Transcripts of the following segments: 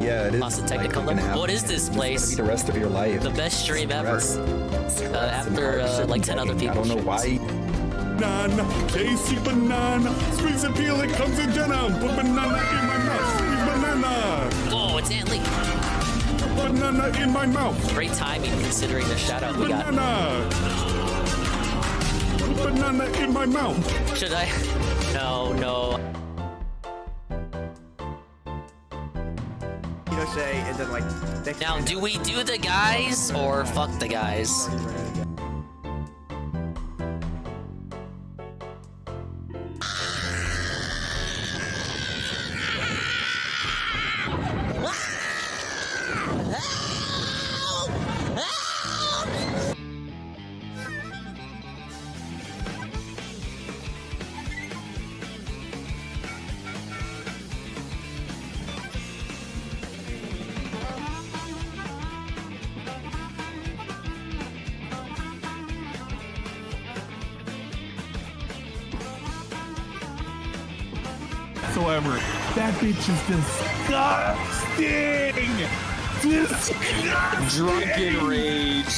Yeah, it is. Lots of technical level. What is this place? It's gonna be the rest of your life. The best stream ever. After like 10 other people. I don't know why. Banana, tasty banana, squeeze and peel, it comes in denim. Put banana in my mouth, squeeze banana. Oh, it's Aunt Lee. Banana in my mouth. Great timing considering the shout out we got. Banana. Put banana in my mouth. Should I? No. Say, and then like. Now, do we do the guys or fuck the guys? Whatsoever. That bitch is disgusting! Disgusting! Drunken rage.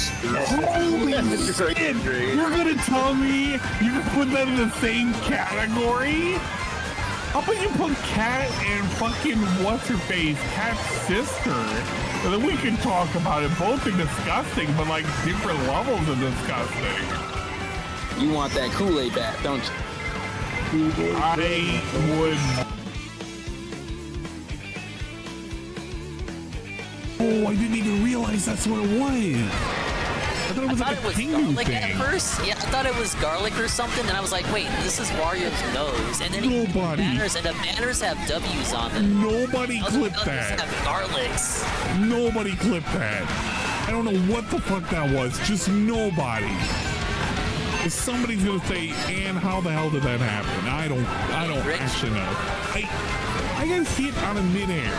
Holy shit! You're gonna tell me you can put that in the same category? How about you put Cat and fucking what's-her-face, Cat's sister? And then we can talk about it. Both are disgusting, but like different levels of disgusting. You want that Kool-Aid back, don't you? I would. Oh, I didn't even realize that's what it was. I thought it was like a penguin garlic thing. at first. Yeah, I thought it was garlic or something, and I was like, wait, this is Mario's nose. And then Nobody. banners, and the banners have W's on them. Nobody clipped that. Have garlics. Nobody clipped that. I don't know what the fuck that was. Just nobody. If somebody's gonna say, and how the hell did that happen? I don't actually know. I got hit out of midair.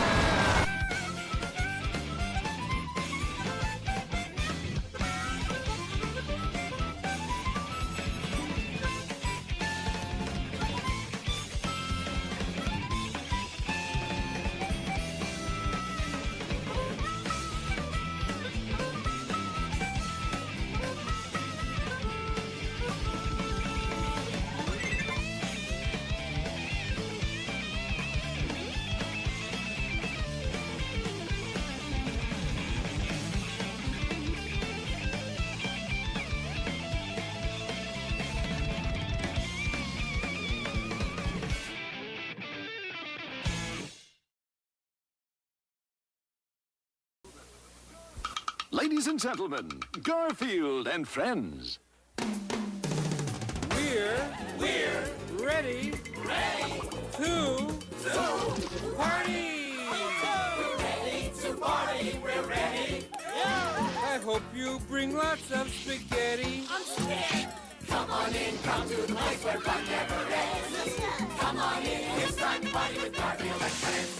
Ladies and gentlemen, Garfield and friends. We're ready to party. We're ready to party. We're ready. I hope you bring lots of spaghetti. I'm scared. Come on in, come to the place where fun never ends. Come on in, it's time to party with Garfield and friends.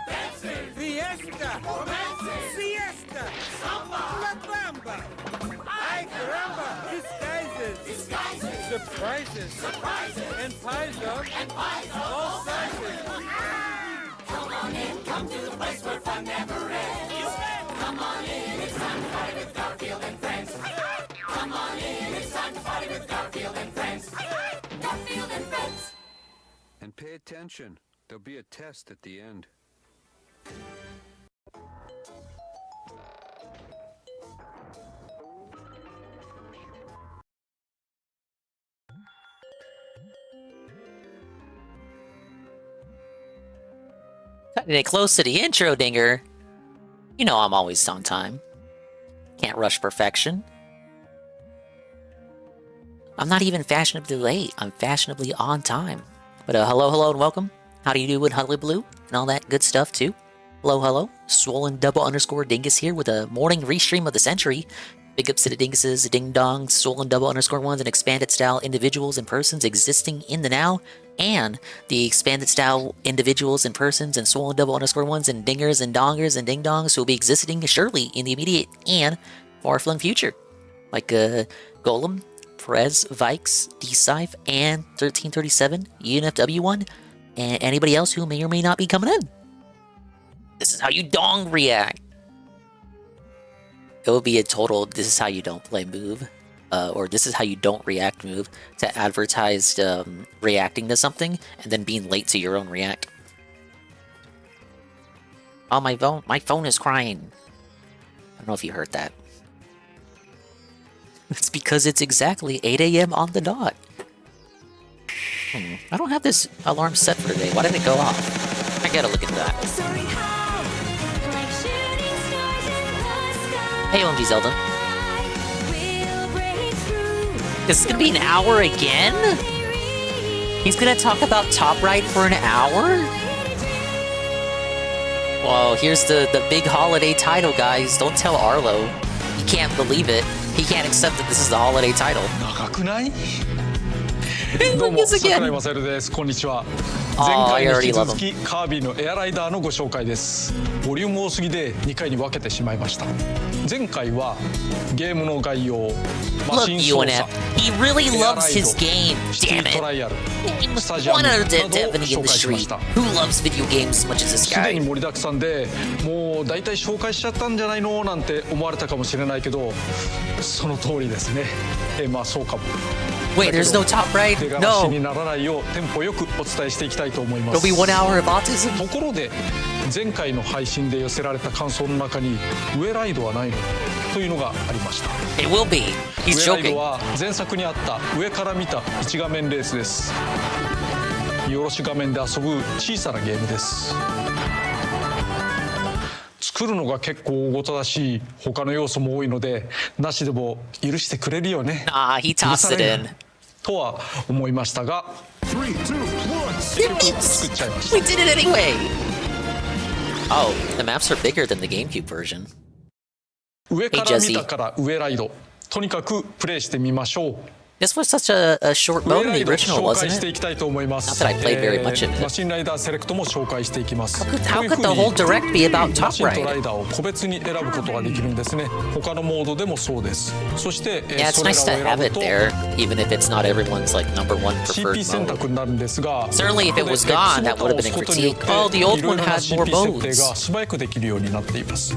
Dancing, Fiesta, romancing, siesta, samba, la bamba, ay caramba, disguises, surprises, and pies of all sizes. Come on in, come to the place where fun never ends. Come on in, it's time to party with Garfield and friends. Come on in, it's time to party with Garfield and friends. Garfield and friends. And pay attention. There'll be a test at the end. Cutting it close to the intro, Dinger. You know I'm always on time. Can't rush perfection. I'm not even fashionably late. I'm fashionably on time. But hello, and welcome. How do you do with Huddly Blue and all that good stuff too? Hello. Swollen double underscore dingus here with a morning restream of the century. Big ups to the dinguses, ding dongs, swollen double underscore ones, and expanded style individuals and persons existing in the now, and the expanded style individuals and persons and swollen double underscore ones and dingers and dongers and ding dongs who will be existing surely in the immediate and far-flung future. Like Golem, Perez, Vikes, D-Scythe, and 1337, UNFW1, and anybody else who may or may not be coming in. This is how you dong react. It would be a total this is how you don't play move. Or this is how you don't react move to advertise reacting to something and then being late to your own react. Oh, my phone is crying. I don't know if you heard that. It's because it's exactly 8 a.m. on the dot. I don't have this alarm set for today. Why didn't it go off? I gotta look into that. Hey, OMG Zelda. This is gonna be an hour again? He's gonna talk about Top Right for an hour? Well, here's the big holiday title, guys. Don't tell Arlo. He can't believe it. He can't accept that this is the holiday title. 長くない？ Hey, どう look も this 桜井 again. 勝です。こんにちは。 Aw, 前 I 回 already に引き love 続きカービィのエアライダーのご紹介です。ボリューム多すぎで2回に分けてしまいました。前回はゲームの概要、マ Look, シン操 UNF. 作、 He really エア loves ライ his ド、 game. シテ Damn ィト it. ライアル、 Name スタジアム one な other どを Devin in 紹 the 介しま street した。 who loves video games as much as this すで guy. に盛りだくさんでもう大体紹介しちゃったんじゃないのなんて思われたかもしれないけど、その通りですね。まあそうかも。 Wait, there's no top right? 手がしに No. ならないようテンポよくお伝えしていきたいと思いま There'll す。 be 1 hour of autism? ところで前回の配信で寄せられた感想の中に上ライドはないのというのがありました。 It will be. He's 上ライ joking. ドは前作にあった上から見た一画面レースです。見下ろし画面で遊ぶ小さなゲームです。作るのが結構大ごとだし他の要素も多いのでなしでも許してくれるよね。 Ah, he 許 tossed さ it れる in. とは思いましたが3, 2, 1. 作っちゃいました。 We did it anyway. Oh, the maps are bigger than the GameCube version. 上から見たから上ライドとにかくプレイしてみましょう。 This was such a short 上 mode ラ in イ the ドを original, 紹介 wasn't してい it? きたいと思います Not that I played very much of it. マシンライダーセレクトも紹介していきます。 How could the whole direct be about マ Top シンとラ Right? イダーを個別に選ぶことができるんですね。他のモードでもそうです。そして、 Yeah, it's それ nice to らを have 選 it ぶと there, even if it's not everyone's like number one preferred CP 選 mode. 択になるんですが Certainly, if it was gone, that would have been a critique. Oh, the old one had more いろいろな CP 設定 modes. が素早くできるようになっています。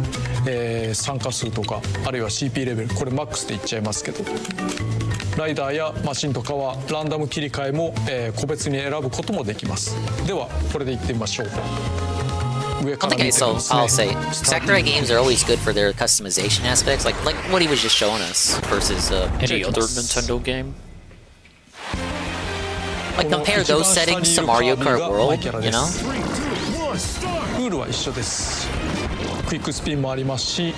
参加数とかあるいは CP レベルこれマックスでいっちゃいますけどライダーやマシンとかはランダム切り替えも、個別に選ぶこともできます。ではこれでいってみましょう。上か One ら thing 見てみますね。 I'll say, Sakurai games are always good for their customization aspects, like what he was just showing us versus any other Nintendo game. Like compare those settings to Mario Kart World, you know? ルールは一緒です。クイックスピンもありますし、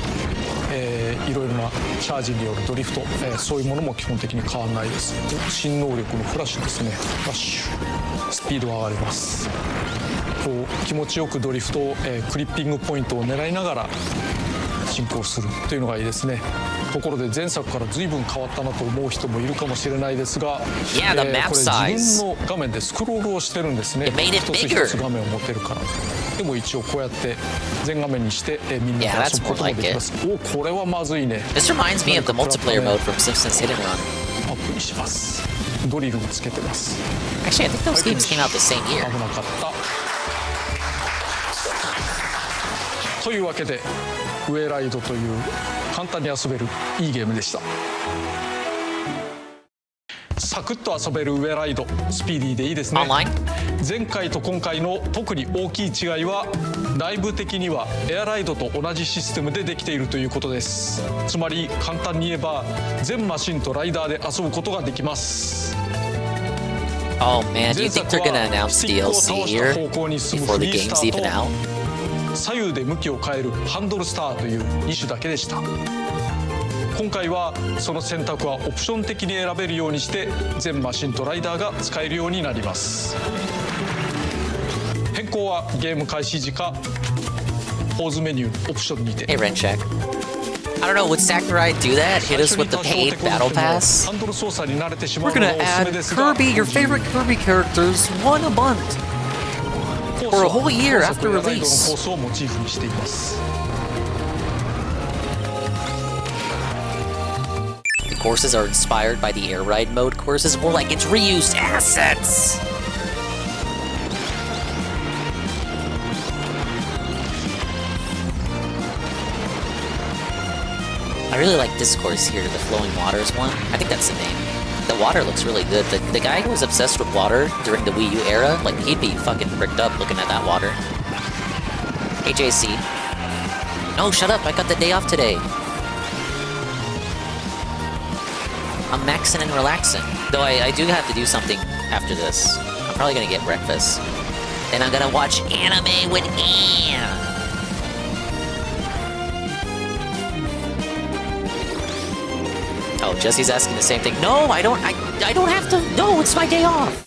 いろいろなチャージによるドリフト、そういうものも基本的に変わらないです。新能力のフラッシュですね。フラッシュスピードが上がります。こう気持ちよくドリフトを、クリッピングポイントを狙いながら進行するというのがいいですね。ところで前作から随分変わったなと思う人もいるかもしれないですが、Yeah, the map これ size. 自分の画面でスクロールをしてるんですね。 It made it 一つ bigger. 一つ画面を持てるから。でも一応こうやって全画面にして、みんなで Yeah, 遊ぶこともできます。お、これはまずいね。 This reminds me of the multiplayer mode from Simpsons Hit and Run. アップにします。ドリルをつけてます。 Actually, I think those games came out the same 危 year. なかった。というわけでウェイライドという簡単に遊べるいいゲームでした。サクッと遊べるウェイライドスピーディーでいいですね。 Online? 前回と今回の特に大きい違いは内部的にはエアライドと同じシステムでできているということです。つまり簡単に言えば全マシンとライダーで遊ぶことができます。 Oh man, do you think they're gonna announce DLC here before the game's even out? 左右で向きを変えるハンドルスターという2種だけでした。今回はその選択はオプション的に選べるようにして全マシンとライダーが使えるようになります。変更はゲーム開始時かポーズメニューのオプションにて。 Hey, Rencheck. I don't know, would Sakurai do that? Hit us with the paid battle pass? ハンドル操作に慣れてしま We're うのが gonna おすすめ add ですが Kirby, your favorite Kirby characters, one a month. for a whole year after コースはライドのコー release. スをモチーフにしています。 The courses are inspired by the air ride mode courses, more like it's reused assets. I really like Discourse here, the Flowing Waters one. I think that's the name. The water looks really good. The guy who was obsessed with water during the Wii U era, like, he'd be fucking bricked up looking at that water. Hey, JC. No, shut up. I got the day off today. I'm maxing and relaxing. Though I do have to do something after this. I'm probably gonna get breakfast. Then I'm gonna watch anime with Anne. Oh, Jesse's asking the same thing. No, I don't have to. No, it's my day off.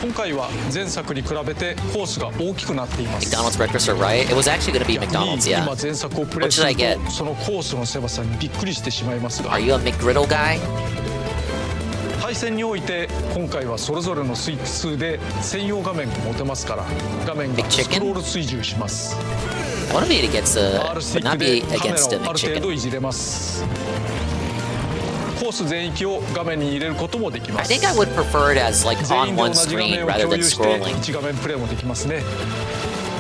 今回は前作に比べてコースが大きくなっています。 McDonald's breakfast are right. It was actually going to be 逆に McDonald's, yeah. 今前作をプレイ What す should I る get? とそのコースの狭さにびっくりしてしまいますが Are you a McGriddle guy? 対戦において今回はそれぞれのスイッチ2で専用画面が持てますから画面が Big ス chicken? クロール追従します I want to be against R ステ but ィッ not クで be カメラ against a をある程度 McChicken. いじれますコース全域を画面に入れることもできま I す think I would prefer it as like 全 on 員で one 同じ画 screen 面を rather 共 than 有して scrolling. 一画面プレイもできますね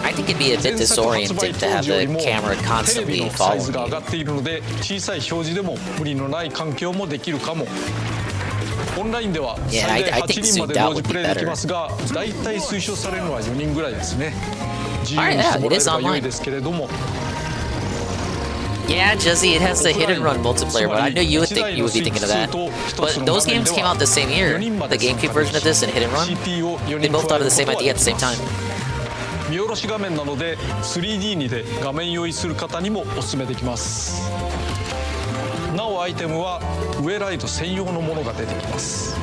I think it'd be a bit 前作発 disorienting 売 to 当 have 時より the も camera テレビ constantly のサイズ following が上 you. がっているので小さい表示でも無理のない環境もできるかもオンラインでは Yeah, 最大 I 8 think 人まで zoomed out 同時 would プ be レイでき better. ますがだいたい推奨されるのは4人ぐらいですね自由 Alright, にして yeah, も it らえ is れば良い online. ですけれども Yeah, Jesse, it has the hit and run multiplayer, but I knew you would would be thinking of that. But those games came out the same year. The GameCube version of this and Hit and Run. They both thought of the same idea at the same time. 見下ろし画面なので 3D にで画面用意する方にもお勧めできますなおアイテムは上ライト専用のものが出てきます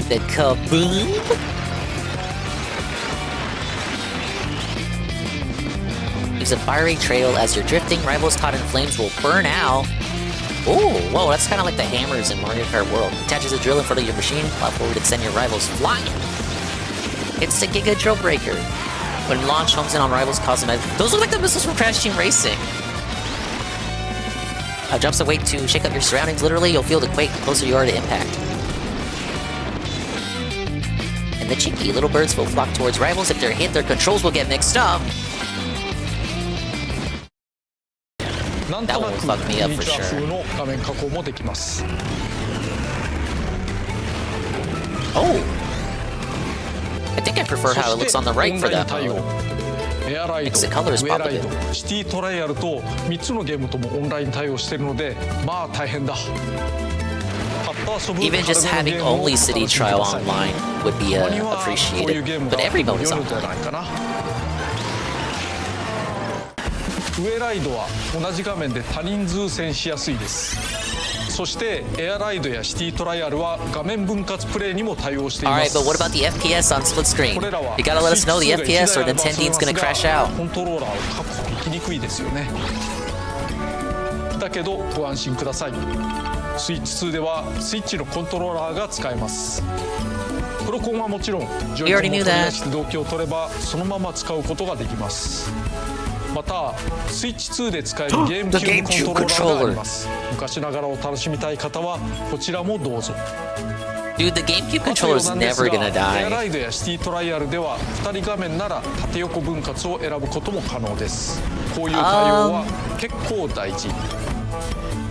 The kaboom! Use a fiery trail as you're drifting. Rivals caught in flames will burn out. Oh, whoa, that's kind of like the hammers in Mario Kart World. Attaches a drill in front of your machine, plow forward and send your rivals flying. It's the Giga Drill Breaker. When launched, homes in on rivals, cause them... Those look like the missiles from Crash Team Racing. Drops a weight to shake up your surroundings. Literally, you'll feel the quake the closer you are to impact. And the cheeky little birds will flock towards rivals. If they're hit, their controls will get mixed up. なんとなく That will fuck me up ミニ for チュア sure. 風の画面加工もできます Oh! I think I prefer how it looks on the right for that そしてオンライン対応 mode. エアライド、 Makes the colors ウ pop ェ a ライ bit. ド、シティトライアルと3つのゲームともオンライン対応しているのでまあ大変だ Even just having only City Trial online would be appreciated, but every mode is online. 上ライドは同じ画面で多人数戦しやすいですそしてエアライドやシティトライアルは画面分割プレイにも対応していま Alright, す but what about the FPS on split screen? これらは You gotta let us know the スイッチ2 FPS が or 1台あれば Nintendo's gonna 遊べます crash が out. コントローラーを確保できにくいですよねだけどご安心くださいスイッチ2ではスイッチのコントローラーが使えますプロコンはもちろんジョイコンを取り出して同期を取ればそのまま使うことができますまたスイッチ2で使えるゲームキューブコントローラーがあります昔ながらを楽しみたい方はこちらもどうぞ Dude, the GameCube controller is never gonna エアラ die. イドやシティトライアルでは2人画面なら縦横分割を選ぶことも可能ですこういう対応は結構大事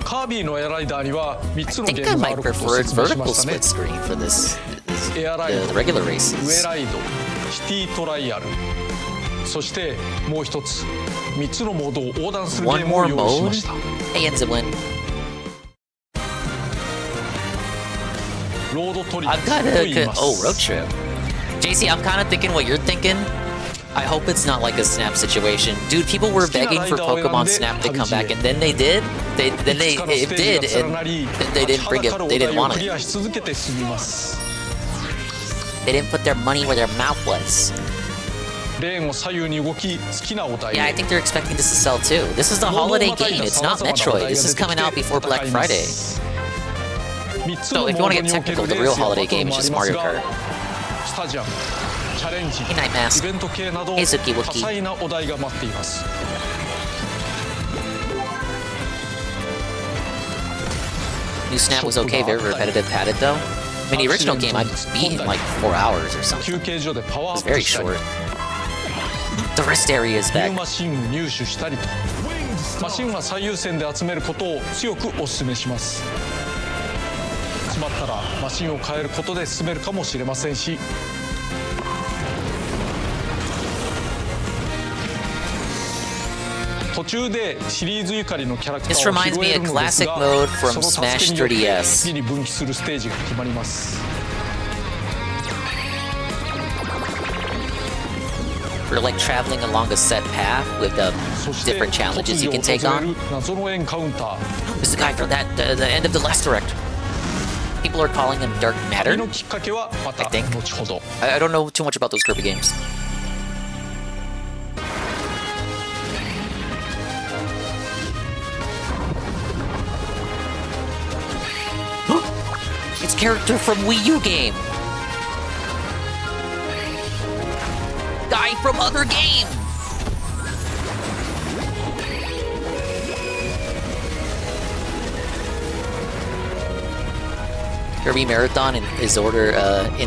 カービィのエアライダーには3 I つのゲ think ー I ムがあ might ることを prefer 説明しま vertical したね split screen for this. エアライド The regular 上 races. ライドシティトライアルそしてもう一つ3つのモードを横断するゲ One ームを more 用意しま mode? した Hey, Enzywin. ロードトリッ I'm プと言い kinda... ます Oh, road trip. JC, I'm kinda thinking what you're thinking. I hope it's not like a Snap situation. Dude, people were begging for Pokemon Snap to come back, and then they did. It did, and they didn't bring it. They didn't want it. They didn't put their money where their mouth was. レーンを左右に動き好きなお題 Yeah, I think they're expecting this to sell too. This is the holiday game. It's not Metroid. This is coming out before Black Friday. So if you want to get technical, the real holiday game is just Mario Kart. スタジアムチャレンジ Hey, Night Mask. イベント系など Hey, Suki 多 Wookie. 彩なお題が待っています New Snap was okay, very repetitive, padded though. I mean, the original game I beat in like 4 hours or something. 休憩所でパワーアッ It's プ very したり short. The rest area is ニュ back. ーマシンを入手したりとマシンは最優先で集めることを強くお勧めします。詰まったらマシンを変えることで進めるかもしれませんし、途中でシリーズゆかりのキャラクタ This ーを reminds 拾 me え of るのです classic が、 mode from その助 Smash けによって 3DS. 次に分岐するステージが決まります。 We're like traveling along a set path with そして different challenges you 突 can take 如訪れ on. る謎のエンカウンター。 This is the guy from the end of the last direct. People are calling him Dark 旅 Matter. のきっかけはまた I think. 後ほど。 I don't know too much about those Kirby games. It's character from Wii U game. Guy from other game. Kirby Marathon in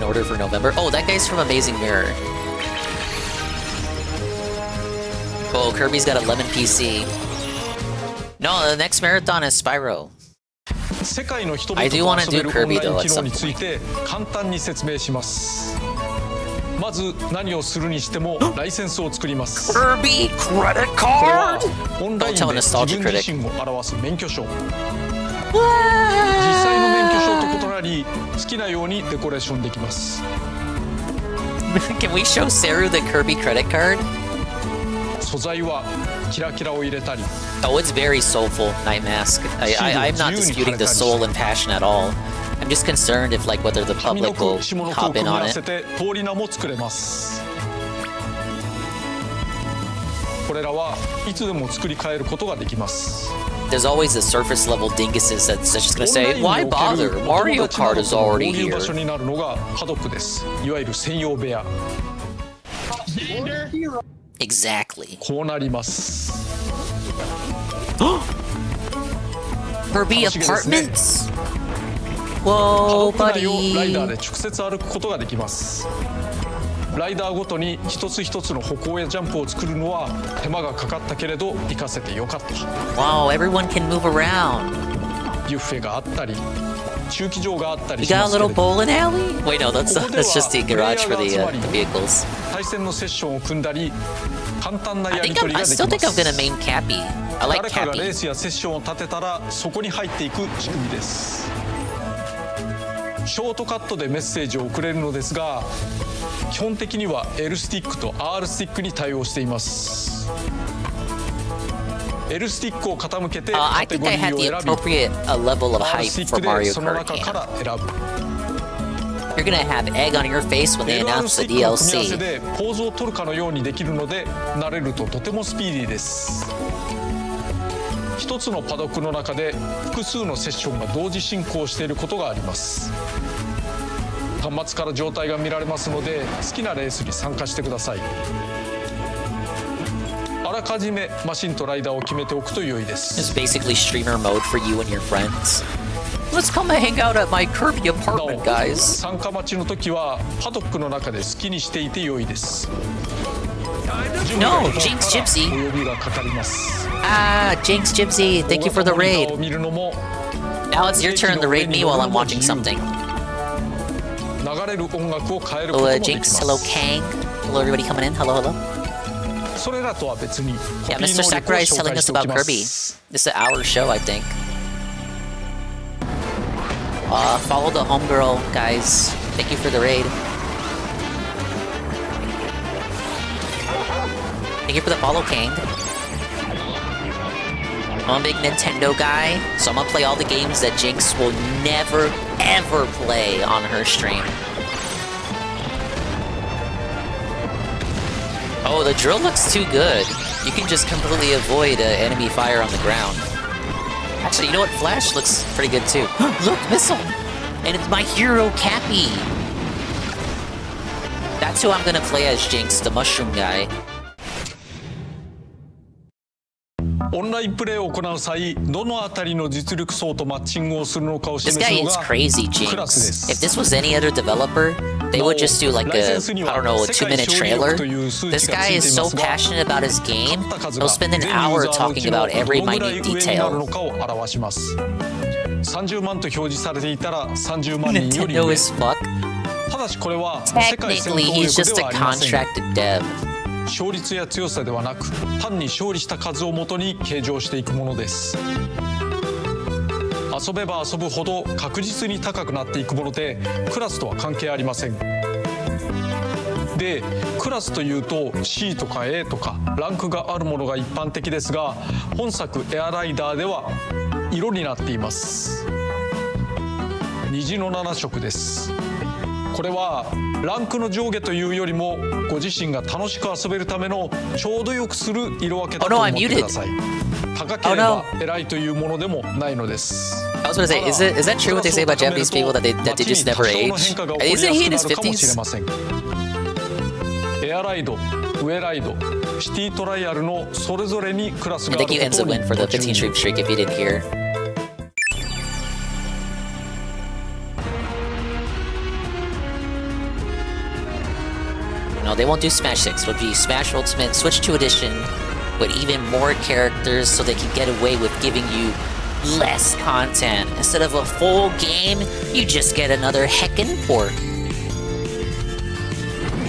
order for November. Oh, that guy's from Amazing Mirror. Oh, Kirby's got a lemon PC. No, the next marathon is Spyro. 世界の人 I 々 do と wanna 遊べ do るオン Kirby ライ though ン at 機能 some について簡単に説明します。まず何をするにしてもライセンスを作ります。 Kirby credit これは card. オンライン Don't tell で a 自 nostalgia 分 critic. 自身を表す免許証。実際の免許証と異なり好きなようにデコレーションできます。 Can we show Saru the Kirby credit card? 素材はキラキラを入れたり Oh, it's very soulful, Night Mask. I'm not disputing the soul and passion at all. I'm just concerned if, like, whether the 上の public 句 will 下の句を hop 組 in み合 on わ it. せて通り名も作れます。これらはいつでも作り変えることができます。 There's always the surface level dinguses that's just gonna オンラ say, イン Why における bother? お Mario 友達な Kart ど is との合 already 流場 here. 所になるのがパドックです。いわゆる専用部屋。 Exactly. こうなります。 Kirby 楽しげですね。 Apartments? パド Whoa, ック内をライダー buddy. で直接歩くことができます。ライダーごとに一つ一つの歩行やジャンプを作るのは手間がかかったけれど活かせてよかった。 Wow, everyone can move around. ビュッフェがあったり駐機場があったり You し got ま a すけれ little ど bowling alley? Wait, no, that's ここでは just the garage for プレイ the ヤーが集まり vehicles. 対戦のセッションを組んだり簡単な I やり think 取り I ができ still ま think I'm す。 gonna main Cappy. I like 誰かがレー Cappy. スやセッションを立てたらそこに入っていく仕組みです。ショートカットでメッセージを送れるのですが基本的には L スティックと R スティックに対応しています。 L スティックを傾けてカ I テ think ゴ I リ had ー the を選び appropriate level of R hype スティッ for クで Mario その Kart 中か Camp. ら選ぶ。 You're gonna have egg on your face when they LR announce ス the ティックの組み合わせ DLC. でポーズを取るかのようにできるので慣れるととてもスピーディーです。一つのパドックの中で複数のセッションが同時進行していることがあります。端末から状態が見られますので好きなレースに参加してください。あらかじめマシンとライダーを決めておくと良いで It's す。 basically streamer mode for you and your friends. Let's come and hang out at my Kirby な apartment, お guys. 参加待ちの時はパドックの中で好きにしていて良いです。 No, 準備ができ Jinx たら Gypsy. お呼びがかかります。 Ah, Jinx Gypsy, thank you for the 大型モニター raid. を見るのも Now it's your turn to raid me while I'm watching something. 流れる音楽を変える Hello, こともできま Jinx. Hello, す。 Kang. Hello, everybody coming in. Hello, hello. それらとは別にコ Yeah, ピー Mr. 能力を Sakurai is 紹 telling 介 us してお about きま Kirby. す。 This is an hour show, I think. Follow the homegirl, guys. Thank you for the raid. Thank you for the follow, Kang. I'm a big Nintendo guy, so I'm gonna play all the games that Jinx will never, ever play on her stream. Oh, the drill looks too good. You can just completely avoid enemy fire on the ground. Actually, you know what? Flash looks pretty good too. Look, missile! And it's my hero, Cappy! That's who I'm gonna play as Jinx, the mushroom guy. オンラインプレーを行う際どのあたりの実力層とマッチングをするのかを This 示 guy すの is が crazy, クラスで Jinx. す If this was any other developer, they would just do like a, I don't know, a 2-minute trailer. This guy is so passionate about his game, he'll spend an hour talking about every minute detail. 30万と表示されていたら30万人より Nintendo 上 is fuck. ただしこれは世界戦闘 Technically, he's 力 just で a はありません contracted dev. 勝率や強さではなく単に勝利した数をもとに計上していくものです遊べば遊ぶほど確実に高くなっていくものでクラスとは関係ありませんでクラスというと C とか A とかランクがあるものが一般的ですが本作エアライダーでは色になっています虹の7色ですこれはランクの上下というよりもご自身が楽しく遊べるためのちょうどよくする色分けだと思ってください高ければ偉いというものでもないのです I was gonna say, is that true what they say about Japanese people that they just never age? Isn't he in his 50s? エアライド、ウエライド、シティトライアルのそれぞれにクラス I があ think る he こ ends と the に win for the ご注 15 stream 意 streak if you didn't hear. No, they won't do Smash 6. It'll be Smash Ultimate Switch 2 Edition with even more characters so they can get away with giving you less content. Instead of a full game, you just get another heckin' port.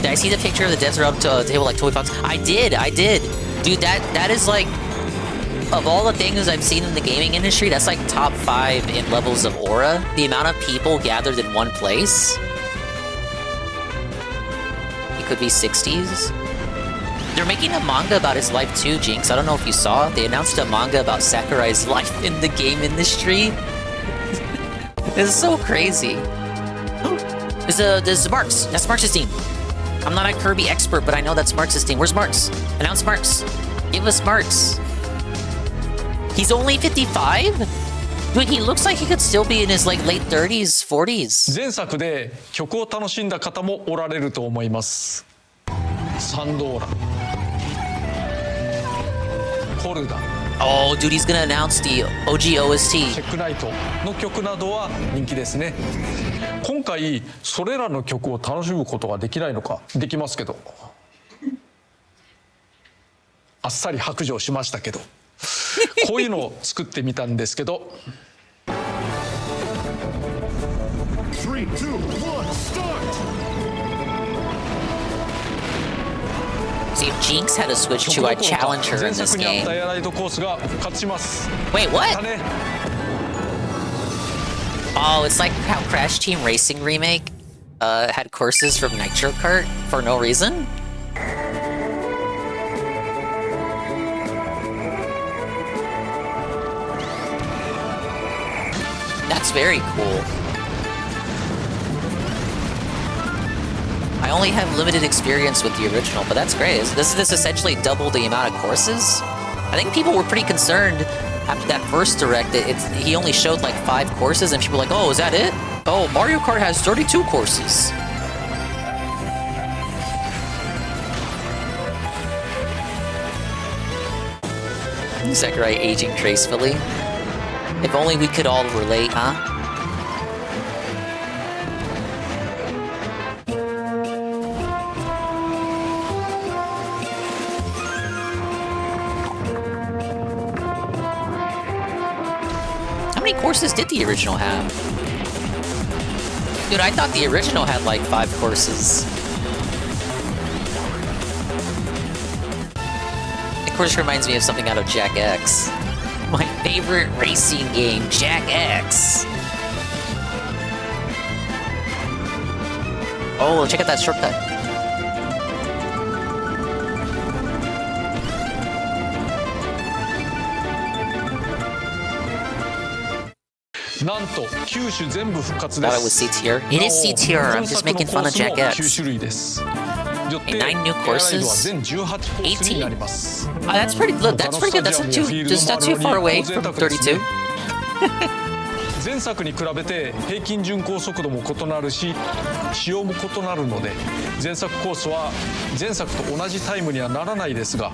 Did I see the picture of the devs around the table like Toy Fox? I did. Dude, that is like, of all the things I've seen in the gaming industry, that's like top 5 in levels of aura. The amount of people gathered in one place. It could be 60s. They're making a manga about his life too, Jinx. I don't know if you saw. They announced a manga about Sakurai's life in the game industry. This is so crazy. There's Marks. That's Marks' team. I'm not a Kirby expert, but I know that's Marks' team. Where's Marks? Announce Marks. Give us Marks. He's only 55? Dude, he looks like he could still be in his like late 30s, 40s. 前作で曲を楽しんだ方もおられると思いますサンドーラコルダ Oh, dude, he's gonna announce the OG チ OST. ェックナイトの曲などは人気ですね今回それらの曲を楽しむことができないのかできますけどあっさり白状しましたけどこういうのを作ってみたんですけど3, 2, 1, start! See, if Jinx had a Switch 2, I'd challenge her in 前 this 作にあっ game. たエアライドコースが復活します Wait, ま what? たね Oh, it's like how Crash Team Racing Remake had courses from Nitro Kart for no reason? That's very cool. I only have limited experience with the original, but that's great. This essentially double the amount of courses? I think people were pretty concerned after that first direct. He only showed like 5 courses, and people were like, oh, is that it? Oh, Mario Kart has 32 courses. Sakurai aging gracefully. If only we could all relate, huh? How many courses did the original have? Dude, I thought the original had like 5 courses. Of course, reminds me of something out of Jack X. My favorite racing game, Jack X. Oh, check out that shortcut. Thought it was C tier. It is C tier. I'm just making fun of Jack X. And 9 new courses. 18. That's pretty. Look, that's pretty good. That's not too far away from 32. 前作に比べて平均巡航速度も異なるし仕様も異なるので前作コースは前作と同じタイムにはならないですが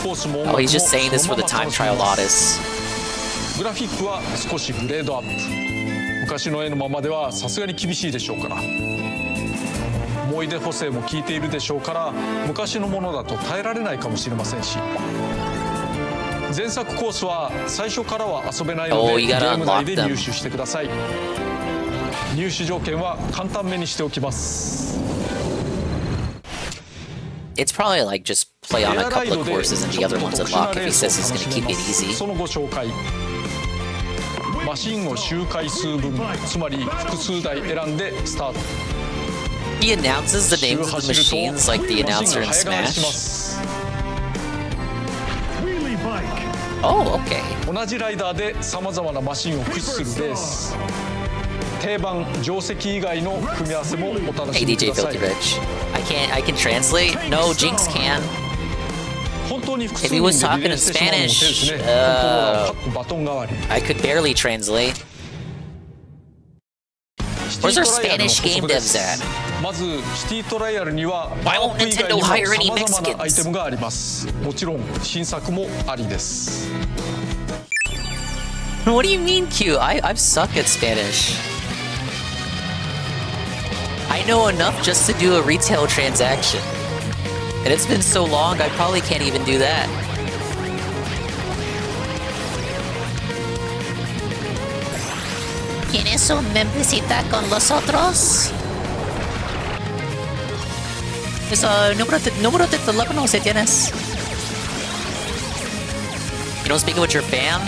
コースも音楽 Oh, も he's just saying this そ for の the まま time 楽しめ trial ます Odyssey. グラフィックは少しグレードアップ昔の絵のままではさすがに厳しいでしょうから思い出補正も効いているでしょうから昔のものだと耐えられないかもしれませんし前作コースは最初からは遊べないの Oh, で you ゲ gotta ーム内 unlock で them. 入手してください入手条件は簡単めにしておきます It's probably like just play on a couple of courses and the other ones unlock if he says he's gonna keep it easy. そのご紹介マシンを周回数分つまり複数台選んでスタート He announces the names of the machines like the announcer in Smash. Oh, okay. 同じライダーでさまざまなマシンを駆使するレース定番定石以外の組み合わせもお楽 Hey, しみく DJ ださい Filthy Rich. I can translate. No, Jinx can. 本当に複 If 数 he 人 was で talking リレ in ーしてしまうのも手ですね Spanish, コントローラーを各バトン代わり I could barely translate. シテ Where's ィ our トライアルの Spanish 補 game 足で devs す at? まずシティトライアルには Why won't ワープ以外 Nintendo にも hire any さまざまなアイ Mexicans? テムがありますもちろん新作もありです What do you mean, Q? I suck at Spanish. I know enough just to do a retail transaction. And it's been so long, I probably can't even do that. ¿Tienes un membresita con los otros? Número de teléfono si tienes. You don't speak it with your fam?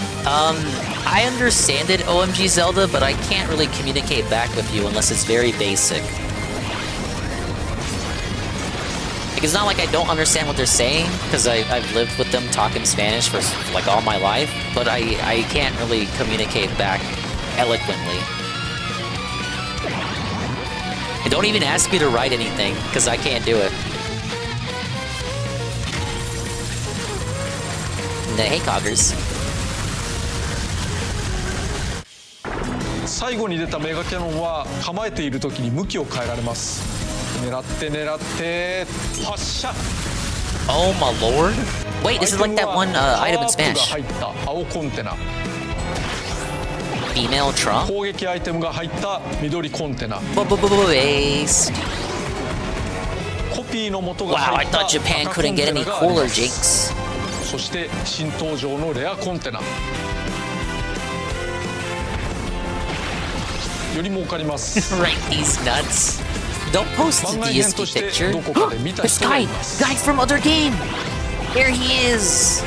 I understand it, OMG Zelda, but I can't really communicate back with you unless it's very basic. Like, it's not like I don't understand what they're saying, because I've lived with them talking Spanish for like all my life, but I can't really communicate back eloquently. And don't even ask me to write anything, because I can't do it. Hey, Coggers. 最後に出たメガキャノンは構えている時に向きを変えられます狙って発射 Oh my lord. Wait, this is like that one item in パワーアップが Smash. 入った青コンテナ Female Trump? 攻撃アイテムが入った緑コンテナ Based. コピーの元が Wow, 入 I った thought 赤 Japan コン couldn't テ get ナ any があり cooler, ます Jinx. そして新登場のレアコンテナより儲かります Right, these nuts. Don't post the 番外編と DSP して picture. どこかで見た This 人が guy! います Guy from other game! There he is!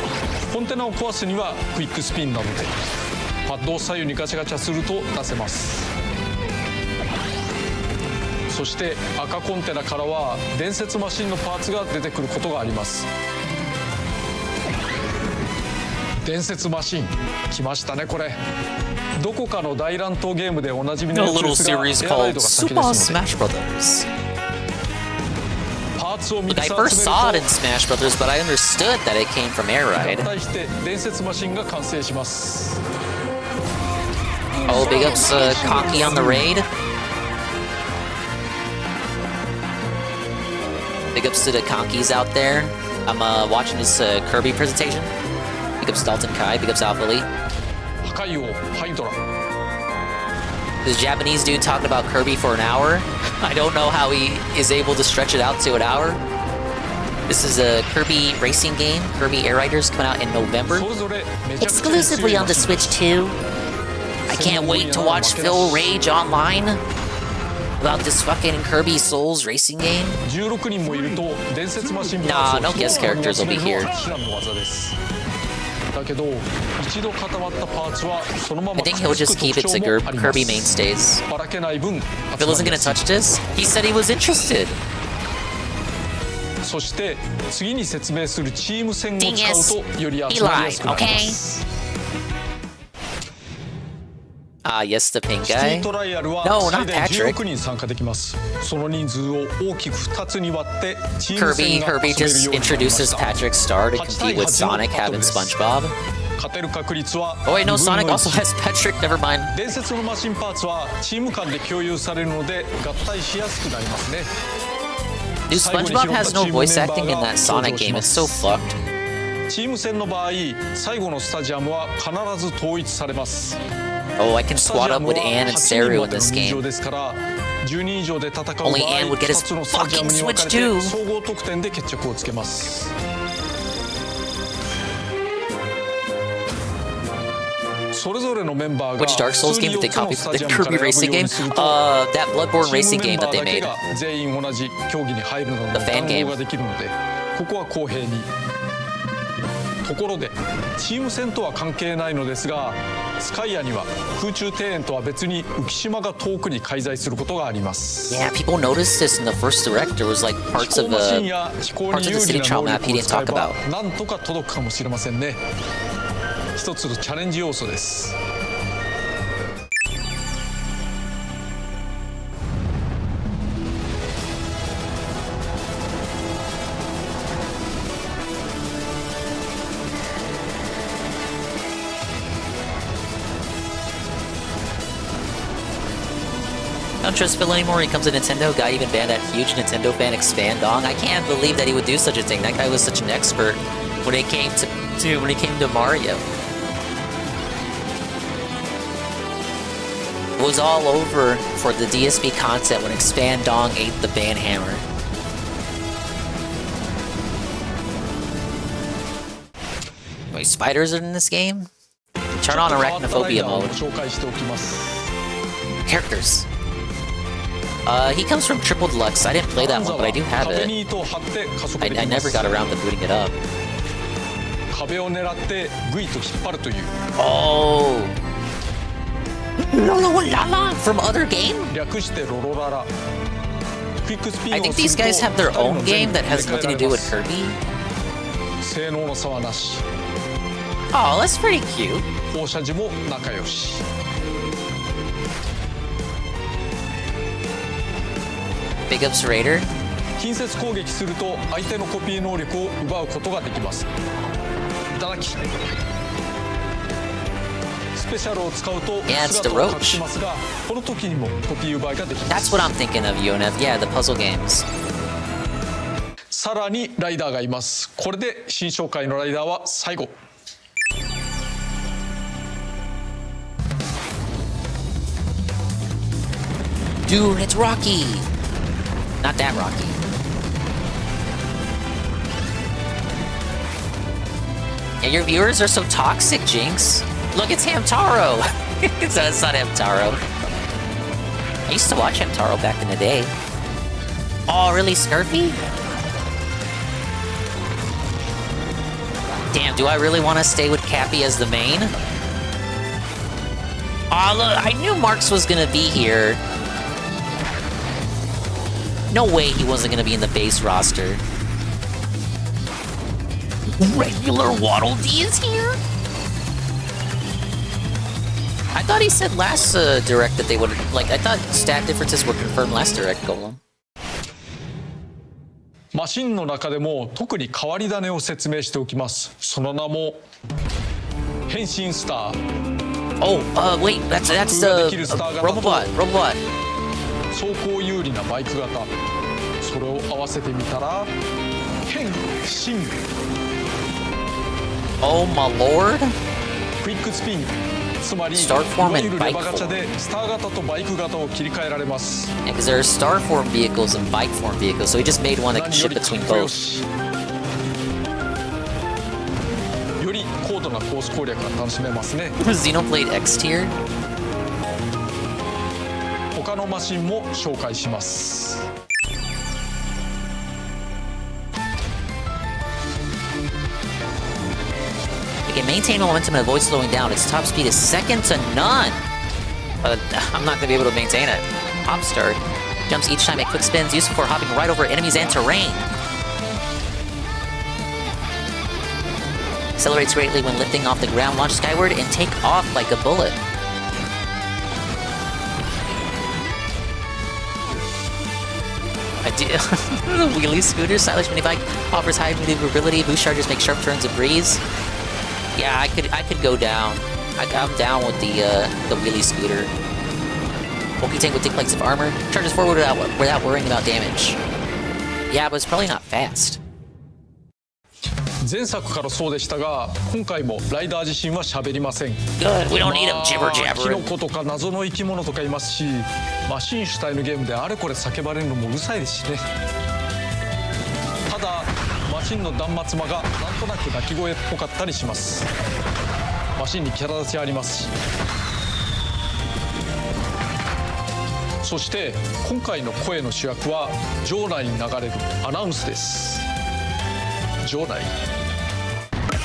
コンテナを壊すにはクイックスピンなのでパッドを左右にガチャガチャすると出せますそして赤コンテナからは伝説マシンのパーツが出てくることがあります伝説マシン来ましたねこれどこかの大乱闘ゲームでおなじみ A のやつ little ですが series エアライ called ドが先 Super ですので Smash Brothers. パーツを3 Like, つ I 集 first saw め it る in Smash Brothers, but I understood that it came from Air と Ride. 合体して伝説マシンが完成します Oh, big ups Conky on the raid. Big ups to the Conkies out there. I'm watching this Kirby presentation. Big ups Dalton Kai, big ups Alpha Lee. 破壊王ハイドラ This Japanese dude talking about Kirby for an hour. I don't know how he is able to stretch it out to an hour. This is a Kirby racing game, Kirby Air Riders, coming out in November. それぞれめちゃくちゃ強い Exclusively on マ the シン Switch too. I can't wait to watch Phil rage online about this fucking Kirby Souls racing game. 16人もいると伝説マシン Nah, no guest characters will be here. 知らぬ技ですだけど一度固まったパーツはそのま I ま think he'll just keep it to 特徴もあります Kirby mainstays. ばらけない分 Phil isn't gonna touch this? He said he was interested. そして次に説明するチーム戦を使うとより集 He まりやす lied, くなりま okay? す Ah, yes, the pink シティ guy. トライアルは No, 最 not 大 Patrick. 16人参加できますその人数を大きく2つに割ってチーム戦 Kirby が遊べる just ようになりま introduces した Patrick Star to 8対 compete with 8の Sonic バトル having です SpongeBob. 勝てる確率は Oh wait, no, 2分 Sonic の also 1 has Patrick. Never mind. 伝説のマシンパーツはチーム間で共有されるので合体しやすくなりますね。 Dude, SpongeBob has no voice acting in that Sonic game. It's so fucked. チーム戦の場合、最後のスタジアムは必ず統一されます。 Oh, I can スタ squat ジア up ムは with 8 Ann and 人 Saru ま in での this 入場 game. ですから10人以上で戦う場合 Only Ann would get his 2つのスタジアムに分かれ fucking て Switch 総合得点で決着をつけます。それぞれのメンバーが Which Dark Souls game did they copy from the Kirby racing game? That Bloodborne racing game that they made. 全員同じ競技に入るなどの The fan 談 game. 合ができるのでここは公平に。ところでチーム戦とは関係ないのですがスカイアには空中庭園とは別に浮島が遠くに介在することがあります。 Yeah, people noticed this in the first direct. There was like 飛 parts 行 of マシン the や飛行 parts に of 有 the 利 city な trial 能 map 力 he を didn't 使え talk ば about. なんとか届くかもしれませんね。一つのチャレンジ要素です。I don't trust Phil anymore. He comes to Nintendo. Guy even banned that huge Nintendo fan Expand Dong. I can't believe that he would do such a thing. That guy was such an expert when it came to Mario. It was all over for the DSP content when Expand Dong ate the ban hammer. Wait, spiders are in this game? Turn on Arachnophobia ちょっと変わったライダーを mode. 紹介しておきます。 Characters. He comes from Triple Deluxe. I didn't play that one, but I do have 壁 it. に糸を張って加速で I きま never す。 got around to booting it up. 壁を狙ってグイと引っ張るという Oh. Lololala from other game? 略してロロララ。クイックスピン I を think す these ると guys have their 二人 own の game 前 that に has 入れ替 nothing え to ら do れ with ます。 Kirby. 性能の差はなし。 Oh, that's pretty cute. 放射時も仲良し。 Big ups Raider. 近接攻撃すると相手のコピー能力を奪うことができます。いただき。スペシャルを使うと Yeah, it's the 姿を roach. 隠しますが、この時にもコピー奪いができま That's す。 what I'm thinking of, Yonev. Yeah, the puzzle games. さらにライダーがいます。これで新紹介のライダーは最後。 Dude, it's Rocky. Not that Rocky. Yeah, your viewers are so toxic, Jinx. Look, it's Hamtaro. it's not Hamtaro. I used to watch Hamtaro back in the day. Oh, really, Scurfy? Damn, do I really want to stay with Cappy as the main? Oh, look, I knew Marks was gonna be here. No way he wasn't gonna be in the base roster. Regular Waddle Dee is here? I thought he said last direct that they would, like, I thought stat differences were confirmed last direct, Golem. マシンの中でも特に変わり種を説明しておきます。その名も変身スター。 Oh, wait, that's Robobot. 走行有利なバイク型。それを合わせてみたら変身。 Oh my lord. クイックスピン。つまりい Star form わゆ and るレバ bike ガチャでスター型とバイク型を切り替えられます。 Yeah, because there are star form vehicles and bike form vehicles, so he just made one that 何 can よ ship りか between っこよ both. し。より高度なコース攻略が楽しめますね。 Xenoblade X tier? 他のマシンも紹介します。 It can maintain momentum and avoid slowing down. Its top speed is second to none. I'm not gonna be able to maintain it. Hop start. Jumps each time it quick spins, useful for hopping right over enemies and terrain. Accelerates greatly when lifting off the ground, launch skyward, and take off like a bullet. Wheelie scooter, stylish mini bike, offers high maneuverability, boost chargers make sharp turns a breeze. Yeah, I could go down. I'm down with the wheelie scooter. Bulky tank with thick plates of armor. Charges forward without worrying about damage. Yeah, but it's probably not fast. 前作からそうでしたが、今回もライダー自身は喋りません。 Good, we don't need him jibber キ jabbering. ノコとか謎の生き物とかいますし、マシン主体のゲームであれこれ叫ばれるのもうるさいですしね。ただマシンの断末魔がなんとなく鳴き声っぽかったりします。マシンにキャラ立ちありますし。そして今回の声の主役は場内に流れるアナウンスです。場内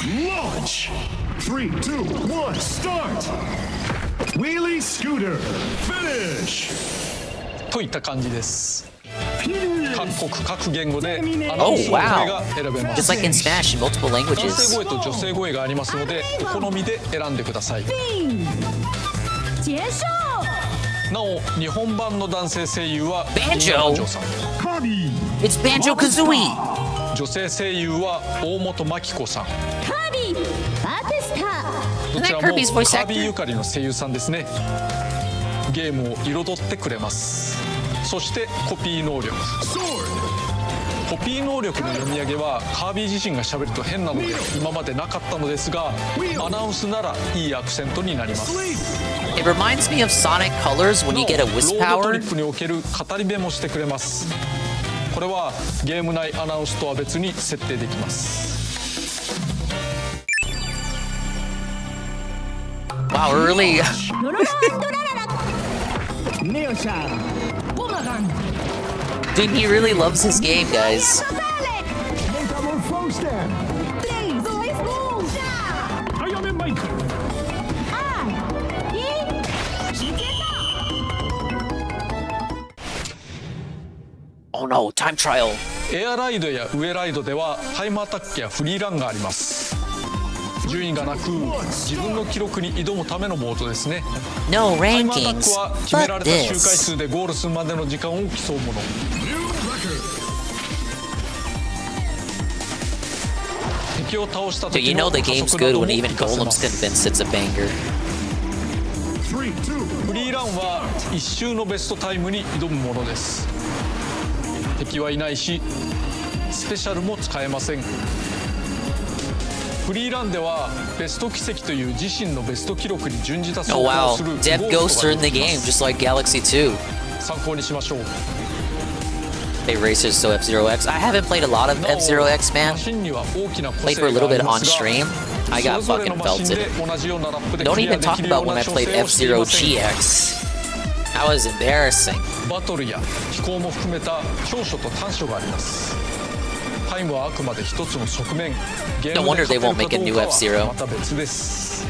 Launch! 3, 2, 1, start! Wheelie scooter, finish! といった感じです。各国各言語でアナウンスの声が選べます。 Just like in Smash in multiple 男 languages. 性声と女性声がありますので、お好みで選んでください。なお、日本版の男性声優は Banjo 銀河さん、 Kirby! It's Banjo-Kazooie. 女性声優は大本真紀子さん。どちらも Isn't that Kirby's voice actor? カービーゆかりの声優さんですね。ゲームを彩ってくれます。そしてコピー能力。コピー能力の読み上げはカービー自身が喋ると変なので今までなかったのですが、アナウンスならいいアクセントになります。 It reminds me of Sonic Colors when you get a ロ wisp ードト power. リップにおける語り部もしてくれます。これはゲーム内アナウンスとは別に設定できます。 Wow, early. Dude, he really loves this game, guys. Oh no, time trial. エアライドやウエライドではタイムアタックやフリーランがあります。順位がなく自分の記録に挑むためのモードですね。 No タイムアタッ rankings. クは決めら But れた周回 this. 数でゴールするまでの時間を競うもの。敵を倒した So 時 you の know the 加 game's 速な good ども when 活 even かせま Golem's す。 convinced it's a banger. フリーランは1周のベストタイムに挑むものです。敵はいないしスペシャルも使えません。フリーランではベスト奇跡という自身のベスト記録に準じた Oh 走行 wow, をする Dev ゴー Ghosts スト are が in the できま game, す。 just like Galaxy 2. 参考にしましょう。 They racers, so F-Zero X. I haven't played a lot of なお F-Zero X, man. マシンには大きな個 Played 性 for a が little あり bit ま on すが、 stream. I そ got れぞれの fucking マシン belted. で同じようなラップで Don't クリア even で talk きるよ about う when な I 調 played 整をしてい F-Zero ません。 GX. That was embarrassing. バトルや飛行も含めた長所と短所があります。タイムはあくまで一つの側面。ゲー No ム wonder で they 勝て won't る make か a ど new うか F-Zero. はまた別です。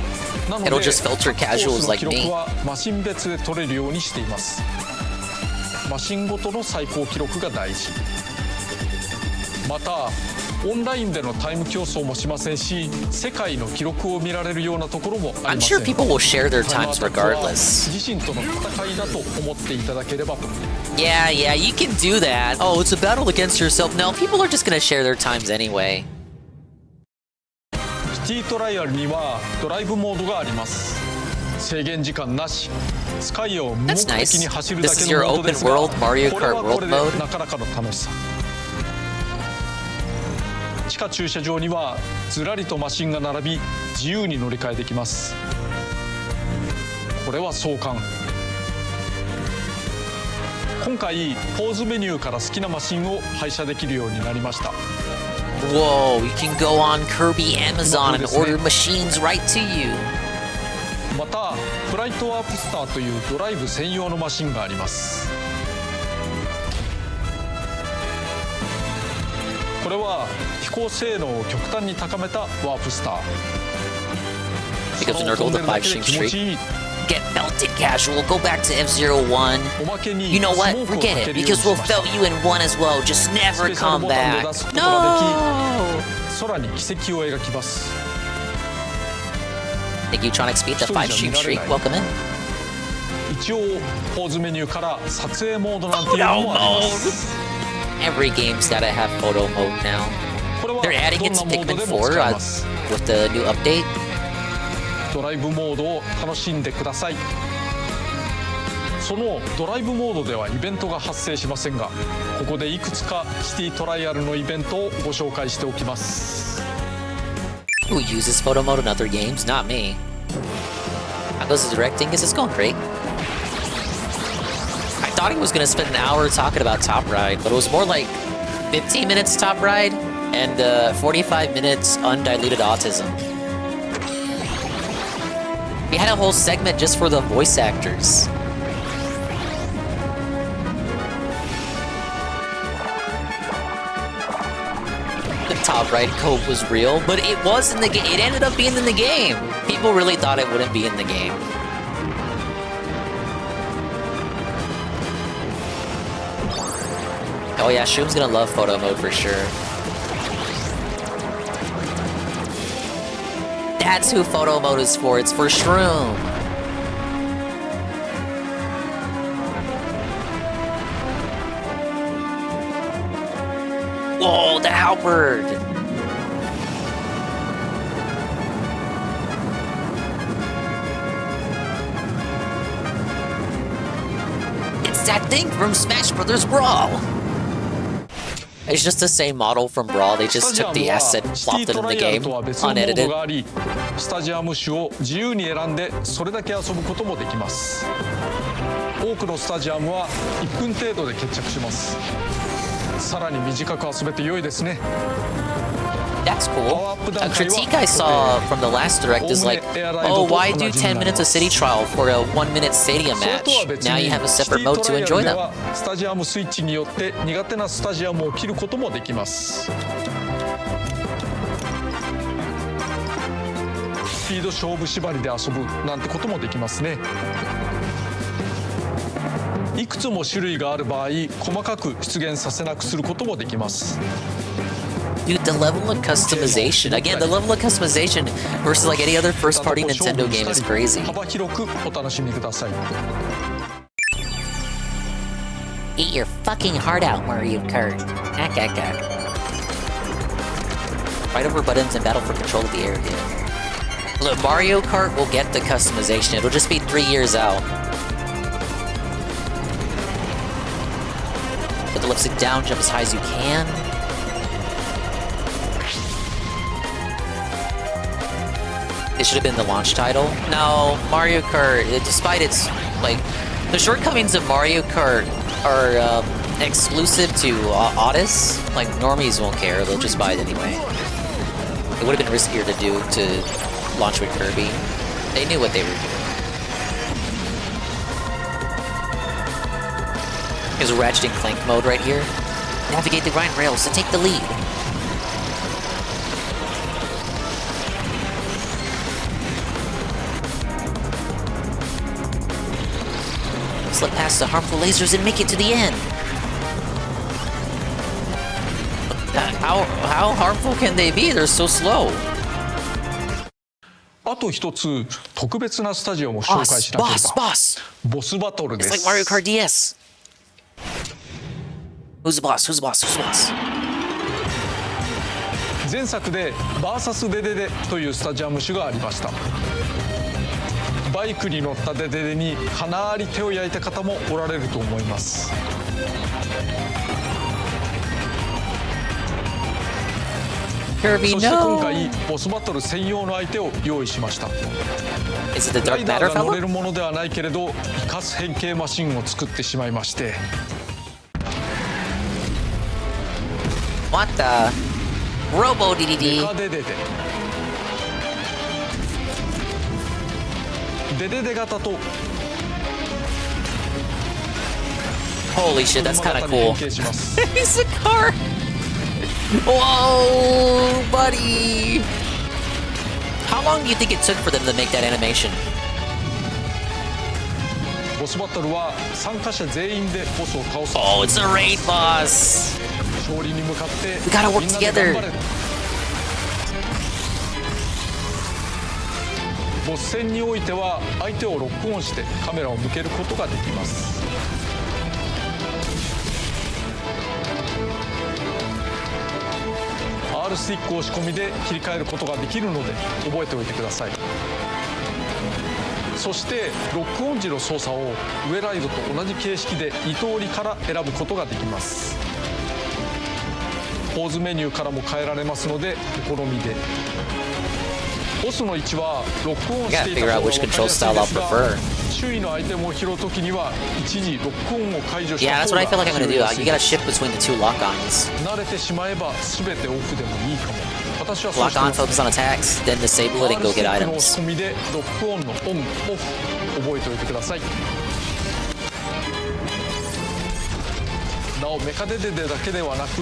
なので It'll just filter コー casuals スの like 記 me. 録はマシン別で取れるようにしています。マシンごとの最高記録が大事。またオンラインでのタイム競争もしませんし、世界の記録を見られるようなところもあり I'm ませ sure ん。 people will share their タイムア times タックは regardless. 自身との戦いだと思っていただければと。 Yeah, you can do that. Oh, it's a battle against yourself. No, people are just gonna share their times anyway. シティトライアルにはドライブモードがあります。制限時間なし、スカイを無目 That's 的に nice. 走るだ This け is の your モード open ですが、 world Mario これ Kart はこ world れで mode. なかなかの楽しさ。地下駐車場にはずらりとマシンが並び自由に乗り換えできます。これは壮観。今回ポーズメニューから好きなマシンを配車できるようになりました。 Whoa, you can go on Kirby Amazon and order machines right to you. またフライトワープスターというドライブ専用のマシンがあります。これは飛行性能を極端に高めたワープスター。 Pick up the Nurgle with a 5-stream 気持ち streak. いい。 Get belted, casual. Go back to F-Zero 1. おまけに You know ス what? モークを Forget か it, けるように because し we'll ました。 felt you in 1 as well. Just never スペシャル come ボタンで back. 出すことができ、 No! 空に奇跡を描きます。 Thank you, Tronic Speed, the 5-stream streak. Welcome in. 一応ポーズメニューから撮影モードなんていうのもあります。 Every game's gotta have photo mode now. これは They're adding どん it な to モード Pikmin でも 4 使えます。 with the new update. ドライブモードを楽しんでください。そのドライブモードではイベントが発生しませんが、ここでいくつかシティトライアルのイベントをご紹介しておきます。 Who uses photo mode in other games? Not me. How goes the directing? Is this going great? I thought he was gonna spend an hour talking about Top Ride, but it was more like 15 minutes Top Ride and 45 minutes undiluted autism. We had a whole segment just for the voice actors. The Top Ride code was real, but it was in the game. It ended up being in the game. People really thought it wouldn't be in the game. Oh yeah, Shoom's gonna love photo mode for sure. That's who photo mode is for. It's for Shroom. Whoa, the halberd! It's that thing from Smash Brothers Brawl! It's just the same model from Brawl, they just took the asset and plopped it in the game, unedited. スタジアム種を自由に選んでそれだけ遊ぶこともできます。多くのスタジアムは1分程度で決着します。さらに短く遊べて良いですね。 That's cool. A critique I saw from the last direct is like, oh, why do 10 minutes of city trial for a 1-minute stadium match? Now you have a separate mode to enjoy them. スタジアムスイッチによって苦手なスタジアムを切ることもできます。スピード勝負縛りで遊ぶなんてこともできますね。いくつも種類がある場合、細かく出現させなくすることもできます。 Dude, the level of customization, again, the level of customization versus like any other first-party Nintendo game is crazy. 幅広くお楽しみください。 Eat your fucking heart out, Mario Kart. Right over buttons and battle for control of the area. Look, Mario Kart will get the customization. It'll just be 3 years out. Put the lipstick down, jump as high as you can. It should have been the launch title. No, Mario Kart, despite its, like, the shortcomings of Mario Kart are exclusive to Otis. Like, normies won't care, they'll just buy it anyway. It would have been riskier to do to launch with Kirby. They knew what they were doing. There's a Ratchet and Clank mode right here. Navigate the grind rails to take the lead. Slip past the harmful lasers and make it to the end. How harmful can they be? They're so slow. あと一つ特別なスタジオも紹介しなければ。ボスバトルです。 It's like Mario Kart DS. Who's the boss? Who's the boss? Who's the boss? 前作でバーサスデデデというスタジアム種がありました。バイクに乗ったデデデにかなり手を焼いた方もおられると思います。Kirby, そして no. 今回ボスバトル専用の相手を用意しました。 Is it the ラ Dark イダー Matter が乗れ fellow? るものではないけれど生かす変形マシンを作ってしまいまして。 What the? Robo デ DDD. カデデデデデデ型と Holy shit, that's kind of 車型に cool. 変形します。 He's a car. Whoa, buddy. How long do you think it took for them to make that animation? ボスバトルは参加者全員でボスを倒す。 Oh, it's a raid boss. 勝利に向かって We gotta work みんなで together. 頑張れ。ボス戦においては相手をロックオンしてカメラを向けることができます。R スティック押し込みで切り替えることができるので覚えておいてください。そしてロックオン時の操作を上ライドと同じ形式で2通りから選ぶことができます。ポーズメニューからも変えられますのでお好みで。ボスの位置はロックオンしていた方が分かりやすいですが、周囲のアイテムを拾うときには一時ロックオンを解除した方が拾いやすいです。慣れてしまえば全てオフでもいいかも。私はそうしてます、ね。Rステップの押し込みでロックオンのオンオフ覚えておいてください。なおメカデデデだけではなく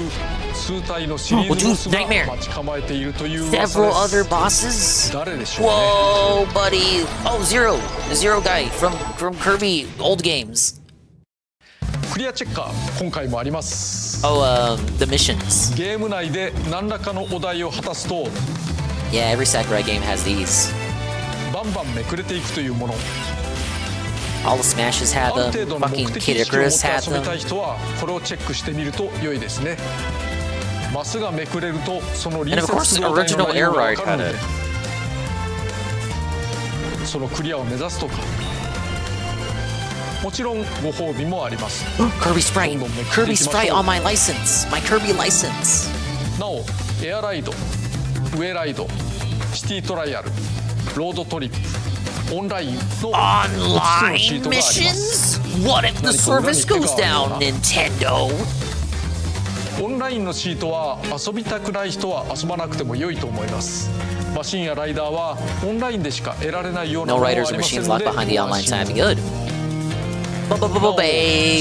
数体のシリーズボスが待ち構えているという噂です。Several other bosses? 誰でしょうね。 Whoa, buddy. Oh, Zero. The Zero guy from Kirby old games. クリアチェッカー今回もあります。Oh, the missions. ゲーム内で何らかのお題を果たすと Yeah, every Sakurai game has these. バンバンめくれていくというもの。All the Smashes あ have る them. 程度の Fucking 目的 Kid 意識を持っ Icarus て had 遊びたい them. 人はこれをチェックしてみると良いですね。マスがめくれるとその隣 And of 接 course, するお題の original 内容 Air が Ride 分かる had の it. でそのクリアを目指すとか。もちろんご褒美もあります。 Kirby Sprite. Kirby Sprite on my license. My Kirby license. なおエアライド、ウェライド、シティトライアル、ロードトリップ、オンラインの5つのシー Online トがあります。 missions? What if the service goes down, Nintendo? オンラインのシートは遊びたくない人は遊ばなくても良いと思います。マシンやライダーはオンラインでしか得られないような No ものはあり riders or ません machines の locked で behind the ご online 安心 tab. を。 Good. なお開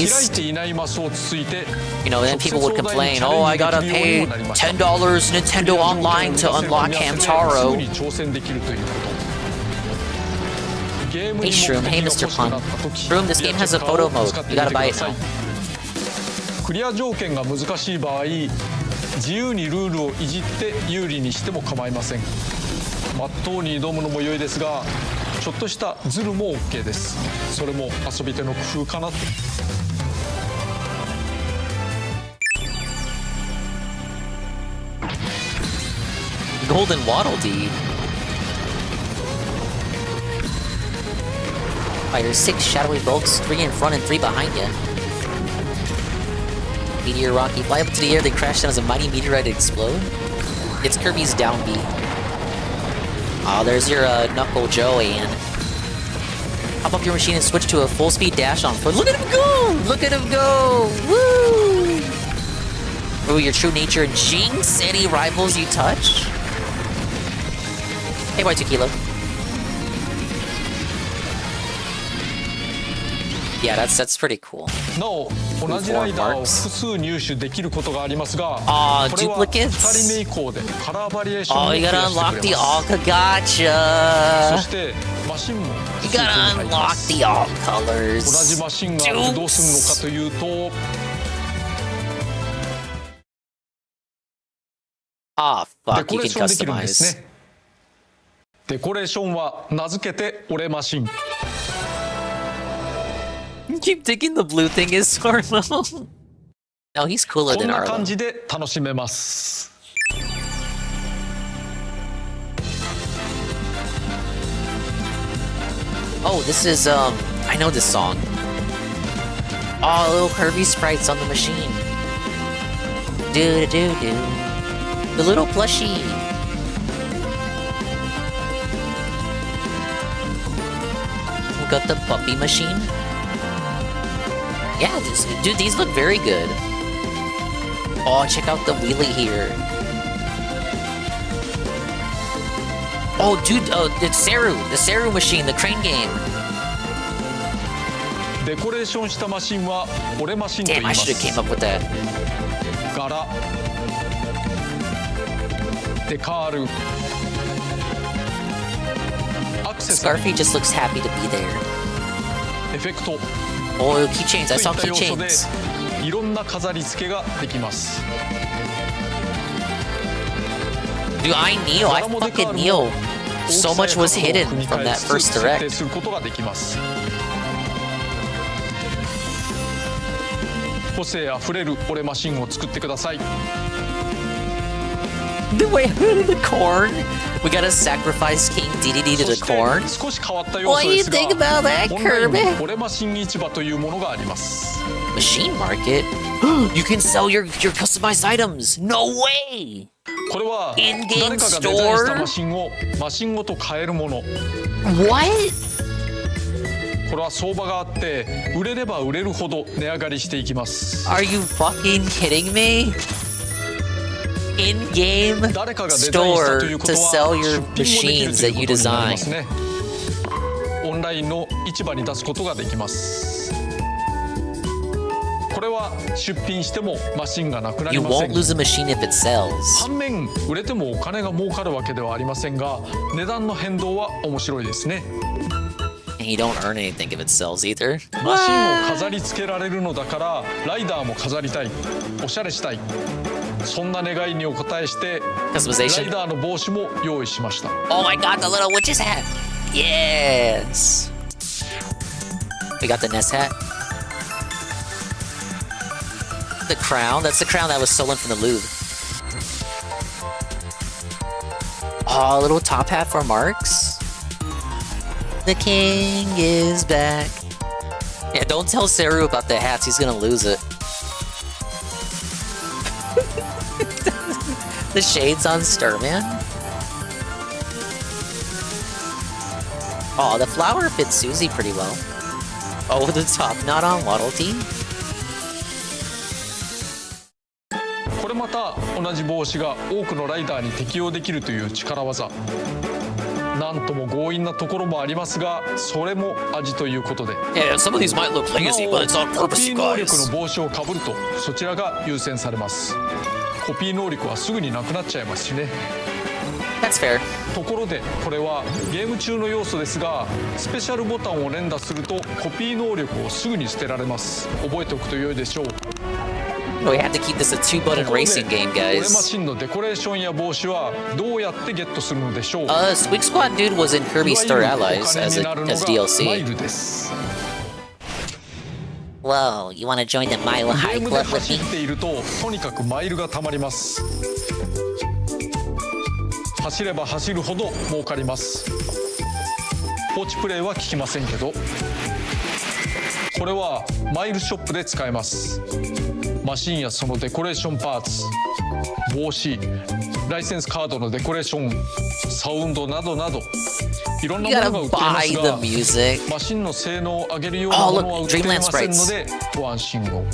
い Base. ていないマスをつついて You know, then people would complain, oh, I gotta pay $10 Nintendo Online to unlock すぐ Hamtaro. に挑戦できるということ。ゲーム Hey, に Shroom. 目 Hey, 的が Mr. 欲しくな Pun. った時 Shroom, this game has a photo mode. You gotta buy it now. クリア条件が難しい場合自由にルールをいじって有利にしても構いません。まっとうに挑むのも良いですがちょっとしたズルも OK です。それも遊び手の工夫かなと。Golden Waddle Dee. Fire 6 shadowy bolts, 3 in front and 3 behind you. Meteor Rocky, fly up into the air, then crash down as a mighty meteorite explode. It's Kirby's down B. Oh, there's your Knuckle Joe, and hop up your machine and switch to a full speed dash on foot. Look at him go! Look at him go! Woo! Ooh, your true nature Jinx, any rivals you touch? Hey, Y2 Kilo. Yeah, that's pretty cool. なお同じライダーを複数入手できることがありますが、 Aw, これは duplicates? 2人目以降でカラーバリエーションを Oh, 増 you や gotta して unlock く the れます。 Alka そ Gacha! してマシンも You スーツに gotta 入りま unlock す。 the all 同じ colors. マシンがあってどうするのかというと Ah, デ fuck, コ you レー can ションできるんです customize. ね。デコレーションは名付けて俺マシン。 Keep thinking the blue thing is Arlo. No, he's cooler こん than な Arlo. 感じで楽しめます。 Oh, this is, I know this song. Oh, little Kirby sprites on the machine. Do-do-do-do. The little plushie. We got the puppy machine. Yeah, dude, these look very good. Oh, check out the wheelie here. Oh, dude, the Seru machine, the crane game. デコレーションしたマシンは俺マシンと言い Damn, ま I す。 should have came up with that. 柄、デカール、アクセサリー、 Scarfy just looks happy to be there. エフェクト Oh, keychains. と I い saw った要素で keychains. いろんな飾り付けができます。 Dude, I Neo. I fucking Neo. So much was hidden from that first 設定 direct. することができます。個性あふれる俺マシンを作ってください。 The way the corn. We gotta sacrifice King DDD to そ the して corn. 少し変わった要 What 素 do で you すが think about that, オンライン Kirby? にオレマシン市場というものがあります。 Machine market? You can sell your customized items. No way! これは In-game 誰かがデザインしたマシンをマシンごと買えるもの。 What? これは相場があって売れれば売れるほど値上がりしていきます。 Are you fucking kidding me? In-game 誰かがデザインしたという store こと to は sell 出 your 品もできる machines という that you ことになり design. ますね。オンラインの市場に出すことができます。これは出品してもマシンがなくなり You ませ won't ん。 lose a machine if it sells. 反面売れてもお金が儲かるわけではありませんが値段の変動は面白いですね。 And you don't earn anything if it sells either. マシンを飾り付けられるのだからライダーも飾りたい、おしゃれしたい、そんな願いにお応えしてライ Customization. ダーの帽子も用意しました。 Oh my god, the little witch's hat. Yes. We got the Ness hat. The crown. That's the crown that was stolen from the Louvre. Oh, a little top hat for Marks. The king is back. Yeah, don't tell Seru about the hats. He's gonna lose it. The shades on Starman. Oh, the flower fits Susie pretty well. Oh, the top knot on Waddle Dee. これまた同じ帽子が多くのライダーに適用できるという力技。なんとも強引なところもありますがそれも味ということで、 Yeah, some of these might look な lazy, but it's on おコ purpose, ピ you ー能力 guys. の帽子をかぶるとそちらが優先されます。コピー能力はすぐになくなっちゃいますしね。 That's fair. ところでこれはゲーム中の要素ですがスペシャルボタンを連打するとコピー能力をすぐに捨てられます。覚えておくと良いでしょう。 We have to keep this a 2-button ところで racing game, 俺マ guys. シンのデコレーションや帽子はどうやってゲットするのでしょう。 Squeak Squad Dude was in い Kirby わゆ Star るお Allies 金 as になるのが as マイ DLC. ルです。 Whoa, you wanna join the Mile ゲ High ームで Club with 走 me? っているととにかくマイルがたまります。走れば走るほど儲かります。放置プレイは効きませんけどこれはマイルショップで使えます。マシンやそのデコレーションパーツ、帽子、ライセンスカードのデコレーション、サウンドなどなどいろんな You ものが売 gotta っていま buy す the が music. マシンの性能を上げるような Oh, も look, のは売っていま Dreamland せんの sprites. でご安心を。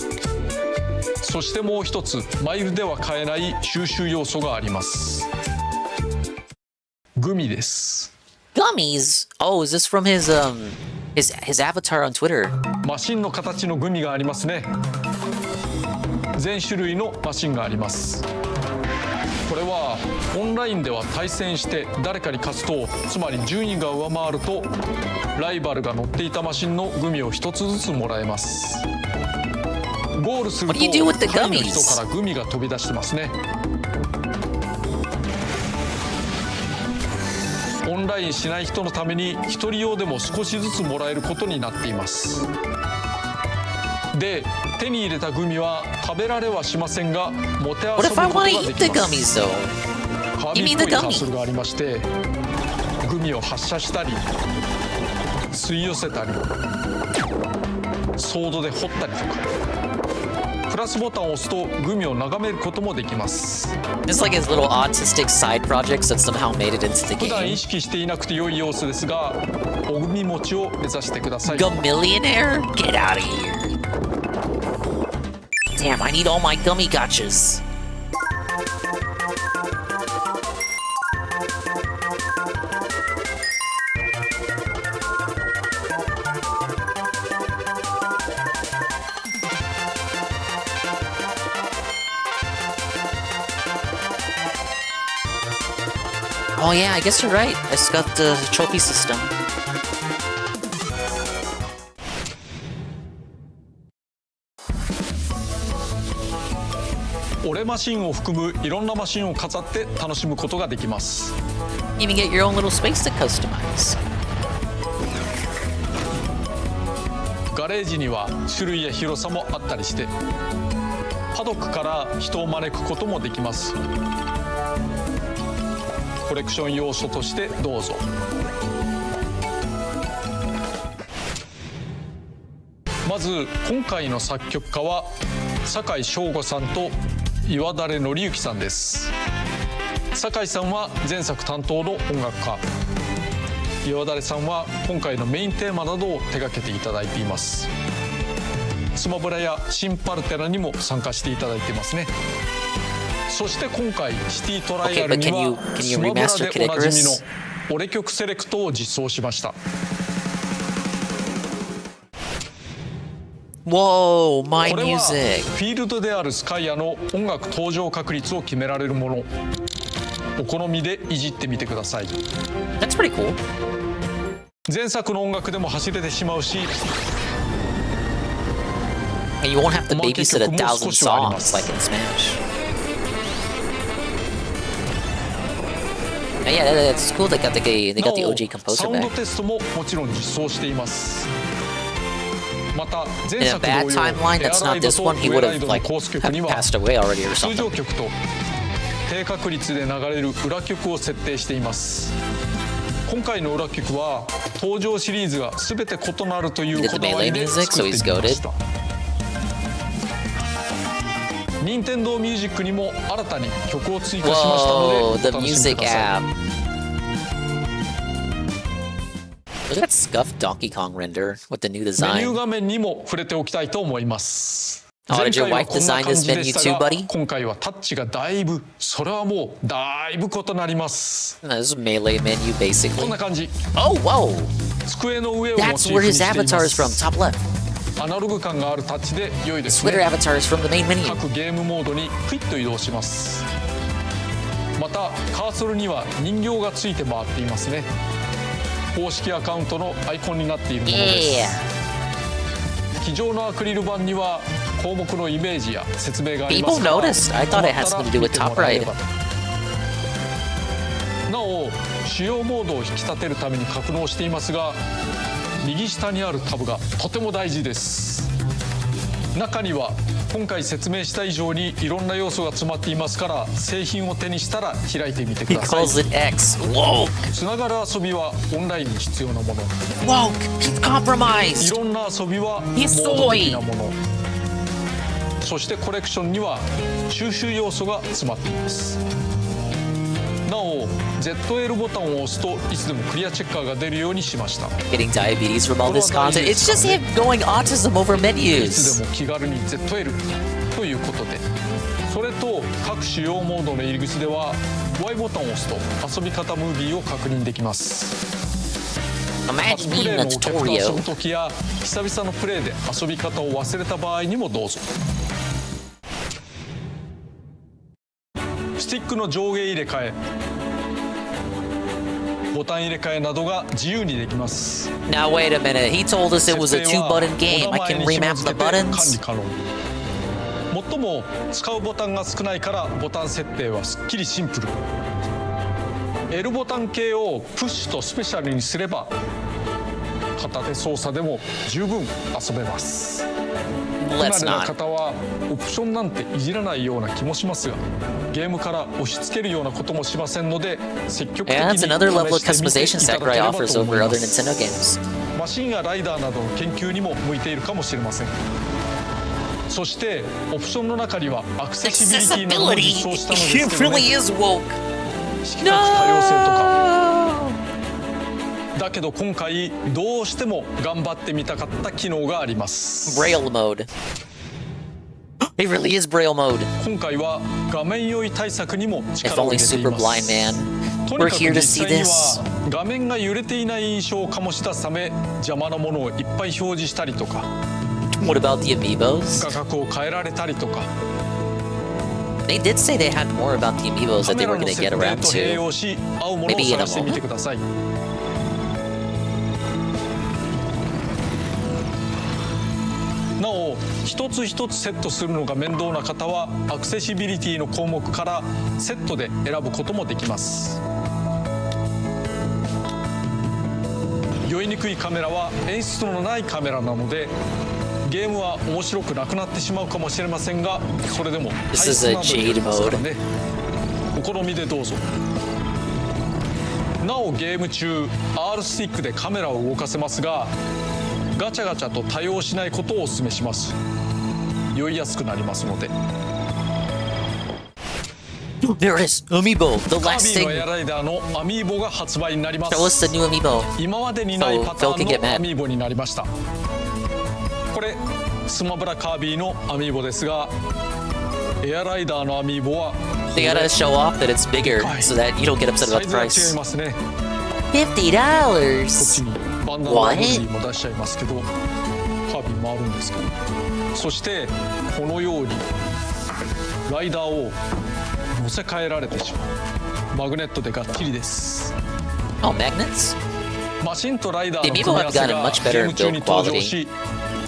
そしてもう一つマイルでは買えない収集要素があります。グミです。 Gummies. Oh, is this from his avatar on Twitter? マシンの形のグミがありますね。全種類のマシンがあります。これはオンラインでは対戦して誰かに勝つとつまり順位が上回るとライバルが乗っていたマシンのグミを一つずつもらえます。ゴールすると What do you do with the 下位の gummies? 人からグミが飛び出してますね。オンラインしない人のために一人用でも少しずつもらえることになっています。で手に入れたグミは食べられはしませんがもてあ What そ if ぶ I こと want が to で eat き the ます。 gummies though? カービーっぽいカーソルがありましてグミを発射したり吸い寄せたりソードで掘ったりとかプラスボタンを押すとグミを眺めることもできます。 It's like his little autistic side projects that somehow made it into the 普段意 game. 識していなくて良い様子ですがおグミ持ちを目指してください。 Gummillionaire? Get out of here. Damn, I need all my gummy gotchas. Oh yeah, I guess you're right. It's got the trophy system. オレマシンを含むいろんなマシンを飾って楽しむことができます。 You even get your own little space to customize. ガレージには種類や広さもあったりしてパドックから人を招くこともできます。こコレクション要素としてどうぞ。まず今回の作曲家は酒井翔吾さんと岩垂紀之さんです。酒井さんは前作担当の音楽家、岩垂さんは今回のメインテーマなどを手掛けていただいています。スマブラやシンパルテラにも参加していただいていますね。そして今回シティトライアルにはスマブラでおなじみの俺曲セレクトを実装しました。Whoa, my これは music. フィールドであるスカイアの音楽登場確率を決められるもの。お好みでいじってみてください。 That's pretty cool. 前作の音楽でも走れてしまうし、 And you won't have to babysit 1,000 songs like in Smash. Yeah, that's cool. They got the OG サ composer ウンド back. テストももちろん実装しています。また In 前 a 作同 bad 様、 timeline エア that's ラ not イド this と one, he ウェ would ライ have ドの like コース曲には passed away already or 通 something. 常曲と低確率で流れる裏曲を設定しています。今回の裏曲は登場シリーズが全て異なるというこだわりで作ってみました。任天堂ミュージックにも新たに曲を追加しましたので Whoa, お the 楽しみ music くださ app. Look at that scuffed Donkey Kong render with the new い。メニュー design. 画面にも触れておきたいと思います。 Oh, 前 did your 回は wife こんな design 感 this じで menu した too, が buddy? 今回はタッチがだいぶ、それはもうだいぶ異なります。 This is a melee menu こん basically. な感じ。 Oh, whoa! 机の上をモ That's チー where フに his していま avatar is from. す。 Top left. アナログ感があるタッチで良いです Twitter ね。 avatar is from the main menu. 各ゲームモードにクイッと移動します。またカーソルには人形がついて回っていますね。公式アカウントのアイコンになっているものです。 Yeah. 机上のアクリル板には項目のイメージや説明があります People から noticed. I thought it had something to do with top 見てもらえ right. ればなお主要モードを引き立てるために格納していますが、右下にあるタブがとても大事です。中には今回説明した以上にいろんな要素が詰まっていますから、製品を手にしたら開いてみてく He ださい。 calls it X. Woke! つながる遊びはオンラインに必要なもの、 Woke! He's い compromised! ろんな遊びはモひそいード的なもの、そしてコレクションには収集要素が詰まっています。なお ZL ボタンを押すといつでもクリアチェッカーが出るようにしました。 Getting diabetes from all this content. It's just him going autism over いつで menus. も気軽に ZL ということで、それと各主要モードの入り口では Y ボタンを押すと遊び方ムービーを確認できます。 Imagine プレ being イ a のお客と遊 tutorial. ぶ時や久々のプレイで遊び方を忘れた場合にもどうぞ。スティックの上下入れ替え、ボタン入れ替えなどが自由にできます。 Now wait a minute. He told us it was a 2-button game. I can remap the 管理 buttons. 可能。最も使うボタンが少ないからボタン設定はすっきりシンプル。 L ボタン系をプッシュとスペシャルにすれば片手操作でも十分遊べます。不慣 Let's れな not. 方はオプションなんていじらないような気もしますが、ゲームから押し付けるようなこともしませんので、積極的 Yeah, に that's another level of 試してみて customization いただけれ Sakurai ばと offers 思 over いま other す。 Nintendo games. マシンやライダーなどの研究にも向いているかもしれません。そしてオプションの中にはアクセシビリティなども実 Accessibility. 装したのです It けどね、 really is woke. 色覚多様性とか No! だけど今回どうしても頑張ってみたかった機能があります。 Braille mode. It really is Braille mode. 今回は画面酔い対策にも If 力を only 入れてい Super ま Blind す。 Man と were にかく here to 実 see 際に this. は画面が揺れていない印象を醸し出すため邪魔なものをいっぱい表示したりとか、 What about the amiibos? 価格を変えられたりとか、 They did say they had more about the amiibos カ that メ they ラ were の going to 設 get 定 around と併 to. 用し合うものを Maybe in a 探してみてください。なお一つ一つセットするのが面倒な方はアクセシビリティの項目からセットで選ぶこともできます。酔いにくいカメラは演出のないカメラなのでゲームは面白くなくなってしまうかもしれませんが、それでも This is a 排出などになりますから Jade ね。お好みでどうぞ。なおゲーム中 R スティックでカメラを動かせますが、ガチャガチャと対応しないことをお勧めします。酔いやすくなりますので。 There is Amiibo, the カー last ビーの thing. エアライダーのアミーボが発売になります。 Show us the new Amiibo. 今までにないパタ So Phil can ー get ンの mad. アミーボになりました。これスマブラカービィのアミーボですが、エアライダーのアミーボは They gotta show off that it's bigger so that you don't get upset サ about イ the ズが違い price. ますね。 $50. こっちにバンダナのボディも出しちゃいますけど、カービィもあるんですけど、そしてこのようにライダーを乗せ替えられてしまう。マグネットでがっちりです。 Oh, magnets? マシンとライダー The の Amiibo 組み合 have わせ gotten が much ゲ better ーム中 build に登場 quality. し、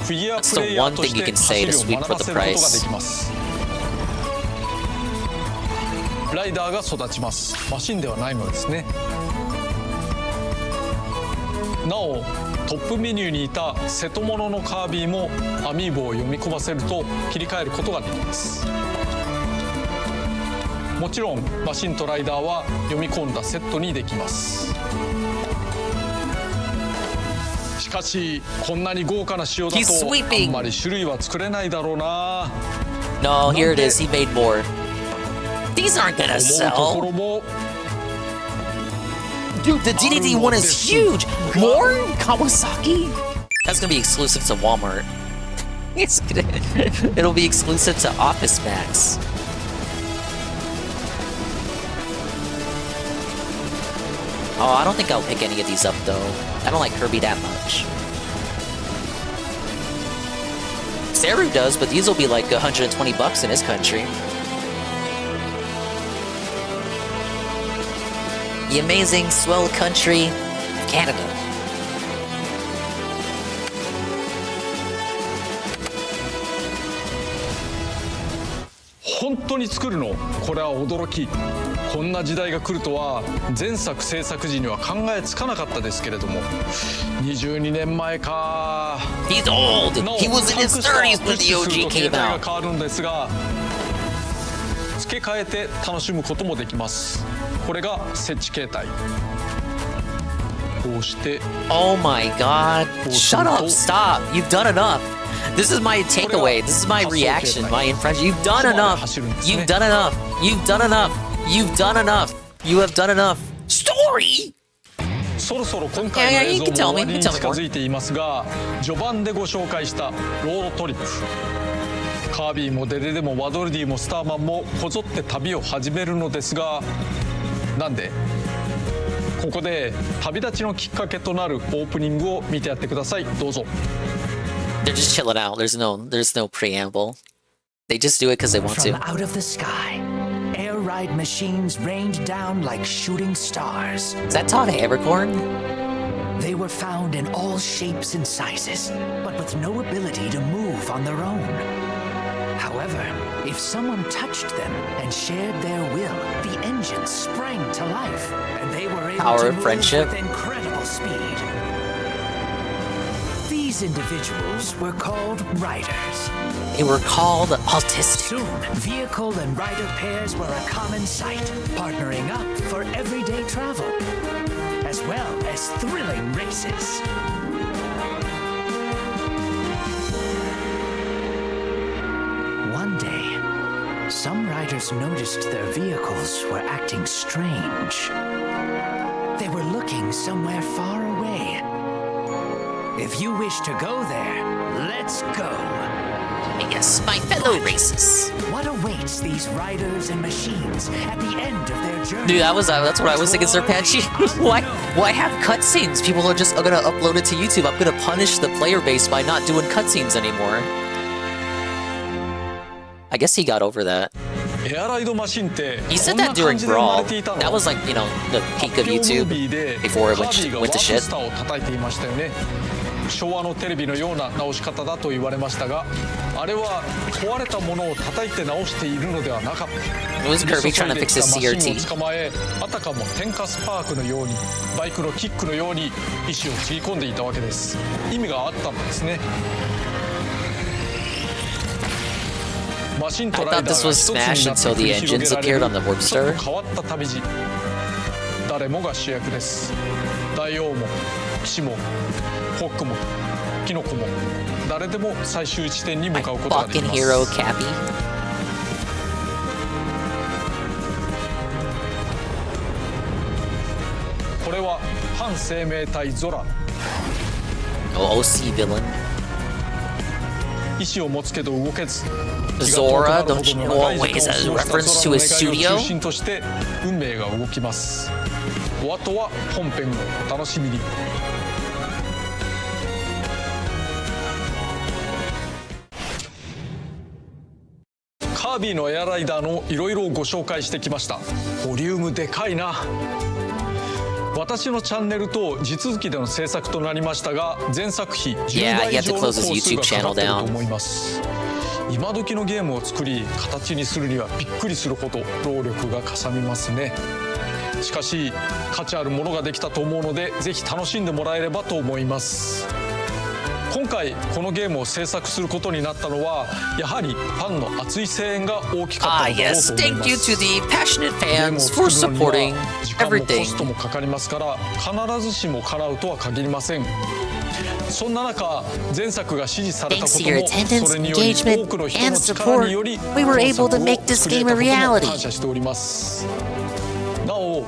フィギュア That's プ the レイヤ one ーと thing し you て can say 走 to りを sweep 学 for ば the せることがで price. きます。ライダーが育ちます。マシンではないのですね。なおトップメニューにいた瀬戸物のカービィもアミーボを読み込ませると切り替えることができます。もちろんマシンとライダーは読み込んだセットにできます。しかしこんなに豪華な仕様だと He's あ sweeping. んまり種類は作れないだろうな。 No, here it is. He made more. These aren't gonna 思うところ sell. も Dude, the DDD one is huge. More? Kawasaki? That's gonna be exclusive to Walmart. It'll be exclusive to Office Max. Oh, I don't think I'll pick any of these up though. I don't like Kirby that much. Saru does, but these will be like $120 in his country. The amazing, swell country, Canada.本当に作るの？これは驚き。こんな時代が来るとは前作制作時には考えつかなかったですけれども、22年前か。 He's old. なお He was in his タンクスター 30s をプッ when シュ the する OG と携 came 帯が out. 変わるんですが、付け替えて楽しむこともできます。これが設置形態。こうして Oh my god. Shut up. Stop. You've done enough. This is my takeaway. This is my reaction, my impression. You've done enough. You've done enough. You've done enough. You've done enough. You have done enough. Story! そろそろ今回の Yeah, 映 you 像 can も tell 終 me. わり You に can tell me 近 more. づいていますが、序盤でご紹介したロードトリップ、カービィもデデデもワドルディもスターマンもこぞって旅を始めるのですが、なんでここで旅立ちのきっかけとなるオープニングを見てやってください。どうぞ。 They're just chilling out. There's no preamble. They just do it because they want From to. out of the sky, air ride machines rained down like shooting stars. Is that Todd Habercorn? They were found in all shapes and sizes, but with no ability to move on their own. However, if someone touched them and shared their will, the engines sprang to life, and they were able Power to of move friendship. with incredible speed. These individuals were called riders. They were called autistic. Soon, vehicle and rider pairs were a common sight, partnering up for everyday travel, as well as thrilling races. One day, some riders noticed their vehicles were acting strange. They were looking somewhere far away. If you wish to go there, let's go. Yes, my fellow races. What awaits these riders and machines at the end of their journey? Dude, that's what I was thinking, Sir Panchi. Why have cutscenes? People are just gonna upload it to YouTube. I'm gonna punish the player base by not doing cutscenes anymore. I guess he got over that. エアライドマシンって He こ said んな that 感 during じで生ま Brawl. れていたの？ That was like, you know, the peak of 発表 YouTube ムービーで before it カービィが went ワ to ープ shit. スターを叩いていましたよね。昭和のテレビのような直し方だと言われましたが、あれは壊れたものを叩いて直しているのではなかった。 It was Kirby trying to fix his マシンを CRT. 捕まえ、あたかも天下スパークのようにバイクのキックのように石をつぎ込んでいたわけです。意味があったんですね。マシンとライダーが一つになって繰り広げられるちょっと変わった旅路。だ誰もが主役です。大王も騎士もホックもキノコも誰でも最終地点に向かうことができ Fucking ます。 hero, Cappy. これは反生命体ゾラ。 Oh, OC villain. 意志を持つけど動けず。 Zora, don't you know? Wait, is that a reference to his studio? 中心として運命が動きます。お後は本編をお楽しみに。カービィのエアライダーのいろいろご紹介してきました。ボリュームでかいな。私のチャンネルと地続きでの制作となりましたが、全作費10倍以上の工数がかかっていると思います。今時のゲームを作り形にするにはびっくりするほど労力がかさみますね。しかし価値あるものができたと思うので、ぜひ楽しんでもらえればと思います。今回このゲームを制作することになったのは、やはりファンの熱い声援が大きかったのだろうと思います。Yes, thank you to the passionate fans for ゲームを作るの supporting には時間もコ everything. ストもかかりますから、必ずしも叶うとは限りません。そんな中、前作が支持されたこ Thanks と to your も、 attendance, それにより engagement, 多くの人の and 力 support, により we were able to make this 作れ game た a ことも reality. 感謝しております。なお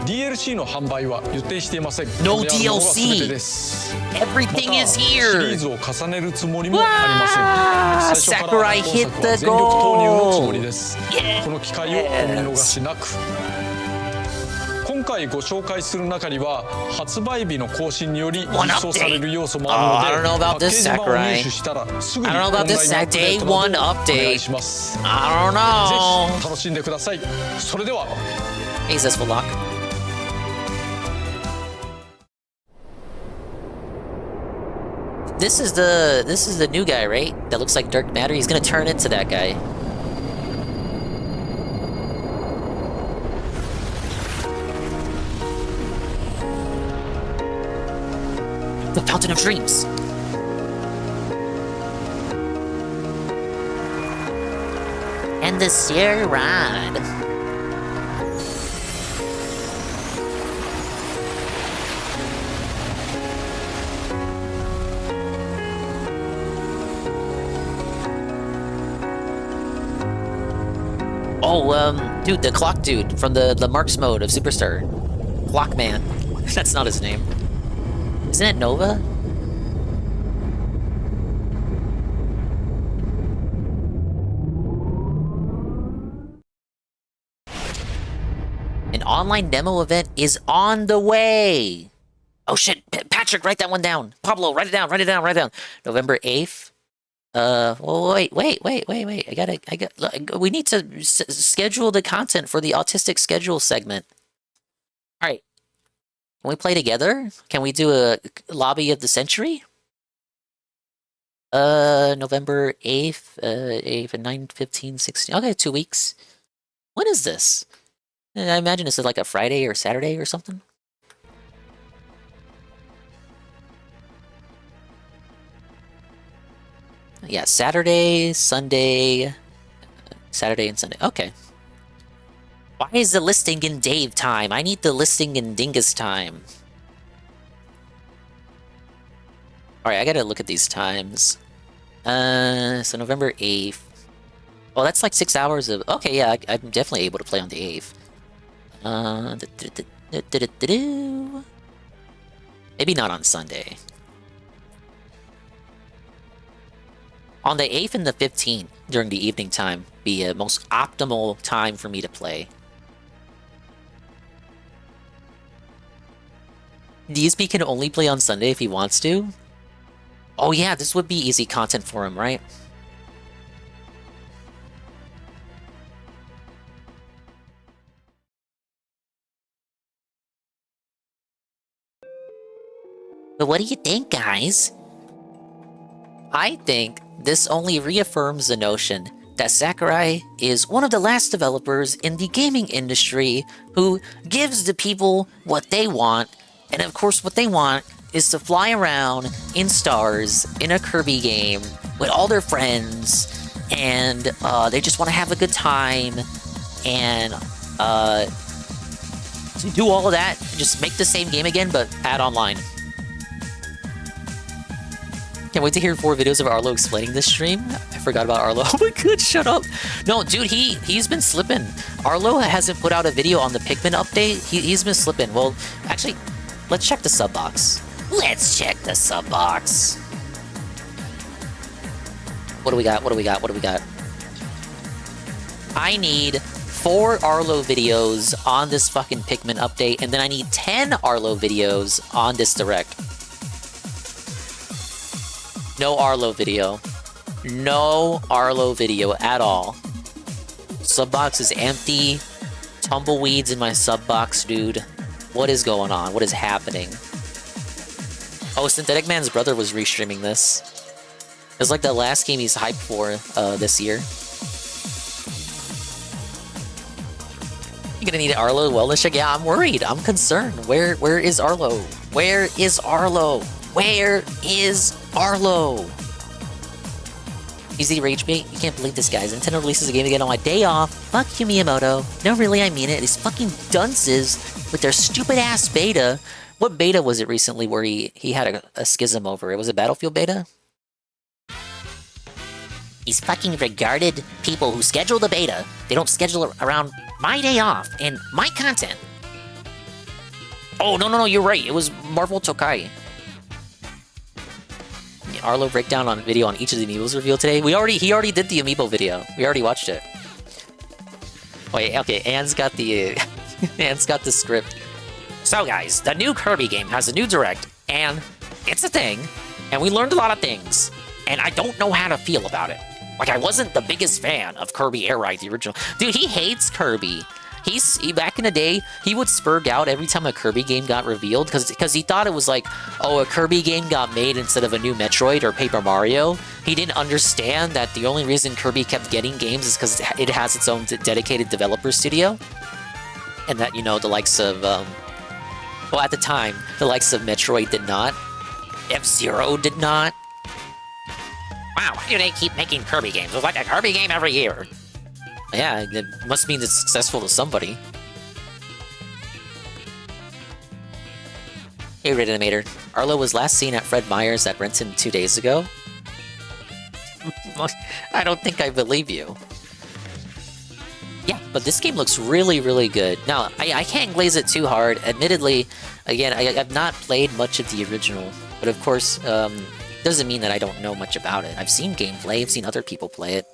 DLC の販売は予定していません。 No これらのものが DLC 全てです。 Everything また is シリ here. ーズを重ねるつもりもありません。最初から Sakurai 本 hit 作は the 全力投入のつもり goal. です。この機会をお見逃しなく。今回ご紹介する中には発売日の更新により実装される要素もあるので、 Oh, I don't know about パッケー this, ジ版を Sakurai. 入手したらすぐに I don't know about オンライン this アップデートなどを Day 1お update. 願いします。 I don't ぜ know. ひ楽しんでください。それでは Hey, Zestful Lock. This is the new guy, right? That looks like Dark Matter. He's gonna turn into that guy. The Fountain of Dreams. And the Seer Rod. Oh, dude, the clock dude from the Marks mode of Superstar. Clockman. That's not his name. Isn't it Nova? An online demo event is on the way. Oh shit, Patrick, write that one down. Pablo, write it down, write it down, write it down. November 8th. Well, wait. We need to schedule the content for the autistic schedule segment. All right. Can we play together? Can we do a lobby of the century? November 8th, 8th and 9, 15, 16. Okay, 2 weeks. When is this? I imagine this is like a Friday or Saturday or something. Yeah, Saturday, Sunday, Saturday and Sunday. Okay. Why is the listing in Dave time? I need the listing in Dingus time. Alright, I gotta look at these times. So November 8th. Well, that's like 6 hours of... Okay, yeah, I'm definitely able to play on the 8th. Maybe not on Sunday. On the 8th and the 15th, during the evening time, be a most optimal time for me to play. DSP can only play on Sunday if he wants to? Oh yeah, this would be easy content for him, right? But what do you think, guys? I think this only reaffirms the notion that Sakurai is one of the last developers in the gaming industry who gives the people what they want, and of course what they want is to fly around in stars in a Kirby game with all their friends, and they just want to have a good time, and do all of that, just make the same game again, but add online. Can't wait to hear 4 videos of Arlo explaining this stream. I forgot about Arlo. Oh my god, shut up. No, dude, he's been slipping. Arlo hasn't put out a video on the Pikmin update. He's been slipping. Well, actually, let's check the sub box. Let's check the sub box. What do we got? What do we got? What do we got? I need 4 Arlo videos on this fucking Pikmin update, and then I need 10 Arlo videos on this direct. No Arlo video. No Arlo video at all. Sub box is empty. Tumbleweeds in my sub box, dude. What is going on? What is happening? Oh, Synthetic Man's brother was restreaming this. It's like the last game he's hyped for this year. You're gonna need an Arlo wellness check? Yeah, I'm worried. I'm concerned. Where is Arlo? Where is Arlo? Where is Arlo? Easy rage bait? You can't believe this, guys. Nintendo releases a game again on my day off. Fuck you, Miyamoto. No, really, I mean it. These fucking dunces with their stupid ass beta. What beta was it recently where he had a schism over? It was a Battlefield beta? These fucking regarded people who schedule the beta, they don't schedule it around my day off and my content. Oh, no, you're right. It was Marvel Tokai. Arlo breakdown on video on each of the amiibos revealed today. He already did the amiibo video. We already watched it. Wait, okay, Anne's got the Anne's got the script. So guys, the new Kirby game has a new direct, and it's a thing, and we learned a lot of things, and I don't know how to feel about it. Like, I wasn't the biggest fan of Kirby Air Ride, the original. Dude, he hates Kirby. Back in the day, he would spurg out every time a Kirby game got revealed because he thought it was like, oh, a Kirby game got made instead of a new Metroid or Paper Mario. He didn't understand that the only reason Kirby kept getting games is because it has its own dedicated developer studio. And that, you know, the likes of, well, at the time, the likes of Metroid did not. F-Zero did not. Wow, why do they keep making Kirby games? There's like a Kirby game every year. Yeah, it must mean it's successful to somebody. Hey, Ridanimator. Arlo was last seen at Fred Meyer's at Renton 2 days ago. I don't think I believe you. Yeah, but this game looks really, really good. Now, I can't glaze it too hard. Admittedly, again, I've not played much of the original. But of course, doesn't mean that I don't know much about it. I've seen gameplay, I've seen other people play it.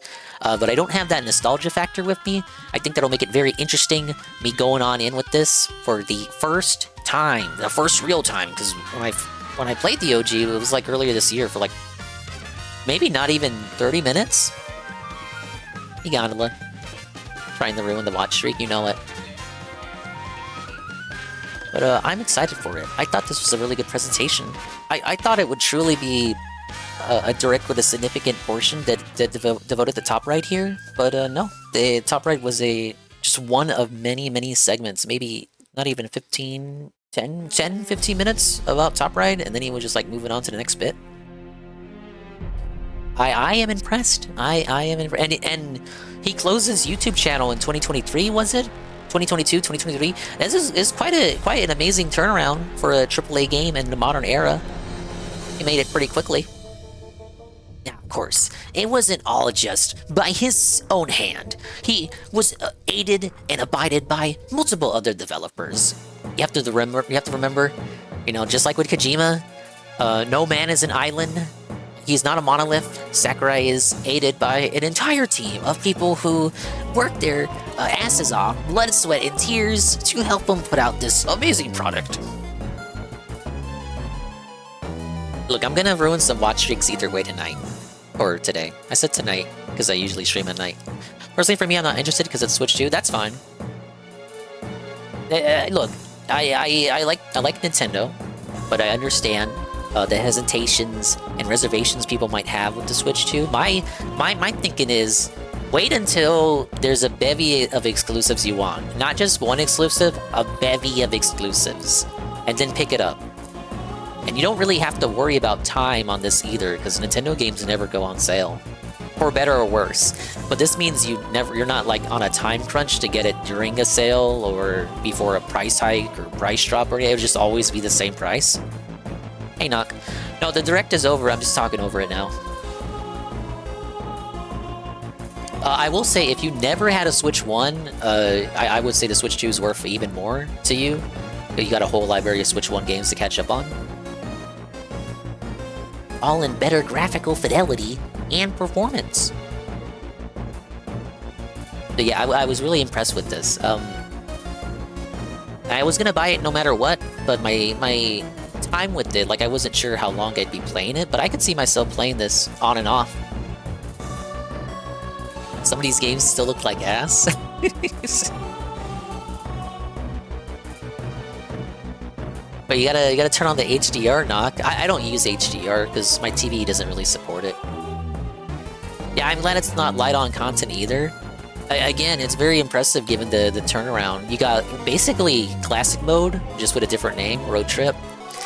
But I don't have that nostalgia factor with me. I think that'll make it very interesting, me going on in with this for the first time. The first real time, because when I played the OG, it was like earlier this year for like, maybe not even 30 minutes? Hey, Gondola. Trying to ruin the watch streak, you know it. But I'm excited for it. I thought this was a really good presentation. I thought it would truly be a direct with a significant portion that devoted the top right here, but no. The top right was just one of many segments, maybe not even 15 minutes about top right, and then he was just like moving on to the next bit. I am impressed. I am impressed. And he closed his YouTube channel in 2023, was it? 2022, 2023. This is quite an amazing turnaround for a AAA game in the modern era. He made it pretty quickly. Now, of course, it wasn't all just by his own hand. He was aided and abided by multiple other developers. You have to remember, you know, just like with Kojima, no man is an island. He's not a monolith. Sakurai is aided by an entire team of people who worked their asses off, blood, sweat, and tears to help him put out this amazing product. Look, I'm gonna ruin some watch streaks either way tonight. Or today. I said tonight, because I usually stream at night. Personally, for me, I'm not interested because it's Switch 2. That's fine. Look, I like Nintendo, but I understand the hesitations and reservations people might have with the Switch 2. My thinking is, wait until there's a bevy of exclusives you want. Not just one exclusive, a bevy of exclusives. And then pick it up. And you don't really have to worry about time on this either, because Nintendo games never go on sale. for better or worse. But this means you're not like on a time crunch to get it during a sale or before a price hike or price drop, or it would just always be the same price. Hey, Knock. No, the direct is over. I'm just talking over it now. I will say, if you never had a Switch 1, I would say the Switch 2 is worth even more to you. You got a whole library of Switch 1 games to catch up on. All in better graphical fidelity and performance. But yeah, I was really impressed with this. I was gonna buy it no matter what, but my time with it, like I wasn't sure how long I'd be playing it, but I could see myself playing this on and off. Some of these games still look like ass. But you gotta turn on the HDR, Knock. I don't use HDR because my TV doesn't really support it. Yeah, I'm glad it's not light-on content either. Again, it's very impressive given the turnaround. You got basically classic mode, just with a different name, Road Trip.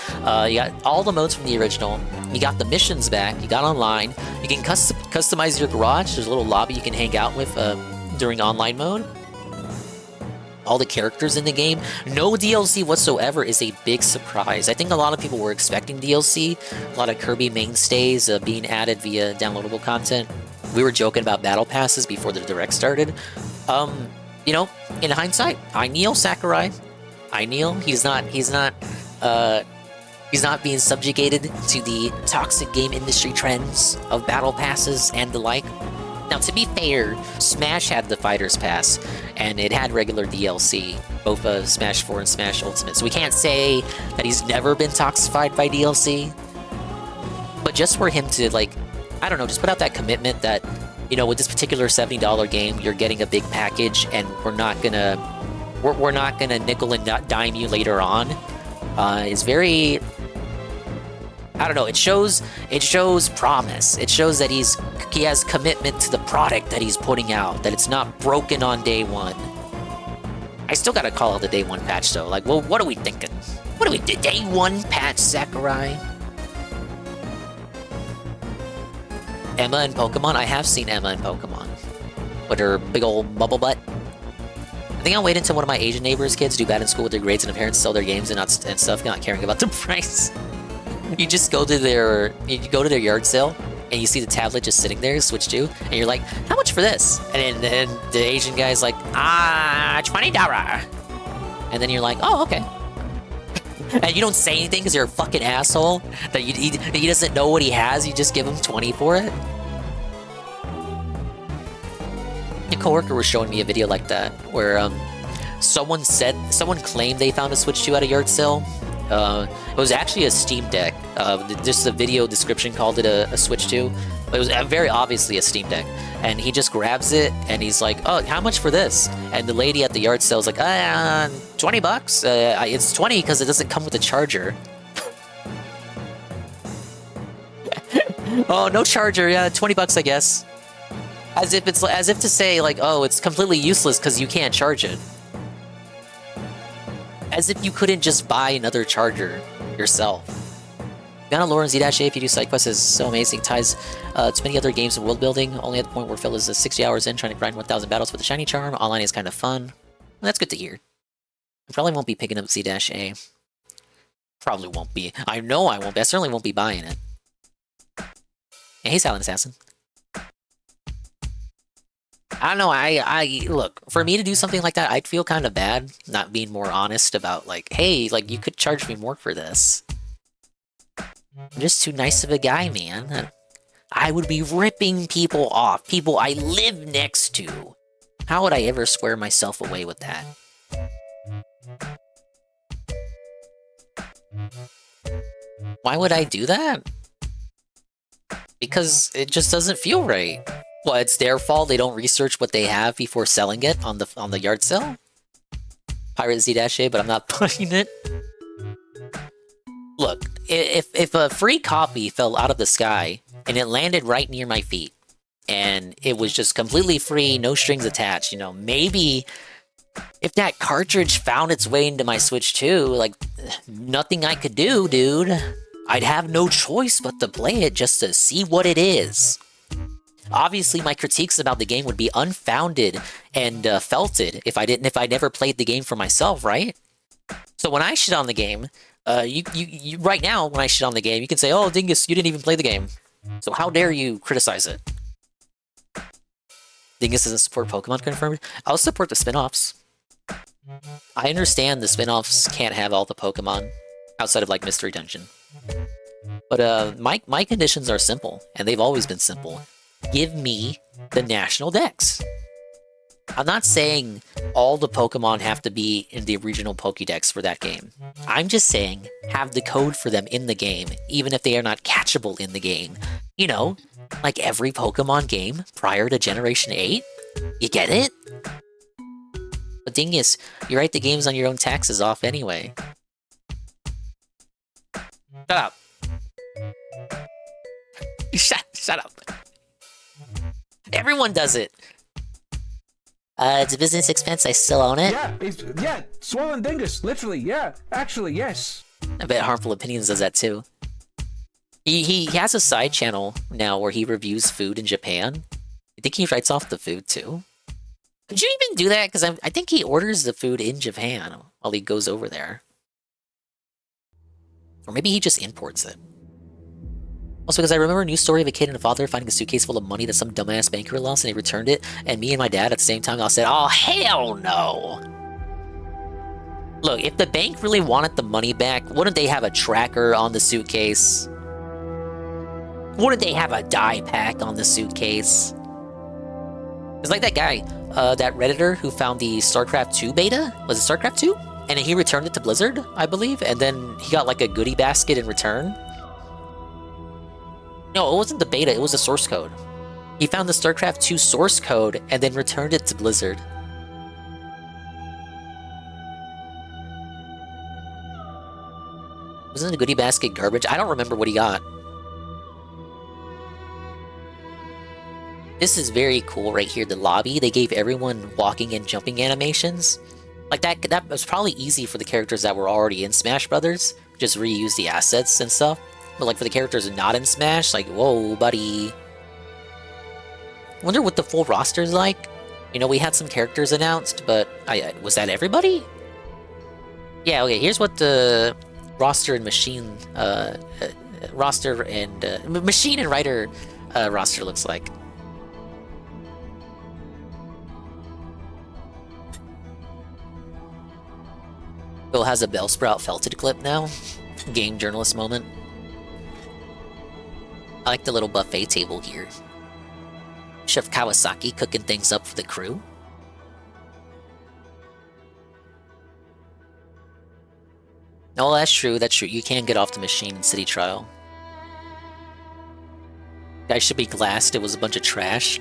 You got all the modes from the original. You got the missions back. You got online. You can customize your garage. There's a little lobby you can hang out with during online mode. All the characters in the game. No DLC whatsoever is a big surprise. I think a lot of people were expecting DLC. A lot of Kirby mainstays being added via downloadable content. We were joking about battle passes before the direct started. You know, in hindsight, I kneel Sakurai. I kneel. He's not being subjugated to the toxic game industry trends of battle passes and the like. Now, to be fair, Smash had the Fighter's Pass, and it had regular DLC, both Smash 4 and Smash Ultimate, so we can't say that he's never been toxified by DLC. But just for him to, like, I don't know, just put out that commitment that, you know, with this particular $70 game, you're getting a big package, and we're not gonna nickel and dime you later on, is very... I don't know, it shows promise. It shows that he has commitment to the product that he's putting out, that it's not broken on day one. I still gotta call out the day one patch though. Like, well, what are we thinking? What are we, day one patch, Sakurai? Emma in Pokemon? I have seen Emma in Pokemon. With her big old bubble butt. I think I'll wait until one of my Asian neighbors' kids do bad in school with their grades and their parents sell their games and stuff, not caring about the price. You just go to their yard sale and you see the tablet just sitting there, Switch 2, and you're like, how much for this? And then the Asian guy's like, $20. And then you're like, oh, okay. And you don't say anything because you're a fucking asshole that he doesn't know what he has. You just give him 20 for it. A coworker was showing me a video like that where someone claimed they found a Switch 2 at a yard sale. It was actually a Steam Deck. Just the video description called it a Switch 2. But it was very obviously a Steam Deck. And he just grabs it and he's like, oh, how much for this? And the lady at the yard sale is like, $20? It's 20 because it doesn't come with a charger. Oh, no charger. Yeah, $20, I guess. As if to say, like, oh, it's completely useless because you can't charge it. As if you couldn't just buy another charger yourself. Gonna Lauren Z-A if you do side quests is so amazing. Ties to many other games of world building. Only at the point where Phil is 60 hours in trying to grind 1,000 battles with a shiny charm. Online is kind of fun. Well, that's good to hear. I probably won't be picking up Z-A. Probably won't be. I know I won't be. I certainly won't be buying it. Hey, Silent Assassin. I don't know, look, for me to do something like that, I'd feel kind of bad not being more honest about, like, hey, like, you could charge me more for this. I'm just too nice of a guy, man. I would be ripping people off, people I live next to. How would I ever square myself away with that? Why would I do that? Because it just doesn't feel right. Well, it's their fault they don't research what they have before selling it on the yard sale? Pirate Z-A, but I'm not buying it. Look, if a free copy fell out of the sky and it landed right near my feet, and it was just completely free, no strings attached, you know, maybe if that cartridge found its way into my Switch 2, like, nothing I could do, dude. I'd have no choice but to play it just to see what it is. obviously my critiques about the game would be unfounded and felted if I never played the game for myself, right? So when I shit on the game, you right now when I shit on the game, you can say, "Oh, Dingus, you didn't even play the game." So how dare you criticize it? Dingus doesn't support Pokemon confirmed. I'll support the spin-offs. I understand the spin-offs can't have all the Pokemon outside of like Mystery Dungeon. But my conditions are simple, and they've always been simple. Give me the national dex. I'm not saying all the Pokemon have to be in the original Pokédex for that game. I'm just saying have the code for them in the game, even if they are not catchable in the game. You know, like every Pokemon game prior to Generation 8. You get it? But Dingus, you write the games on your own taxes off anyway. Shut up. Shut up. Everyone does it. It's a business expense. I still own it. Yeah, Swollen Dingus, literally, yeah. Actually, yes. I bet Harmful Opinions does that too. He has a side channel now where he reviews food in Japan. I think he writes off the food too. Could you even do that? Because I think he orders the food in Japan while he goes over there. Or maybe he just imports it. Also, because I remember a news story of a kid and a father finding a suitcase full of money that some dumbass banker lost and he returned it, and me and my dad at the same time all said, "Oh, hell no!" Look, if the bank really wanted the money back, wouldn't they have a tracker on the suitcase? Wouldn't they have a dye pack on the suitcase? It's like that guy, that Redditor who found the StarCraft 2 beta? Was it StarCraft 2? And he returned it to Blizzard, I believe, and then he got like a goodie basket in return. No, it wasn't the beta, it was the source code. He found the StarCraft 2 source code and then returned it to Blizzard. Wasn't the goodie basket garbage? I don't remember what he got. This is very cool right here, the lobby. They gave everyone walking and jumping animations. Like that was probably easy for the characters that were already in Smash Brothers. Just reuse the assets and stuff. But like for the characters not in Smash, like, whoa, buddy. I wonder what the full roster is like. You know, we had some characters announced, but was that everybody? Yeah, okay, here's what the roster and machine machine and writer roster looks like. Bill has a Bellsprout felted clip now. Game journalist moment. I like the little buffet table here. Chef Kawasaki cooking things up for the crew. Oh, that's true, that's true. You can get off the machine in City Trial. Guys should be glassed, it was a bunch of trash.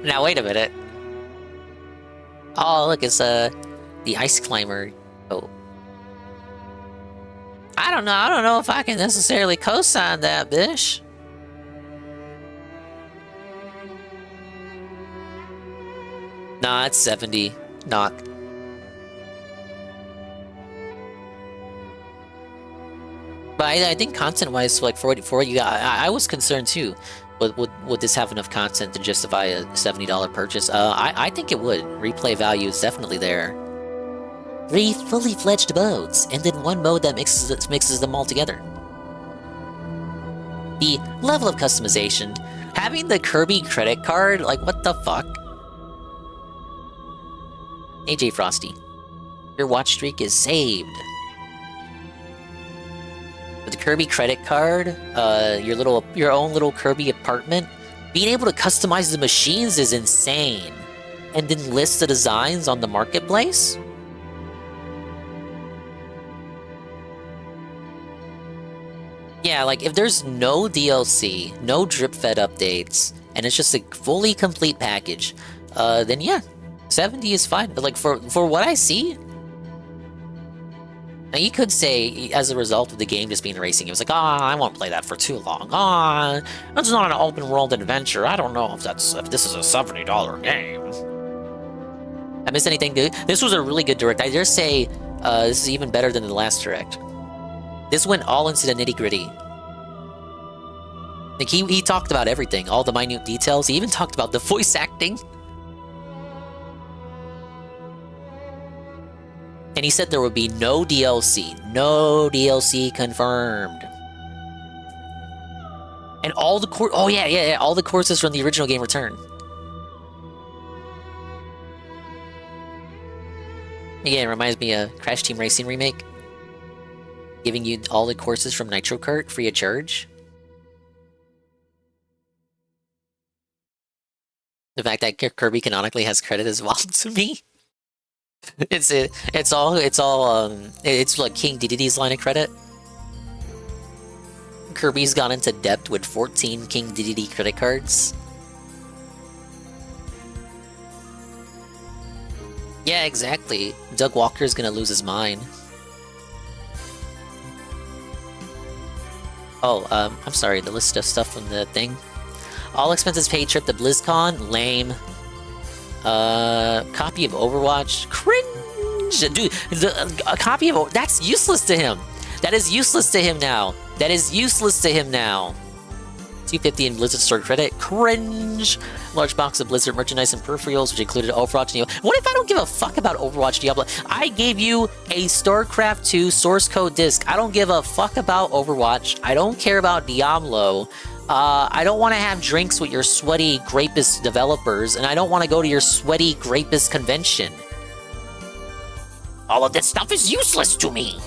Now wait a minute. Oh, look, it's the ice climber. Oh. I don't know if I can necessarily co-sign that, Bish. Nah, it's 70. Knock. But I think content-wise, like for what you got, I was concerned too. Would this have enough content to justify a $70 purchase? I think it would. Replay value is definitely there. 3 fully fledged modes, and then 1 mode that mixes them all together. The level of customization, having the Kirby credit card, like what the fuck? AJ Frosty, your watch streak is saved. With the Kirby credit card, your own little Kirby apartment, being able to customize the machines is insane. And then list the designs on the marketplace? Yeah, like if there's no DLC, no drip-fed updates, and it's just a fully complete package, then yeah, 70 is fine. But like for what I see, now you could say as a result of the game just being racing, it was like, I won't play that for too long. That's not an open world adventure. I don't know if this is a $70 game. I missed anything, dude? This was a really good direct. I dare say this is even better than the last direct. This went all into the nitty-gritty. Like he talked about everything, all the minute details. He even talked about the voice acting. And he said there would be no DLC. No DLC confirmed. And all the oh yeah, all the courses from the original game return. Again, it reminds me of Crash Team Racing Remake. Giving you all the courses from Nitro Kart free of charge. The fact that Kirby canonically has credit as well to me. It's like King Dedede's line of credit. Kirby's gone into debt with 14 King Dedede credit cards. Yeah, exactly. Doug Walker's gonna lose his mind. Oh, I'm sorry, the list of stuff from the thing. All expenses paid trip to BlizzCon, lame. Copy of Overwatch, cringe! Dude, a copy of that's useless to him! That is useless to him now! That is useless to him now! 250 in Blizzard Store credit, cringe! Large box of Blizzard merchandise and peripherals, which included Overwatch and Diablo. What if I don't give a fuck about Overwatch Diablo? I gave you a StarCraft 2 source code disc. I don't give a fuck about Overwatch. I don't care about Diablo. I don't want to have drinks with your sweaty grapist developers, and I don't want to go to your sweaty grapist convention. All of this stuff is useless to me.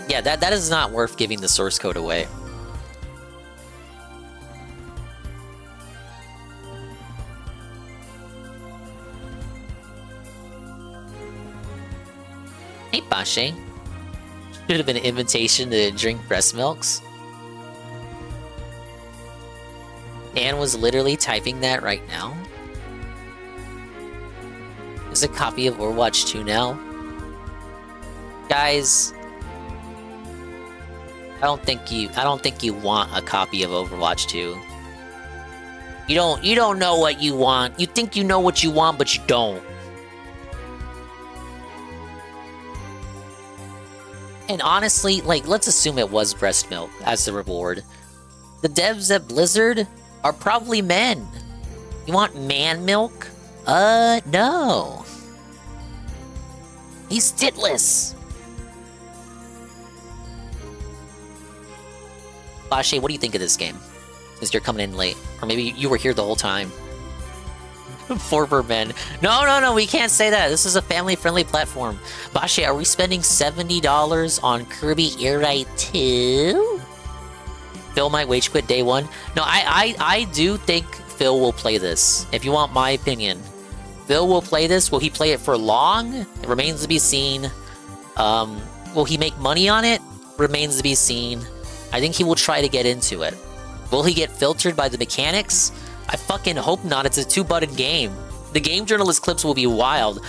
Yeah, that is not worth giving the source code away. Hey, Bashe. Should have been an invitation to drink breast milks. Anne was literally typing that right now. There's a copy of Overwatch 2 now. Guys, I don't think you want a copy of Overwatch 2. You don't know what you want. You think you know what you want, but you don't. And honestly, like, let's assume it was breast milk as the reward. The devs at Blizzard are probably men. You want man milk? No. He's titless. Bashe, what do you think of this game? Since you're coming in late. Or maybe you were here the whole time. Former men. No, we can't say that. This is a family-friendly platform. Bashe, are we spending $70 on Kirby Air Ride 2? Phil might wage quit day one. No, I do think Phil will play this. If you want my opinion. Phil will play this. Will he play it for long? It remains to be seen. Will he make money on it? Remains to be seen. I think he will try to get into it. Will he get filtered by the mechanics? I fucking hope not. It's a 2-button game. The game journalist clips will be wild.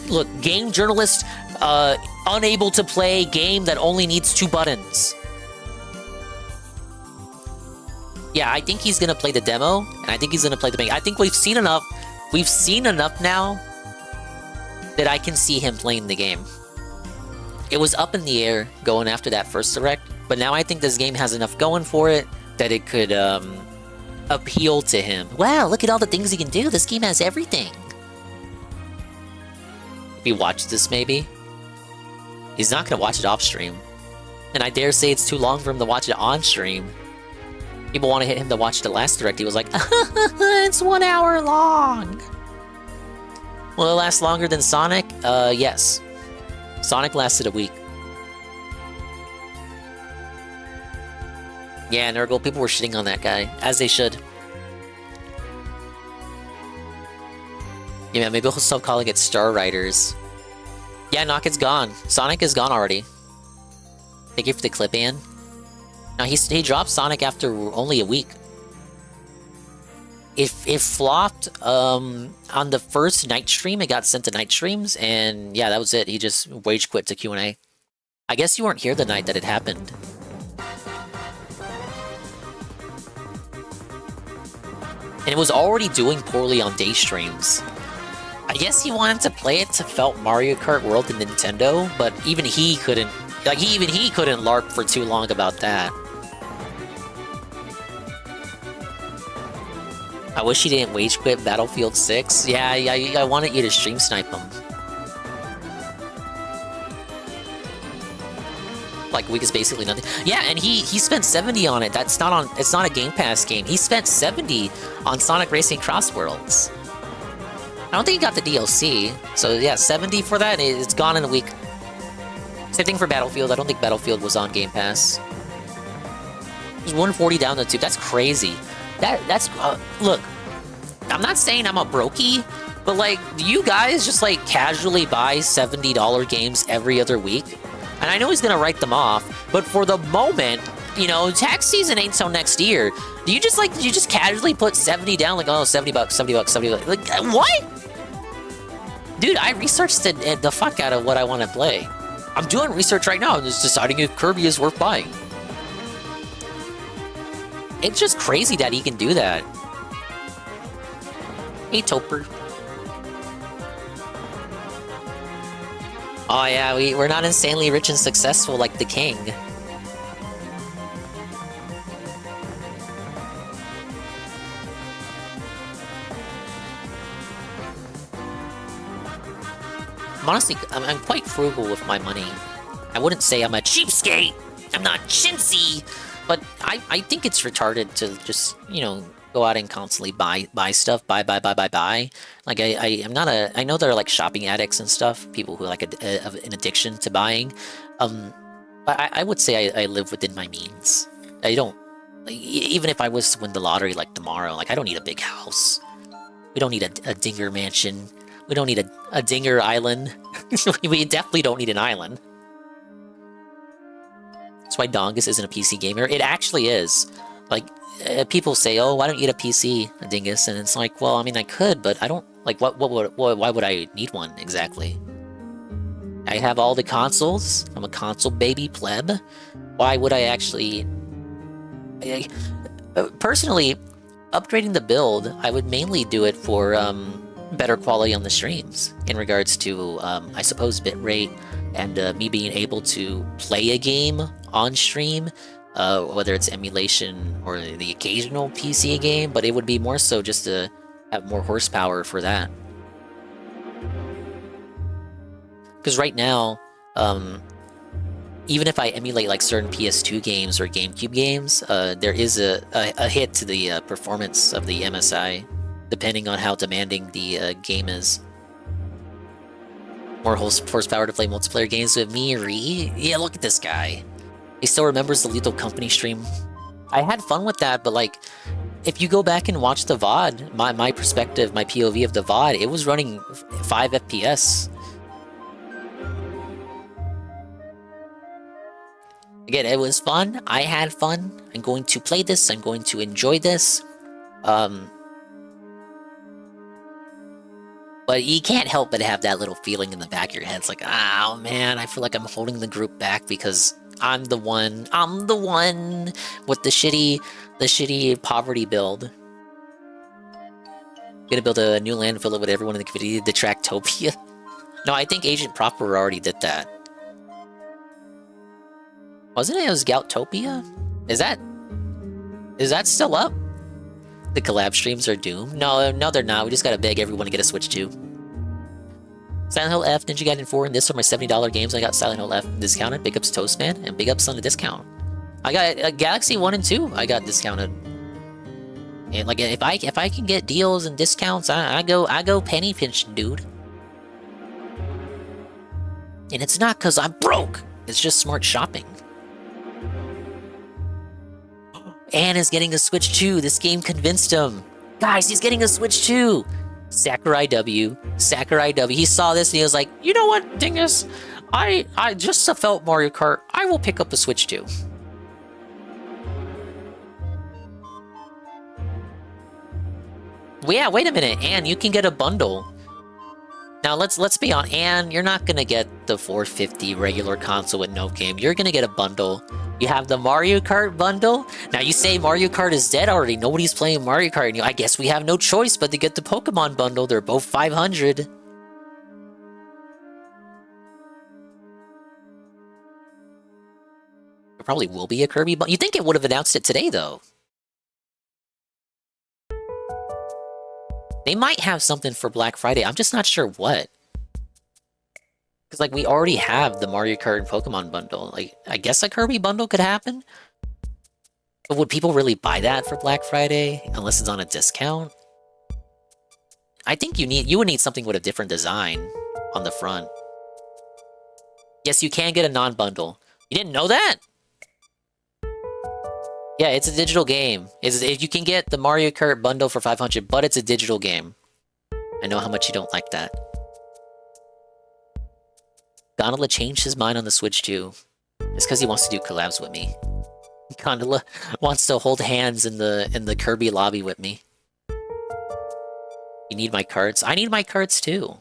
Look, game journalist unable to play game that only needs 2 buttons. Yeah, I think he's gonna play the demo, and I think he's gonna play the main. I think we've seen enough. We've seen enough now that I can see him playing the game. It was up in the air going after that first direct, but now I think this game has enough going for it that it could appeal to him. Wow, look at all the things he can do. This game has everything. If he watched this, maybe. He's not gonna watch it off stream. And I dare say it's too long for him to watch it on stream. People want to hit him to watch the last direct. He was like, it's 1 hour long. Will it last longer than Sonic? Yes. Sonic lasted a week. Yeah, Nurgle, people were shitting on that guy, as they should. Yeah, maybe we'll stop calling it Star Riders. Yeah, Knock, it's gone. Sonic is gone already. Thank you for the clip, Ann. Now, he dropped Sonic after only a week. It flopped on the first night stream. It got sent to night streams, and yeah, that was it. He just rage quit to Q&A. I guess you weren't here the night that it happened. And it was already doing poorly on day streams. I guess he wanted to play it to felt Mario Kart World to Nintendo, but even he couldn't Like, even he couldn't LARP for too long about that. I wish he didn't wage quit Battlefield 6. Yeah, I wanted you to stream snipe him. Like, week is basically nothing. Yeah, and he spent 70 on it. It's not a Game Pass game. He spent 70 on Sonic Racing Cross Worlds. I don't think he got the DLC. So yeah, 70 for that. It's gone in a week. Same thing for Battlefield. I don't think Battlefield was on Game Pass. There's 140 down the tube. That's crazy. That's look, I'm not saying I'm a brokey, but like, do you guys just like casually buy $70 games every other week? And I know he's gonna write them off, but for the moment, you know, tax season ain't till next year. Do you just casually put 70 down, like, oh, 70 bucks, 70 bucks, 70 bucks? Like, what? Dude, I researched the fuck out of what I want to play. I'm doing research right now and just deciding if Kirby is worth buying. It's just crazy that he can do that. Hey, Toper. Oh yeah, we're not insanely rich and successful like the king. Honestly, I'm quite frugal with my money. I wouldn't say I'm a cheapskate. I'm not chintzy. But I think it's retarded to just, you know, go out and constantly buy stuff, buy. Like, I'm not a... I know there are, like, shopping addicts and stuff, people who, like, have an addiction to buying. But I would say I live within my means. I don't... Like, even if I was to win the lottery, like, tomorrow, like, I don't need a big house. We don't need a dinger mansion. We don't need a dinger island. We definitely don't need an island. That's why Dongus isn't a PC gamer. It actually is. Like, people say, oh, why don't you get a PC, Dingus? And it's like, well, I mean, I could, but I don't... Like, why would I need one, exactly? I have all the consoles. I'm a console baby pleb. Why would I actually... Personally, upgrading the build, I would mainly do it for better quality on the streams. In regards to, I suppose, bitrate, and me being able to play a game on stream, whether it's emulation or the occasional PC game, but it would be more so just to have more horsepower for that. Because right now, even if I emulate like certain PS2 games or GameCube games, there is a hit to the performance of the MSI, depending on how demanding the game is. More horsepower to play multiplayer games with me, Ree? Yeah, look at this guy. He still remembers the Lethal Company stream. I had fun with that, but like, if you go back and watch the VOD, my perspective, my POV of the VOD, it was running 5 FPS. Again, it was fun. I had fun. I'm going to play this. I'm going to enjoy this. But you can't help but have that little feeling in the back of your head. It's like, oh man, I feel like I'm holding the group back because I'm the one with the shitty poverty build. Gonna build a new landfill with everyone in the community, the Tractopia. No, I think Agent Proper already did that. Wasn't it? It was Goutopia? Is that still up? The collab streams are doomed? No, they're not. We just gotta beg everyone to get a Switch 2. Silent Hill F, Ninja Gaiden 4, and this are my $70 games. I got Silent Hill F discounted. Big ups Toastman, and big ups on the discount. I got Galaxy 1 and 2. I got discounted. And like, if I can get deals and discounts, I go penny pinching, dude. And it's not because I'm broke. It's just smart shopping. Anne is getting a Switch 2. This game convinced him. Guys, he's getting a Switch 2. Sakurai W. He saw this and he was like, you know what, Dingus? I just felt Mario Kart. I will pick up the Switch 2. Well, yeah, wait a minute, Anne, you can get a bundle. Now let's be honest, Anne, you're not gonna get the $450 regular console with no game. You're gonna get a bundle. You have the Mario Kart bundle. Now you say Mario Kart is dead already. Nobody's playing Mario Kart. I guess we have no choice but to get the Pokemon bundle. They're both 500. There probably will be a Kirby bundle. You think it would have announced it today, though? They might have something for Black Friday. I'm just not sure what. Because, like, we already have the Mario Kart and Pokemon bundle. Like, I guess a Kirby bundle could happen. But would people really buy that for Black Friday unless it's on a discount? I think you would need something with a different design on the front. Yes, you can get a non-bundle. You didn't know that? Yeah, it's a digital game. You can get the Mario Kart bundle for 500, but it's a digital game. I know how much you don't like that. Gondola changed his mind on the Switch too. It's because he wants to do collabs with me. Gondola wants to hold hands in the Kirby lobby with me. You need my carts? I need my carts too.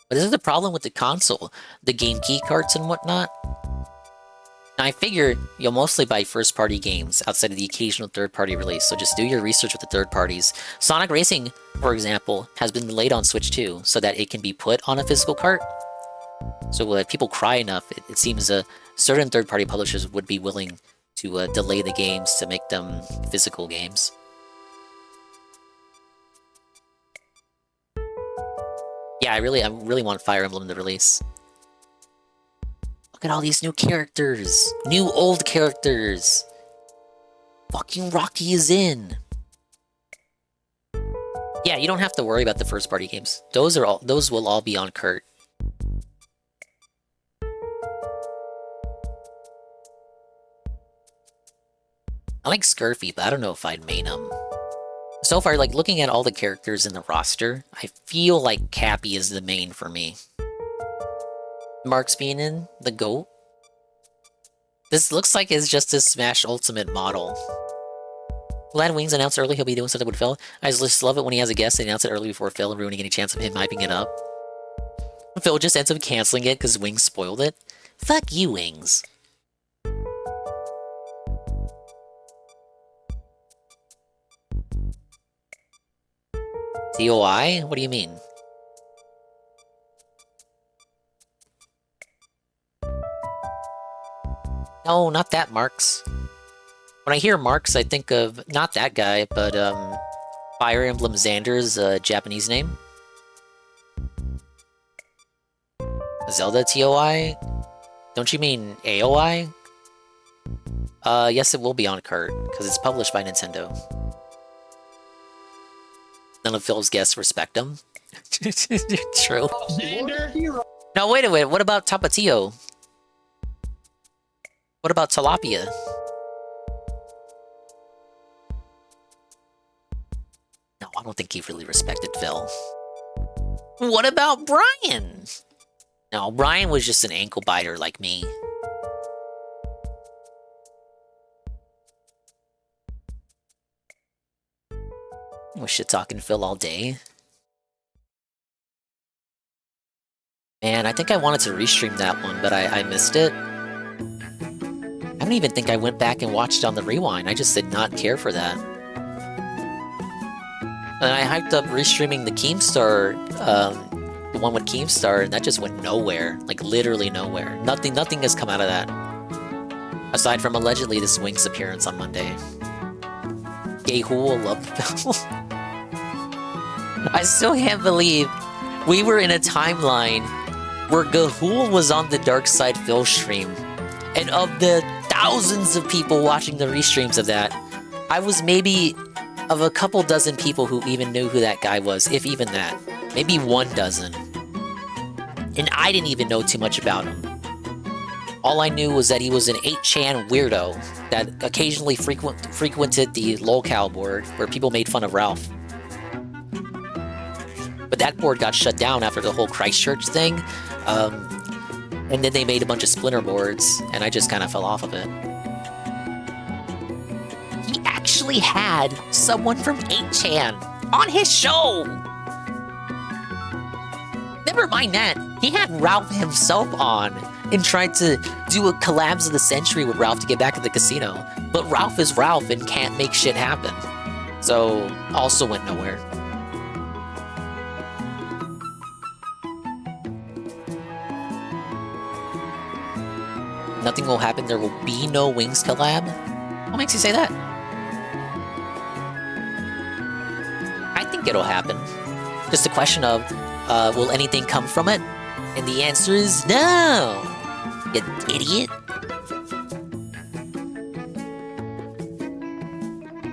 But this is the problem with the console. The game key carts and whatnot. Now, I figure you'll mostly buy first-party games outside of the occasional third-party release, so just do your research with the third parties. Sonic Racing, for example, has been delayed on Switch 2, so that it can be put on a physical cart. So if people cry enough, it seems certain third-party publishers would be willing to delay the games to make them physical games. Yeah, I really want Fire Emblem to release. Look at all these new characters! New old characters! Fucking Rocky is in! Yeah, you don't have to worry about the first-party games. Those will all be on Kurt. I like Scurfy, but I don't know if I'd main him. So far, like, looking at all the characters in the roster, I feel like Cappy is the main for me. Mark's being in, the GOAT. This looks like it's just a Smash Ultimate model. Glad Wings announced early he'll be doing something with Phil. I just love it when he has a guest and announce it early before Phil, ruining any chance of him hyping it up. Phil just ends up canceling it because Wings spoiled it. Fuck you, Wings. TOI? What do you mean? No, not that Marks. When I hear Marks, I think of not that guy, but Fire Emblem Xander's Japanese name. Zelda TOI? Don't you mean AOI? Yes, it will be on cart, because it's published by Nintendo. None of Phil's guests respect him. True. No, wait a minute. What about Tapatio? What about Tilapia? No, I don't think he really respected Phil. What about Brian? No, Brian was just an ankle biter like me. I was shit talking Phil all day. Man, I think I wanted to restream that one, but I missed it. I don't even think I went back and watched it on the rewind. I just did not care for that. And I hyped up restreaming the Keemstar, the one with Keemstar, and that just went nowhere. Like, literally nowhere. Nothing has come out of that. Aside from allegedly this Wings appearance on Monday. Gayhool loved Phil. I still can't believe we were in a timeline where Gahul was on the Dark Side Phil stream. And of the thousands of people watching the restreams of that, I was maybe of a couple dozen people who even knew who that guy was, if even that. Maybe 1 dozen. And I didn't even know too much about him. All I knew was that he was an 8chan weirdo that occasionally frequented the lolcow board where people made fun of Ralph. But that board got shut down after the whole Christchurch thing. And then they made a bunch of splinter boards, and I just kind of fell off of it. He actually had someone from 8chan on his show! Never mind that, he had Ralph himself on and tried to do a collabs of the century with Ralph to get back at the casino. But Ralph is Ralph and can't make shit happen. So, also went nowhere. Nothing will happen. There will be no Wings collab. What makes you say that? I think it'll happen. Just a question of, will anything come from it? And the answer is no! You idiot!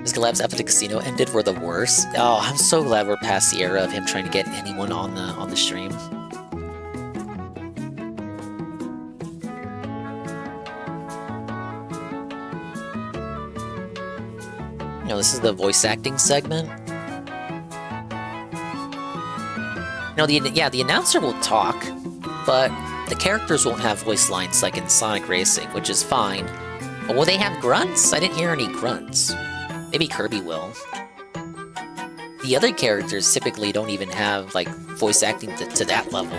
His collabs after the casino ended were the worst. Oh, I'm so glad we're past the era of him trying to get anyone on the stream. You know, this is the voice acting segment. You know, the announcer will talk, but the characters won't have voice lines like in Sonic Racing, which is fine. But will they have grunts? I didn't hear any grunts. Maybe Kirby will. The other characters typically don't even have, like, voice acting to that level.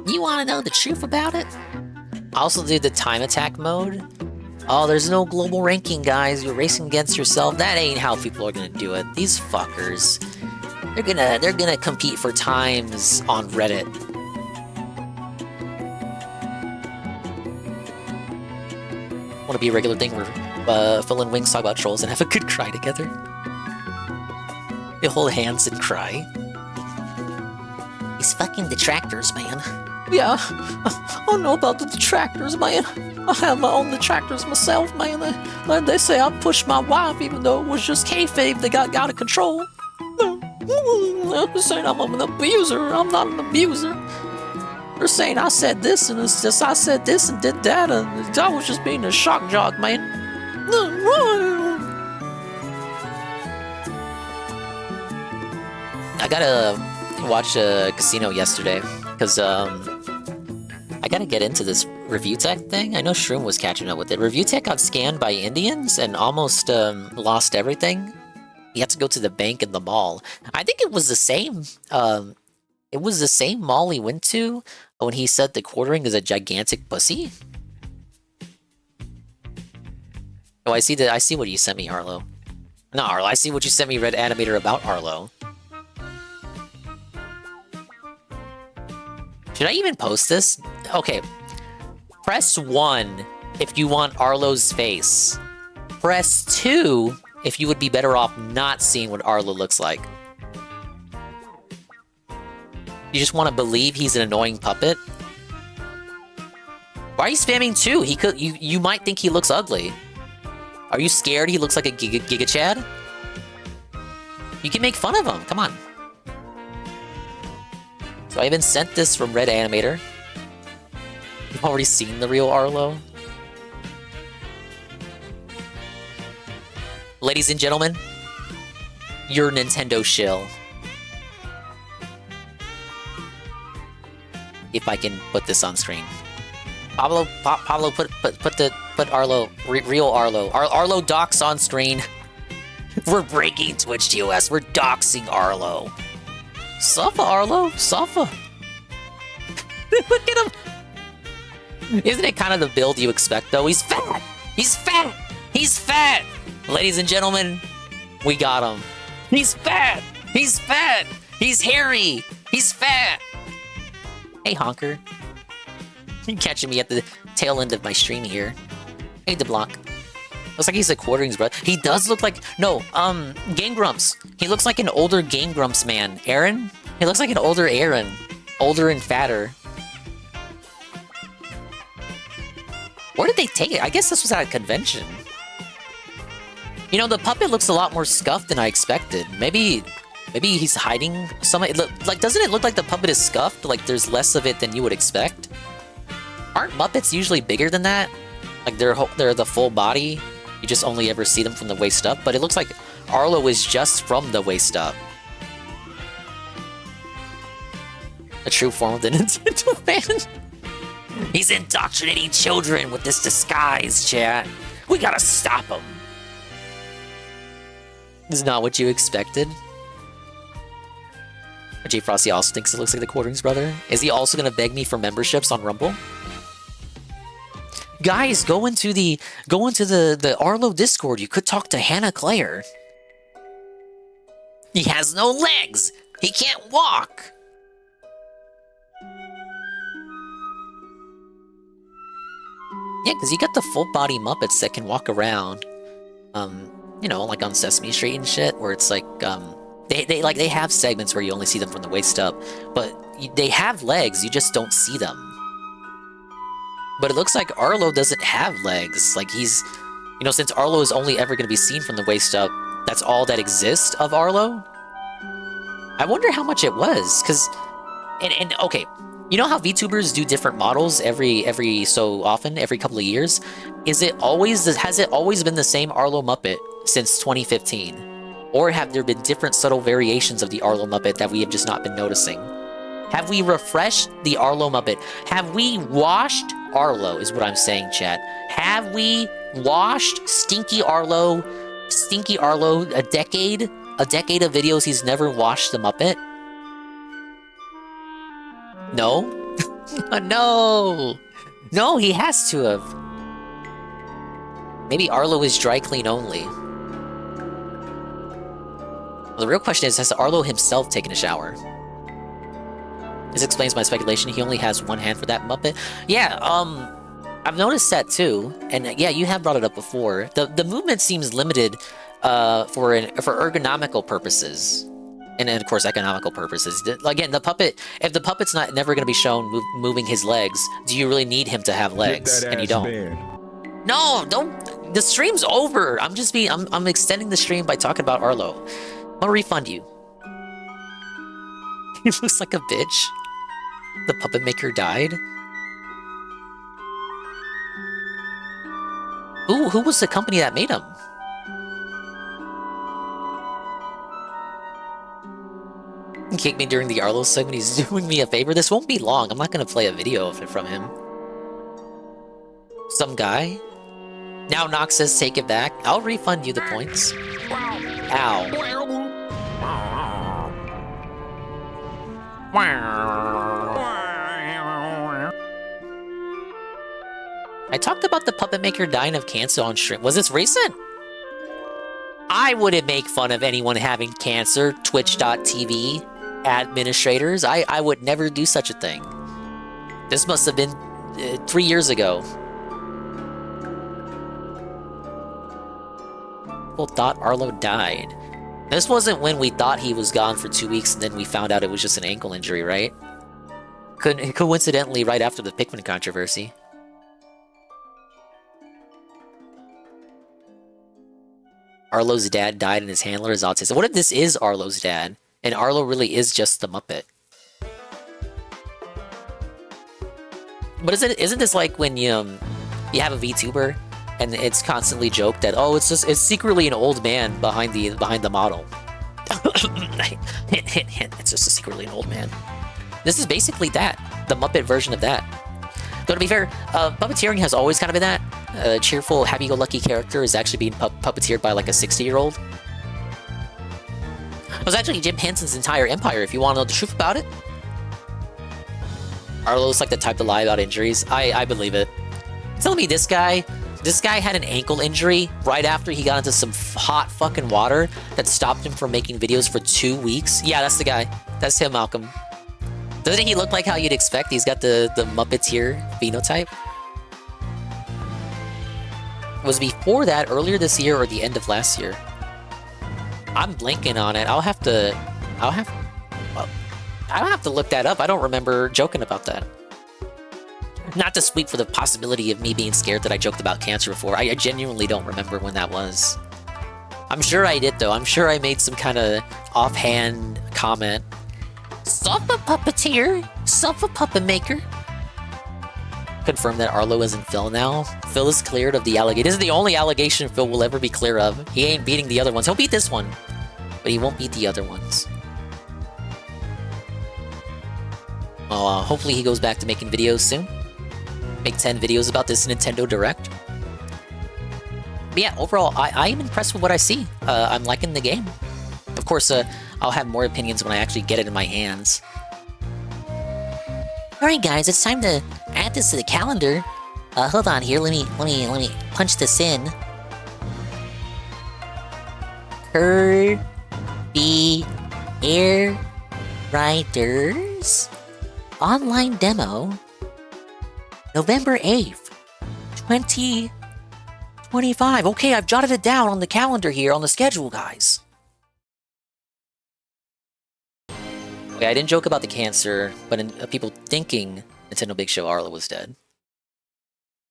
You wanna know the truth about it? I also did the time attack mode. Oh, there's no global ranking, guys. You're racing against yourself. That ain't how people are gonna do it. These fuckers. They're gonna compete for times on Reddit. Want to be a regular thing where Phil and Wings talk about trolls and have a good cry together. They hold hands and cry. These fucking detractors, man. Yeah, I don't know about the detractors, man. I have my own detractors myself, man. They say I pushed my wife even though it was just kayfabe that got out of control. They're saying I'm an abuser. I'm not an abuser. They're saying I said this and it's just I said this and did that and I was just being a shock jock, man. I gotta watch Casino yesterday because I gotta get into this review tech thing. I know Shroom was catching up with it. Review tech got scanned by Indians and almost lost everything. He had to go to the bank in the mall. I think it was the same. It was the same mall he went to when he said the quartering is a gigantic pussy. Oh, I see what you sent me, Arlo. No, Arlo, I see what you sent me, Red Animator, about Arlo. Should I even post this? Okay. Press 1 if you want Arlo's face. Press 2 if you would be better off not seeing what Arlo looks like. You just want to believe he's an annoying puppet? Why are you spamming 2? He could. You might think he looks ugly. Are you scared he looks like a Giga Chad? You can make fun of him. Come on. So I even sent this from Red Animator. You've already seen the real Arlo. Ladies and gentlemen, you're Nintendo shill. If I can put this on screen. Pablo, put Arlo, real Arlo. Arlo docs on screen. We're breaking Twitch TOS. We're doxing Arlo. Suffer, Arlo, suffer. Look at him. Isn't it kind of the build you expect, though? He's fat. He's fat. He's fat. Ladies and gentlemen, we got him. He's fat. He's fat. He's hairy. He's fat. Hey, Honker. You're catching me at the tail end of my stream here. Hey, DeBlanc. Looks like he's a quarterings brother. He does look like... No, Game Grumps. He looks like an older Game Grumps man. Aaron? He looks like an older Aaron. Older and fatter. Where did they take it? I guess this was at a convention. You know, the puppet looks a lot more scuffed than I expected. Maybe he's hiding some... Like, doesn't it look like the puppet is scuffed? Like, there's less of it than you would expect? Aren't Muppets usually bigger than that? Like, they're the full body. You just only ever see them from the waist up. But it looks like Arlo is just from the waist up. A true form of the Nintendo fan. He's indoctrinating children with this disguise, chat. We gotta stop him. This is not what you expected. Jay Frosty also thinks it looks like the Quarterings brother. Is he also gonna beg me for memberships on Rumble? Guys, go into the Arlo Discord. You could talk to Hannah Claire. He has no legs. He can't walk. Yeah, because you got the full body Muppets that can walk around. You know, like on Sesame Street and shit, where it's like, they have segments where you only see them from the waist up, but they have legs, you just don't see them. But it looks like Arlo doesn't have legs. Like he's, you know, since Arlo is only ever going to be seen from the waist up, that's all that exists of Arlo. I wonder how much it was, because, and okay, you know how VTubers do different models every so often, every couple of years? Has it always been the same Arlo Muppet since 2015? Or have there been different subtle variations of the Arlo Muppet that we have just not been noticing? Have we refreshed the Arlo Muppet? Have we washed Arlo, is what I'm saying, chat. Have we washed Stinky Arlo, a decade of videos he's never washed the Muppet? No? No! No, he has to have. Maybe Arlo is dry clean only. Well, the real question is, has Arlo himself taken a shower? This explains my speculation. He only has one hand for that Muppet. Yeah, I've noticed that too. And yeah, you have brought it up before. The movement seems limited for ergonomical purposes. And then, of course, economical purposes. Again, the puppet, if the puppet's never going to be shown moving his legs, do you really need him to have legs? And you don't. No, don't. The stream's over. I'm extending the stream by talking about Arlo. I'll refund you. He looks like a bitch. The puppet maker died. Who was the company that made him? He kicked me during the Arlo segment. He's doing me a favor. This won't be long. I'm not gonna play a video of it from him. Some guy. Now Nox says take it back. I'll refund you the points. Ow. I talked about the puppet maker dying of cancer on stream. Was this recent? I wouldn't make fun of anyone having cancer. Twitch.tv administrators. I would never do such a thing. This must have been 3 years ago. People thought Arlo died. This wasn't when we thought he was gone for 2 weeks and then we found out it was just an ankle injury, right? Coincidentally, right after the Pikmin controversy. Arlo's dad died and his handler is autistic. What if this is Arlo's dad and Arlo really is just the Muppet? But isn't this like when you have a VTuber and it's constantly joked that, oh, it's secretly an old man behind the model. It's just secretly an old man. This is basically that, the Muppet version of that. Though to be fair, puppeteering has always kind of been that. A cheerful, happy-go-lucky character is actually being puppeteered by like a 60-year-old. It was actually Jim Henson's entire empire, if you want to know the truth about it. Arlo's like the type to lie about injuries. I believe it. Telling me this guy had an ankle injury right after he got into some hot fucking water that stopped him from making videos for 2 weeks? Yeah, that's the guy. That's him, Malcolm. Doesn't he look like how you'd expect? He's got the Muppeteer phenotype. Was before that, earlier this year or the end of last year? I'm blanking on it. I'll have to look that up. I don't remember joking about that. Not to speak for the possibility of me being scared that I joked about cancer before. I genuinely don't remember when that was. I'm sure I did, though. I'm sure I made some kind of offhand comment. Sup a puppeteer? Sup a puppet maker? Confirm that Arlo isn't Phil now. Phil is cleared of the allegation. This is the only allegation Phil will ever be clear of. He ain't beating the other ones. He'll beat this one, but he won't beat the other ones. Well, hopefully he goes back to making videos soon. Make 10 videos about this Nintendo Direct. But yeah, overall, I am impressed with what I see. I'm liking the game. Of course, I'll have more opinions when I actually get it in my hands. Alright guys, it's time to add this to the calendar. Hold on here, let me punch this in. Kirby Air Riders online demo, November 8th, 2025. Okay, I've jotted it down on the calendar here on the schedule, guys. Okay, I didn't joke about the cancer, but people thinking Nintendo Big Show Arlo was dead.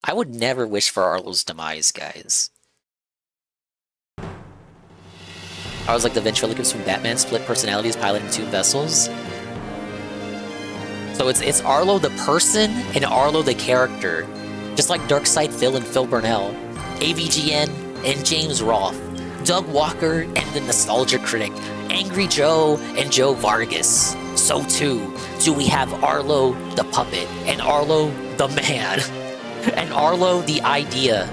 I would never wish for Arlo's demise, guys. I was like the ventriloquist from Batman, split personalities piloting 2 vessels. So it's Arlo the person and Arlo the character. Just like Darkseid Phil and Phil Burnell, AVGN and James Roth, Doug Walker and the Nostalgia Critic, Angry Joe and Joe Vargas. So too do we have Arlo the puppet and Arlo the man and Arlo the idea.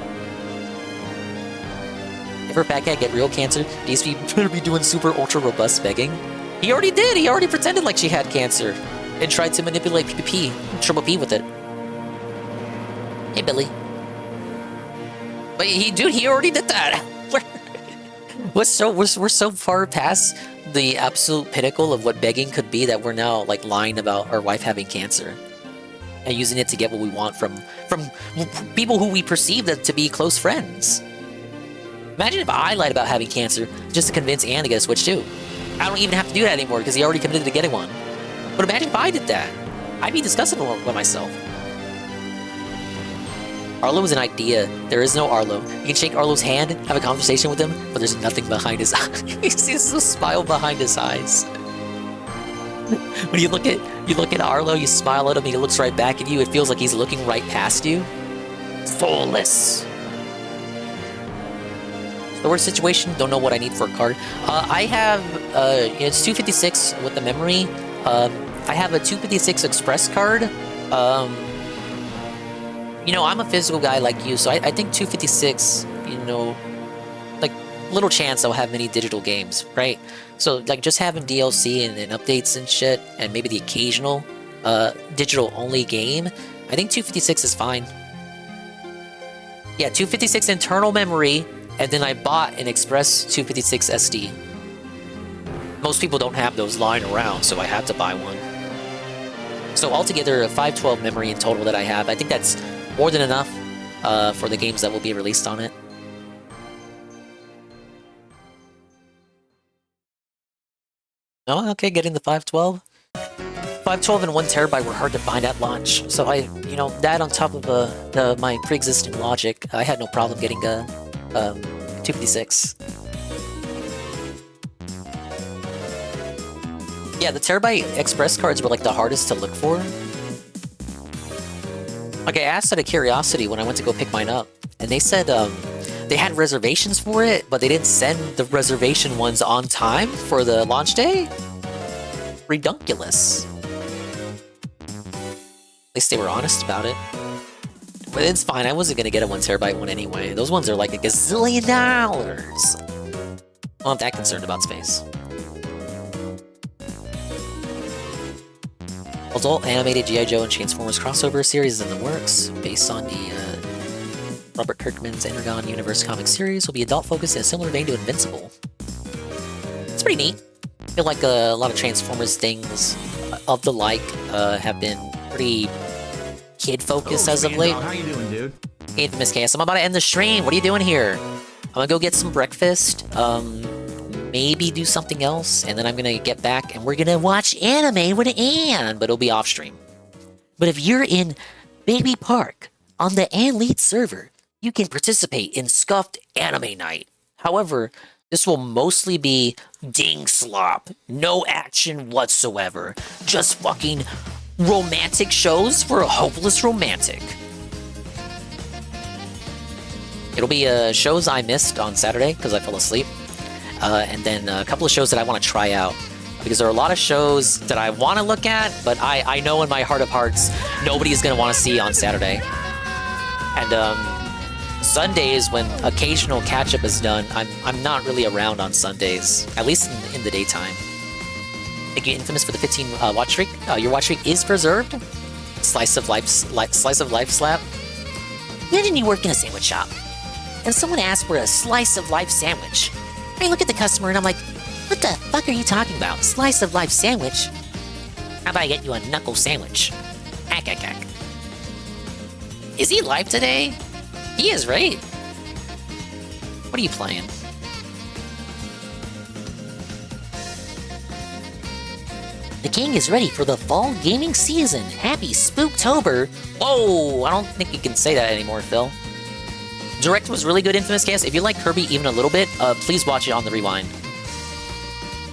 If her fat cat get real cancer, DSP better be doing super ultra robust begging. He already did. He already pretended like she had cancer and tried to manipulate PPP, Triple P with it. Hey, Billy. But he already did that. We're so far past the absolute pinnacle of what begging could be that we're now like lying about our wife having cancer and using it to get what we want from people who we perceive to be close friends. Imagine if I lied about having cancer just to convince Anne to get a Switch too. I don't even have to do that anymore because he already committed to getting one. But imagine if I did that. I'd be disgusted with myself. Arlo is an idea. There is no Arlo. You can shake Arlo's hand, have a conversation with him, but there's nothing behind his eyes. He sees a smile behind his eyes. When you look at Arlo, you smile at him, he looks right back at you. It feels like he's looking right past you. Soulless. The word situation, don't know what I need for a card. I have, it's 256 with the memory. I have a 256 Express card. You know, I'm a physical guy like you, so I think 256, you know, like, little chance I'll have many digital games, right? So, like, just having DLC and updates and shit, and maybe the occasional digital-only game, I think 256 is fine. Yeah, 256 internal memory, and then I bought an Express 256 SD. Most people don't have those lying around, so I had to buy one. So altogether, a 512 memory in total that I have. I think that's more than enough for the games that will be released on it. Oh, okay, getting the 512. 512 and 1 terabyte were hard to find at launch, so you know, that on top of my pre-existing logic, I had no problem getting a 256. Yeah, the terabyte express cards were like the hardest to look for. Like, I asked out of curiosity when I went to go pick mine up, and they said they had reservations for it, but they didn't send the reservation ones on time for the launch day? Redunculous. At least they were honest about it. But it's fine, I wasn't gonna get a 1 terabyte one anyway. Those ones are like a gazillion dollars. I'm not that concerned about space. Adult animated G.I. Joe and Transformers crossover series is in the works, based on the Robert Kirkman's Energon Universe comic series. Will be adult-focused in a similar vein to Invincible. It's pretty neat. I feel like a lot of Transformers things of the like have been pretty kid-focused as of late. How you doing, dude? Infamous Chaos, I'm about to end the stream. What are you doing here? I'm gonna go get some breakfast. Maybe do something else, and then I'm gonna get back and we're gonna watch anime with Anne, but it'll be off stream. But if you're in Baby Park on the Anne Lead server, you can participate in Scuffed Anime Night. However, this will mostly be ding slop, no action whatsoever, just fucking romantic shows for a hopeless romantic. It'll be shows I missed on Saturday because I fell asleep. And then a couple of shows that I want to try out. Because there are a lot of shows that I want to look at, but I know in my heart of hearts, nobody's going to want to see on Saturday. And Sundays, when occasional catch-up is done, I'm not really around on Sundays, at least in the daytime. Thank you, Infamous, for the 15 watch streak. Your watch streak is preserved. Slice of life slap. Imagine you work in a sandwich shop, and someone asks for a slice of life sandwich. I look at the customer and I'm like, what the fuck are you talking about? Slice of life sandwich? How about I get you a knuckle sandwich? Hack. Is he live today? He is, right? What are you playing? The king is ready for the fall gaming season. Happy Spooktober. Whoa, I don't think you can say that anymore, Phil. Direct was really good, Infamous Chaos. If you like Kirby even a little bit, please watch it on the rewind.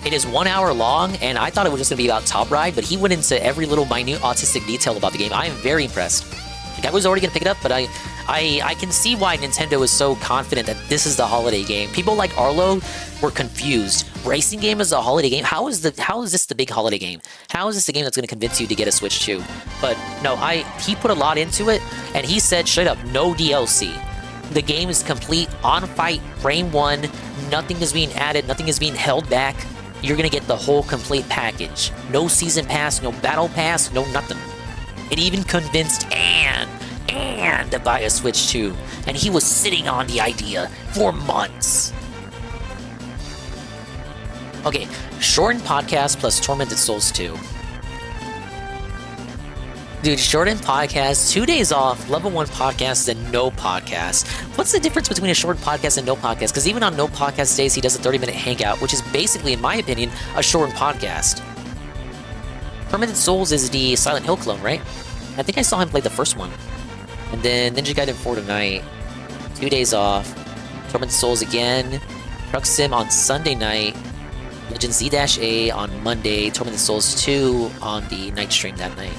It is 1 hour long, and I thought it was just going to be about Top Ride, but he went into every little minute autistic detail about the game. I am very impressed. Like, I was already going to pick it up, but I can see why Nintendo is so confident that this is the holiday game. People like Arlo were confused. Racing game is a holiday game. How is this the big holiday game? How is this the game that's going to convince you to get a Switch 2? But no, he put a lot into it, and he said straight up, no DLC. The game is complete, on fight, frame 1. Nothing is being added. Nothing is being held back. You're going to get the whole complete package. No season pass, no battle pass, no nothing. It even convinced Anne to buy a Switch 2. And he was sitting on the idea for months. Okay, shortened podcast plus Tormented Souls 2. Dude, shortened podcast, 2 days off, level 1 podcast, and no podcast. What's the difference between a shortened podcast and no podcast? Because even on no podcast days, he does a 30-minute hangout, which is basically, in my opinion, a shortened podcast. Tormented Souls is the Silent Hill clone, right? I think I saw him play the first one. And then Ninja Gaiden 4 tonight. 2 days off. Tormented Souls again. Truck Sim on Sunday night. Legend Z-A on Monday. Tormented Souls 2 on the night stream that night.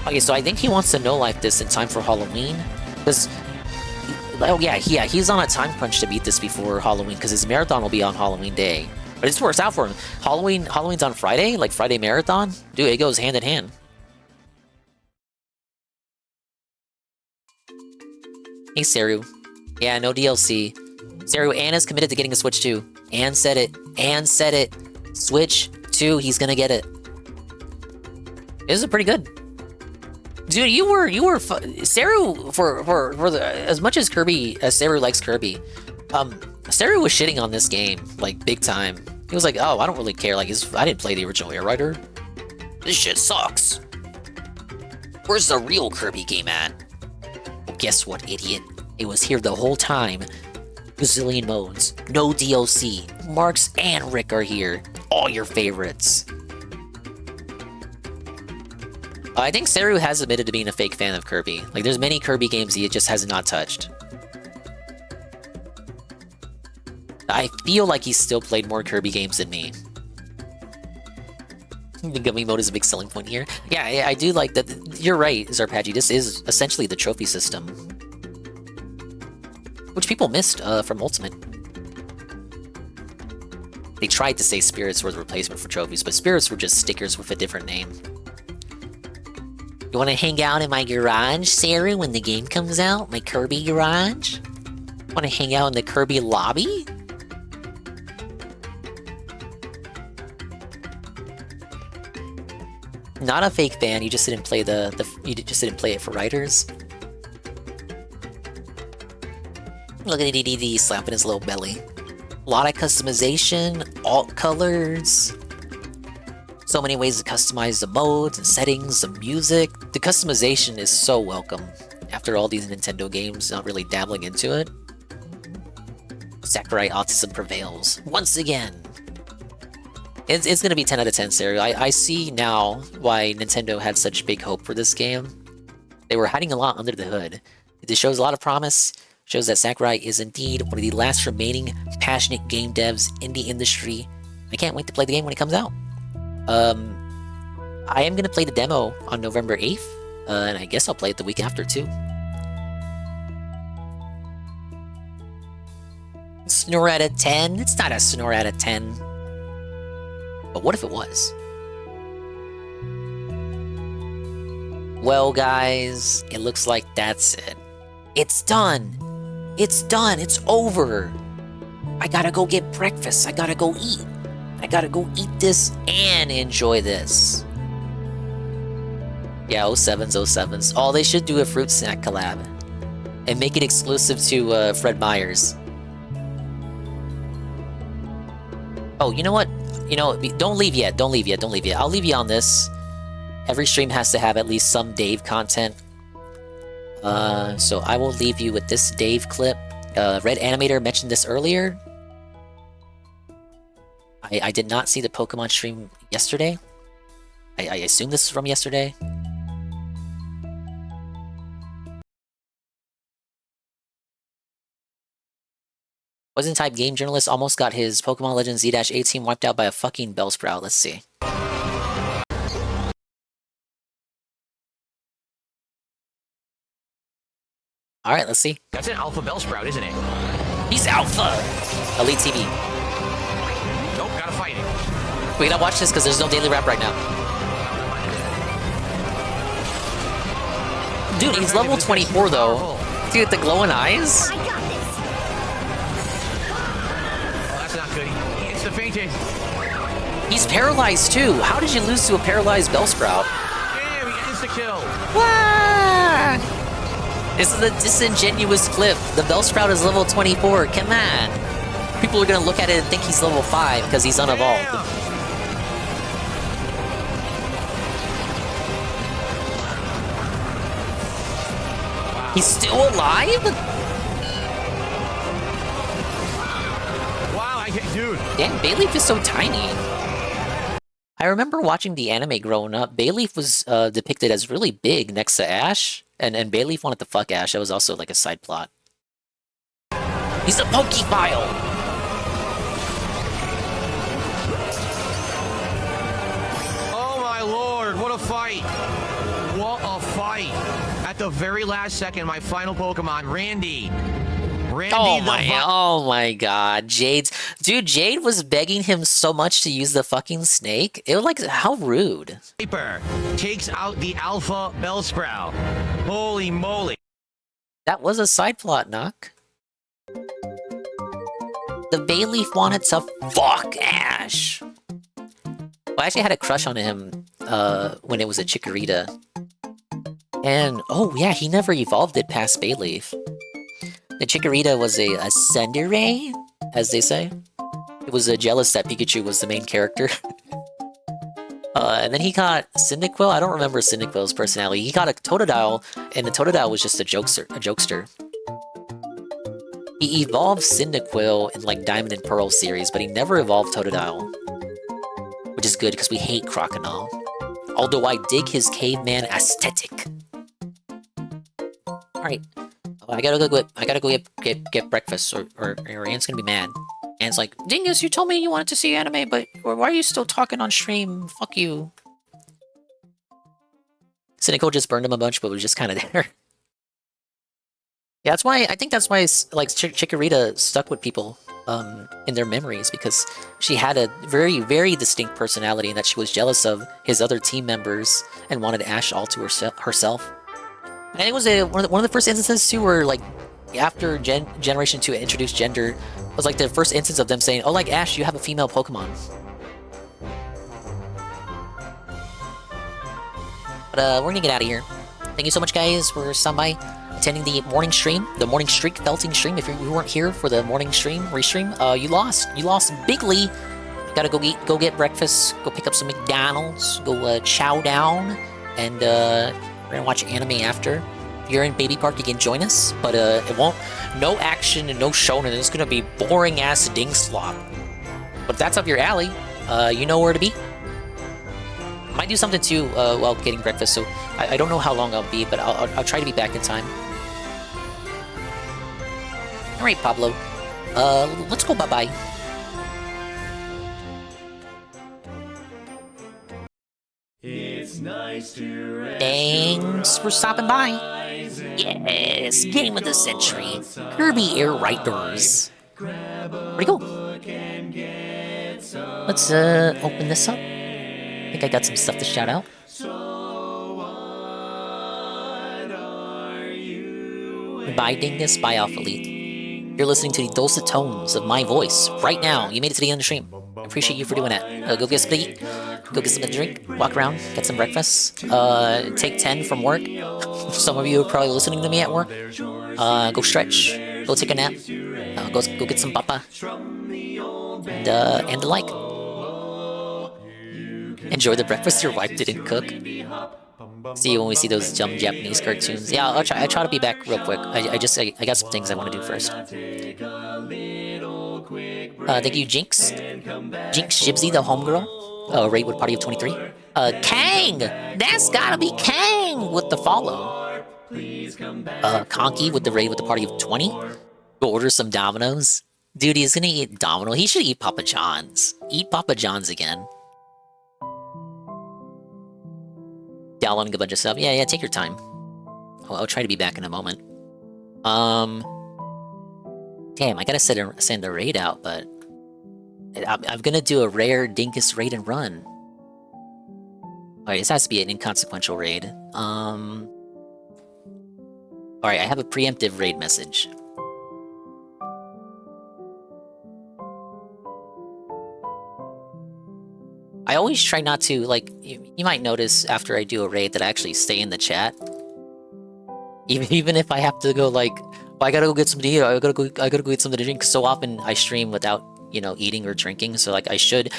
Okay, so I think he wants to no-life this in time for Halloween. Because, oh yeah, he's on a time crunch to beat this before Halloween, because his marathon will be on Halloween day. But this works out for him. Halloween's on Friday, like Friday marathon. Dude, it goes hand in hand. Hey, Seru. Yeah, no DLC. Seru, Anna's committed to getting a Switch 2. Anne said it. Anne said it. Switch 2, he's gonna get it. This is pretty good. Dude, you were Seru for the as much as Seru likes Kirby, Seru was shitting on this game like big time. He was like, "Oh, I don't really care. Like, I didn't play the original Air Rider. This shit sucks. Where's the real Kirby game at?" Well, guess what, idiot? It was here the whole time. Gazillion modes, no DLC. Marks and Rick are here. All your favorites. I think Seru has admitted to being a fake fan of Kirby. Like, there's many Kirby games he just has not touched. I feel like he's still played more Kirby games than me. The gummy mode is a big selling point here. Yeah, I do like that. You're right, Zarpachi. This is essentially the trophy system, which people missed from Ultimate. They tried to say Spirits were the replacement for trophies, but Spirits were just stickers with a different name. You want to hang out in my garage, Sarah, when the game comes out? My Kirby garage? Want to hang out in the Kirby lobby? Not a fake fan. You just didn't play you just didn't play it for writers. Look at DDD slapping his little belly. A lot of customization, alt colors. So many ways to customize the modes and settings, the music. The customization is so welcome after all these Nintendo games not really dabbling into it. Sakurai autism prevails once again. It's gonna be 10 out of 10, Sarah. I see now why Nintendo had such big hope for this game. They were hiding a lot under the hood. This shows a lot of promise. Shows that Sakurai is indeed one of the last remaining passionate game devs in the industry. I can't wait to play the game when it comes out. I am gonna play the demo on November 8th, and I guess I'll play it the week after too. Snore out of 10? It's not a snore out of 10. But what if it was? Well, guys, it looks like that's it. It's done. It's done. It's over. I gotta go get breakfast. I gotta go eat. I gotta go eat this and enjoy this. Yeah, 07s. Oh, they should do a fruit snack collab. And make it exclusive to Fred Meyers. Oh, you know what? Don't leave yet. I'll leave you on this. Every stream has to have at least some Dave content. So I will leave you with this Dave clip. Red Animator mentioned this earlier. I did not see the Pokemon stream yesterday. I assume this is from yesterday. Wasn't type game journalist almost got his Pokemon Legends Z-18 wiped out by a fucking Bellsprout. Let's see. Alright, let's see. That's an Alpha Bellsprout, isn't it? He's Alpha! Elite TV. Nope, gotta fight it. We gotta watch this because there's no daily wrap right now. Dude, he's level 24 though. Dude, the glowing eyes? Oh, that's not good. It's the fainted. He's paralyzed too. How did you lose to a paralyzed Bellsprout? Yeah, we got insta-kill. What? This is a disingenuous clip. The Bellsprout is level 24. Come on. People are gonna look at it and think he's level 5 because he's unevolved. Yeah. He's still alive? Wow, dude. Damn, Bayleaf is so tiny. I remember watching the anime growing up. Bayleaf was depicted as really big next to Ash, and Bayleaf wanted to fuck Ash. That was also like a side plot. He's a Pokephile! Oh my lord, what a fight. What a fight. At the very last second, my final Pokemon, Randy. Oh my god, Jade's... Dude, Jade was begging him so much to use the fucking snake. It was like, how rude. Viper takes out the Alpha Bellsprout. Holy moly. That was a side plot, Knock. The Bayleaf wanted to fuck Ash. Well, I actually had a crush on him when it was a Chikorita. And, oh yeah, he never evolved it past Bayleaf. The Chikorita was a Cendere, as they say. It was jealous that Pikachu was the main character. And then he got Cyndaquil. I don't remember Cyndaquil's personality. He got a Totodile, and the Totodile was just a jokester. He evolved Cyndaquil in like Diamond and Pearl series, but he never evolved Totodile. Which is good, because we hate Crocodile. Although I dig his caveman aesthetic. Alright. I gotta go get breakfast, or Aunt's gonna be mad. Aunt's like, Dingus, you told me you wanted to see anime, but why are you still talking on stream? Fuck you. Cynical just burned him a bunch, but was just kind of there. Yeah, that's why, I think that's why, like, Chikorita stuck with people, in their memories, because she had a very, very distinct personality, and that she was jealous of his other team members, and wanted Ash all to herself. And it was one of the first instances too where, like, after Generation 2 introduced gender, was like the first instance of them saying, oh, like, Ash, you have a female Pokemon. But we're gonna get out of here. Thank you so much, guys, for stopping by, attending the morning stream, the morning streak felting stream. If you weren't here for the morning restream, you lost. You lost bigly. You gotta go get breakfast, go pick up some McDonald's, go chow down, and we're gonna watch anime after. If you're in Baby Park, you can join us, but it won't. No action and no shonen. It's gonna be boring ass ding slop. But if that's up your alley, you know where to be. Might do something too while getting breakfast. So I don't know how long I'll be, but I'll try to be back in time. All right, Pablo. Let's go. Bye bye. It's nice to rest. Thanks for stopping by. Yes, game of the century. Kirby Air Riders. Where'd he go? Let's open this up. I think I got some stuff to shout out. Bye Dingus, bye Alpha Elite. You're listening to the dulcet tones of my voice right now. You made it to the end of the stream. I appreciate you for doing that. Go get some to eat. Go get something to drink. Walk around. Get some breakfast. Take 10 from work. Some of you are probably listening to me at work. Go stretch. Go take a nap. Go get some papa. And the like. Enjoy the breakfast your wife didn't cook. See you when we see those dumb Japanese cartoons. Yeah, I try to be back real quick. I got some things I want to do first. Thank you, Jinx. Jinx Shibsy, the homegirl. Raid with party of 23. Kang! That's gotta be Kang with the follow. Conky with the raid with the party of 20. Go order some Domino's. Dude, he's gonna eat Domino. He should eat Papa John's. Eat Papa John's again. Downloading a bunch of stuff. Yeah, take your time. I'll try to be back in a moment. Damn, I gotta send a raid out, but I'm gonna do a rare Dinkus raid and run. Alright, this has to be an inconsequential raid. Alright, I have a preemptive raid message. I always try not to, like, you might notice after I do a raid that I actually stay in the chat. Even if I have to go, like, well, I gotta go get something to eat, I gotta go get something to drink, because so often I stream without, you know, eating or drinking, so, like, I should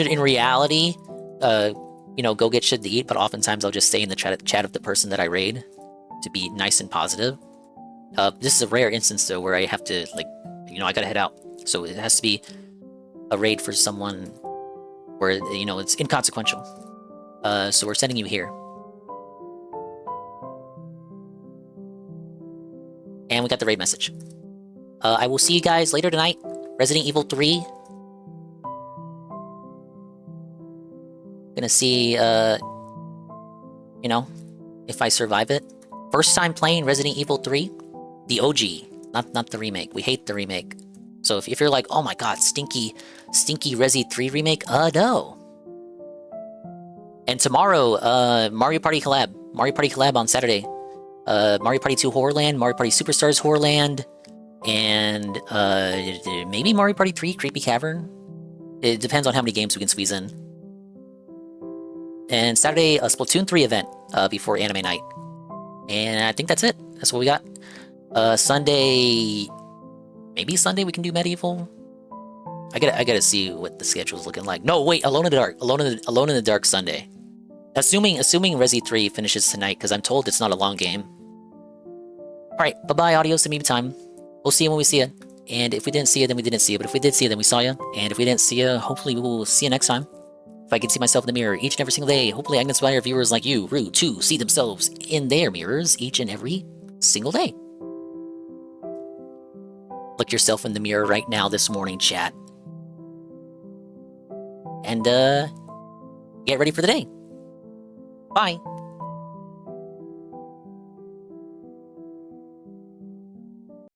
in reality, you know, go get shit to eat, but oftentimes I'll just stay in the chat of the person that I raid to be nice and positive. This is a rare instance, though, where I have to, like, you know, I gotta head out, so it has to be a raid for someone where, you know, it's inconsequential. So we're sending you here. And we got the raid message. I will see you guys later tonight. Resident Evil 3. Gonna see, you know, if I survive it. First time playing Resident Evil 3. The OG, not the remake. We hate the remake. So if you're like, oh my god, stinky Resi 3 remake, no. And tomorrow, Mario Party collab on Saturday. Mario Party 2 Horrorland, Mario Party Superstars Horrorland, and maybe Mario Party 3 Creepy Cavern. It depends on how many games we can squeeze in. And Saturday, a Splatoon 3 event before anime night. And I think that's it. That's what we got. Sunday, maybe Sunday we can do Medieval. I gotta see what the schedule's looking like. No, wait, Alone in the Dark. Alone in the Dark Sunday. Assuming Resi 3 finishes tonight, because I'm told it's not a long game. Alright, bye-bye, adios, amiibo time. We'll see you when we see you. And if we didn't see you, then we didn't see you. But if we did see you, then we saw you. And if we didn't see you, hopefully we will see you next time. If I can see myself in the mirror each and every single day, hopefully I can inspire viewers like you, Rue, to see themselves in their mirrors each and every single day. Look yourself in the mirror right now this morning, chat. And, get ready for the day. Bye.